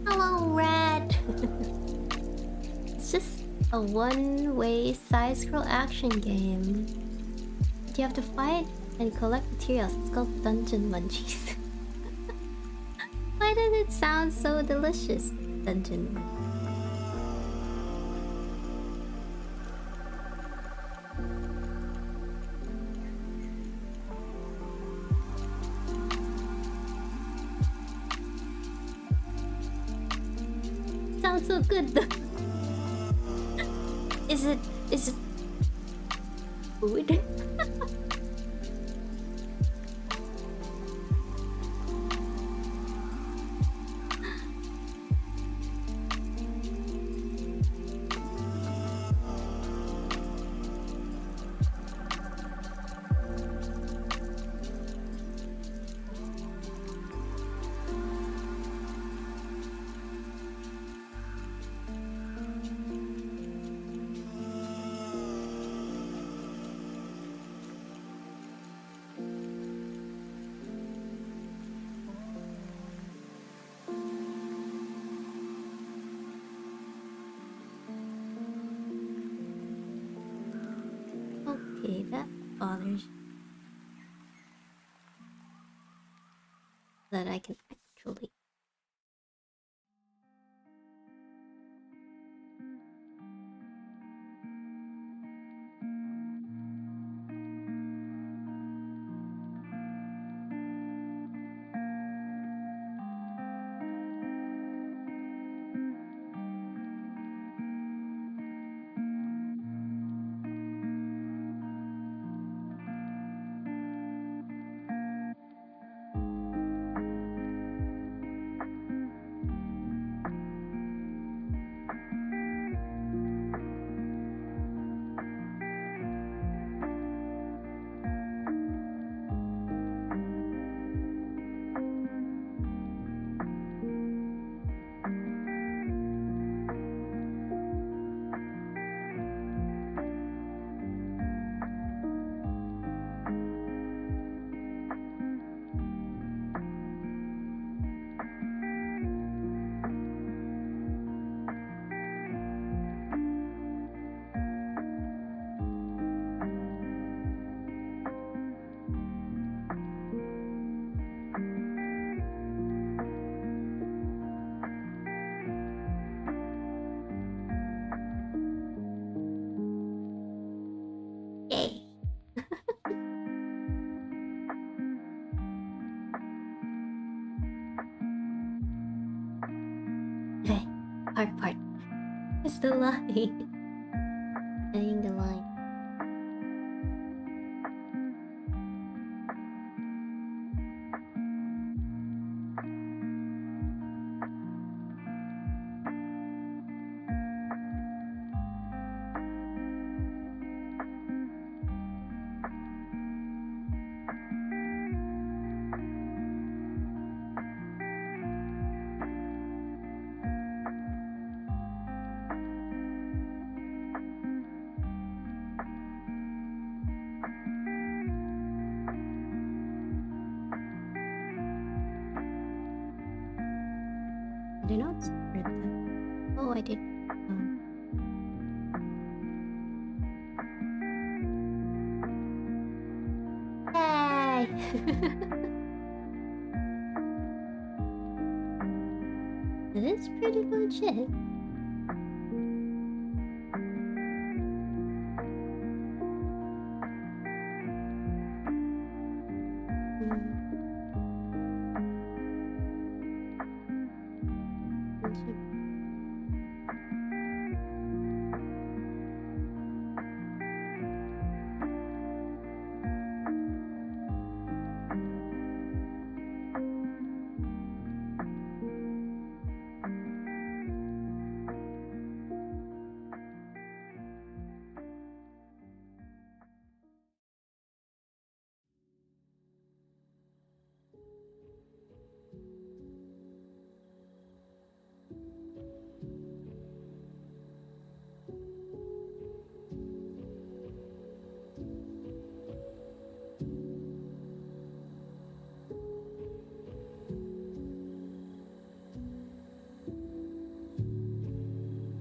Hello, Red! It's just a one-way side-scroll action game. You have to fight and collect materials. It's called Dungeon Munchies. Why does it sound so delicious? Dungeon Munchies. Sounds so good though. Is it food? that I can actually. Yay! Okay, hard part. It's the line. Getting the line. I do not spread that. Oh, I did. Yay! It is pretty legit.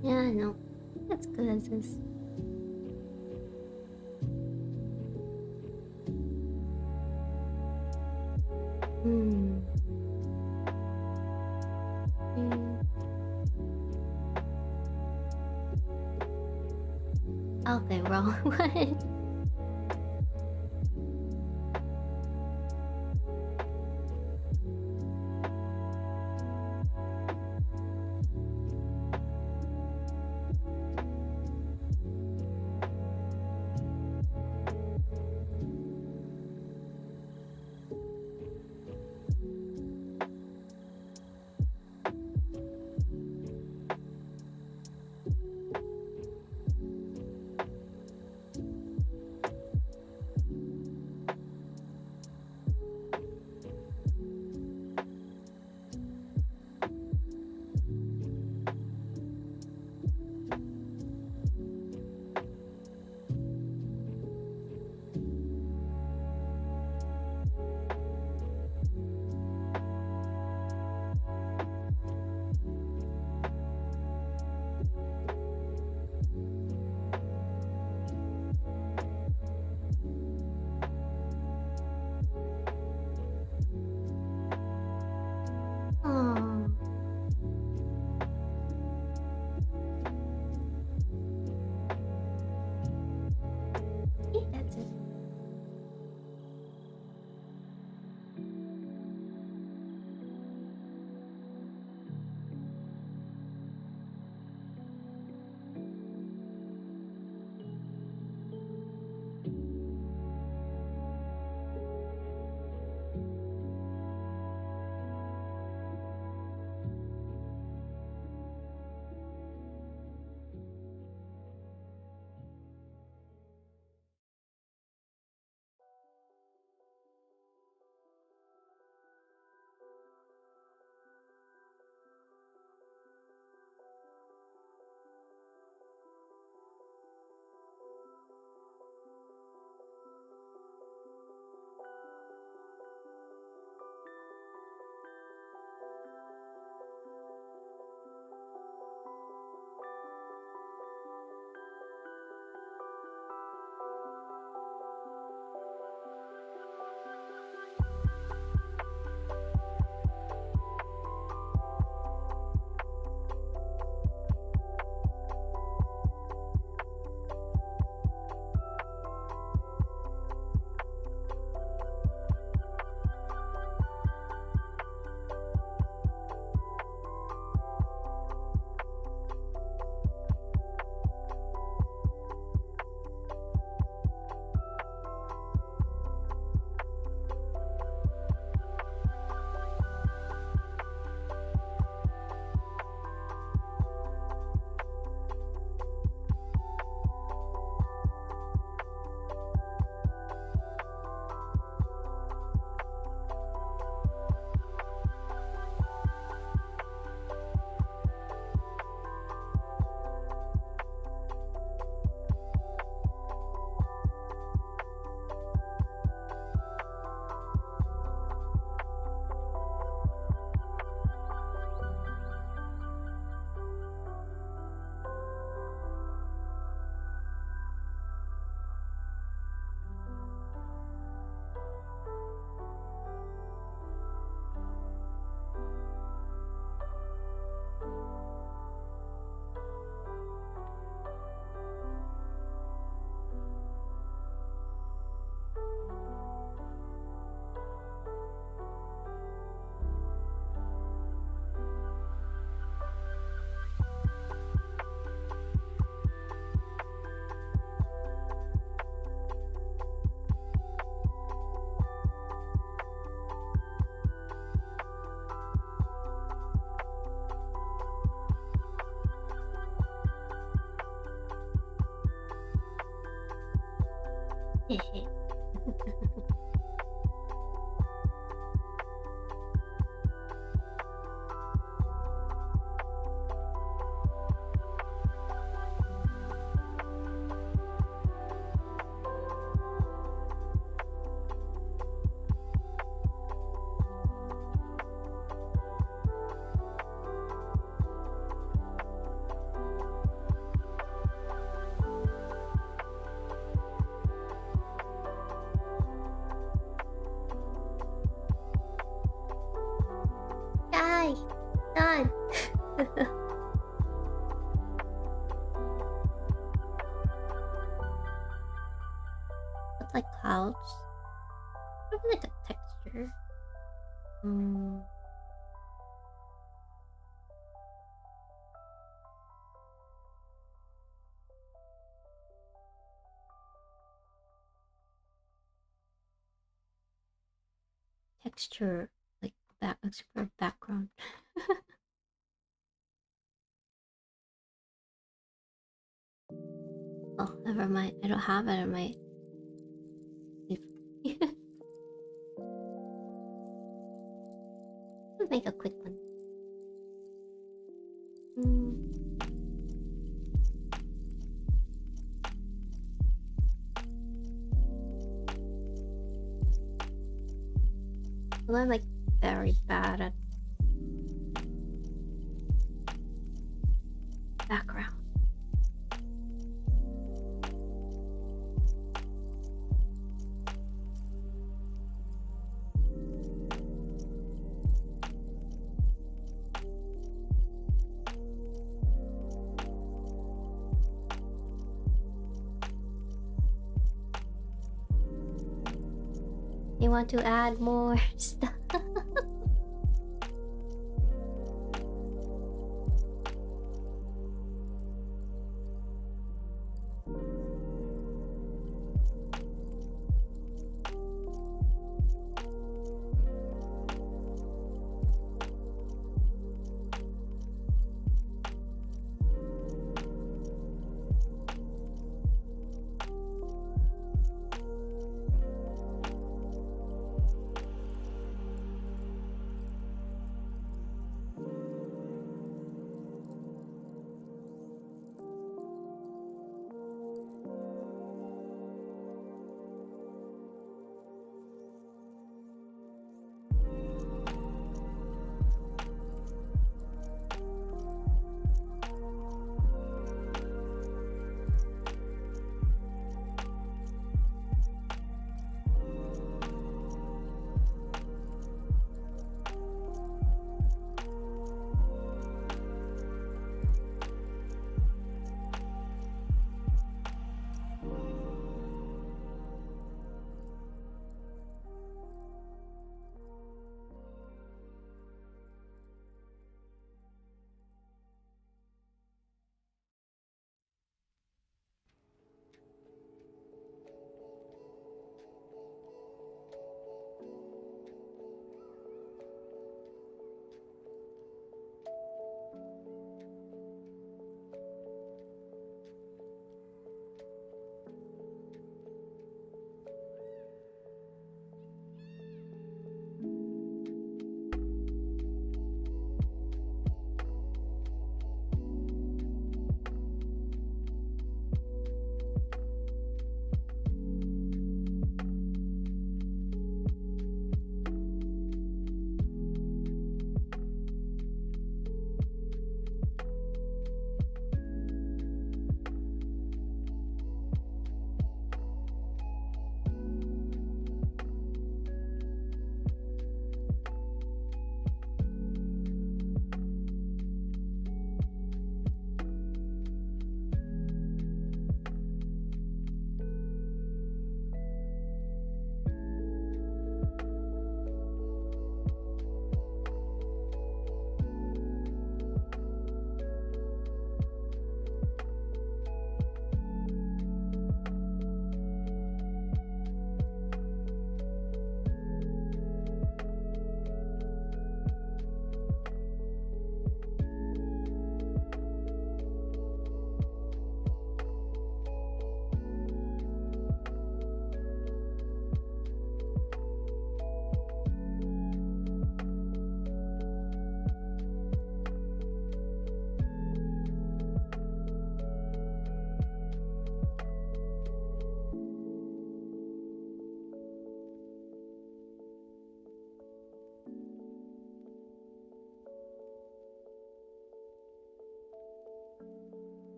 Yeah, no. That's good as is. Hmm. Okay, wrong one. Die! Done! It's like clouds. Probably like a texture. Texture, like that looks for background. Oh, never mind. I don't have it on my. Let's make a quick one. Well, I'm like very bad at background. You want to add more stuff?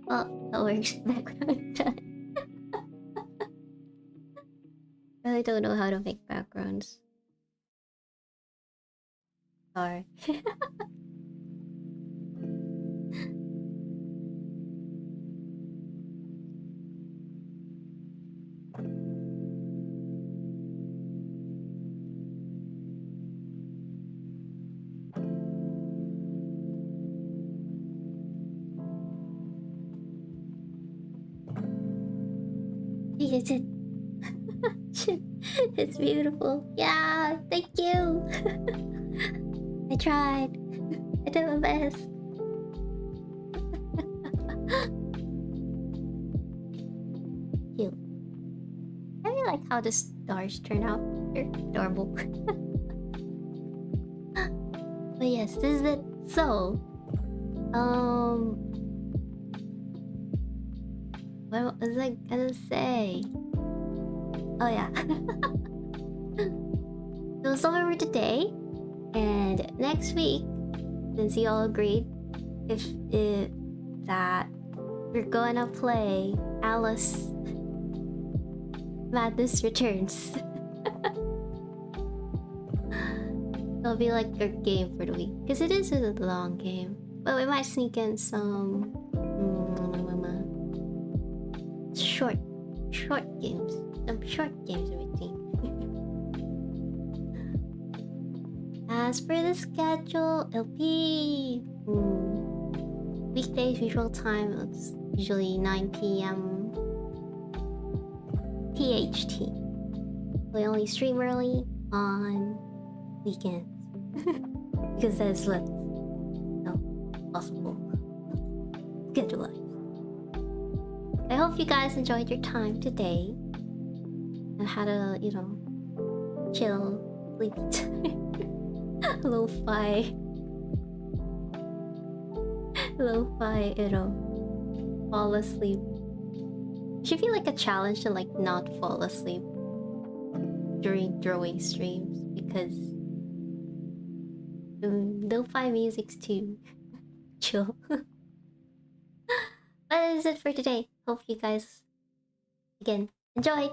Well, that works. Background time. I really don't know how to make backgrounds. Sorry. It's it. It's beautiful. Yeah, thank you. I tried. I did my best. Cute. I really like how the stars turn out. They're adorable. But yes, this is it. So, what was I gonna say? Oh yeah. So it's all over today, and next week, since you all agreed, if that we're gonna play Alyss Madness Returns. It'll be like our game for the week, because it is a long game. But we might sneak in some short games. Some short games in between. As for the schedule, it'll be weekdays usual time. It's usually 9 p.m. PHT. We only stream early on weekends because that's what's possible schedule-wise. I hope you guys enjoyed your time today and had a, chill, sleepy time. Lo-fi, fall asleep. Should be like a challenge to not fall asleep during drawing streams, because lo-fi music's too chill. But that is it for today. Hope you guys again enjoyed.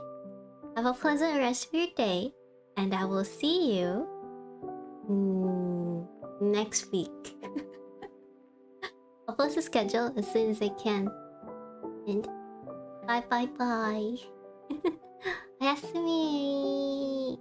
Have a pleasant rest of your day, and I will see you next week. I'll post the schedule as soon as I can. And bye. Oyasumi.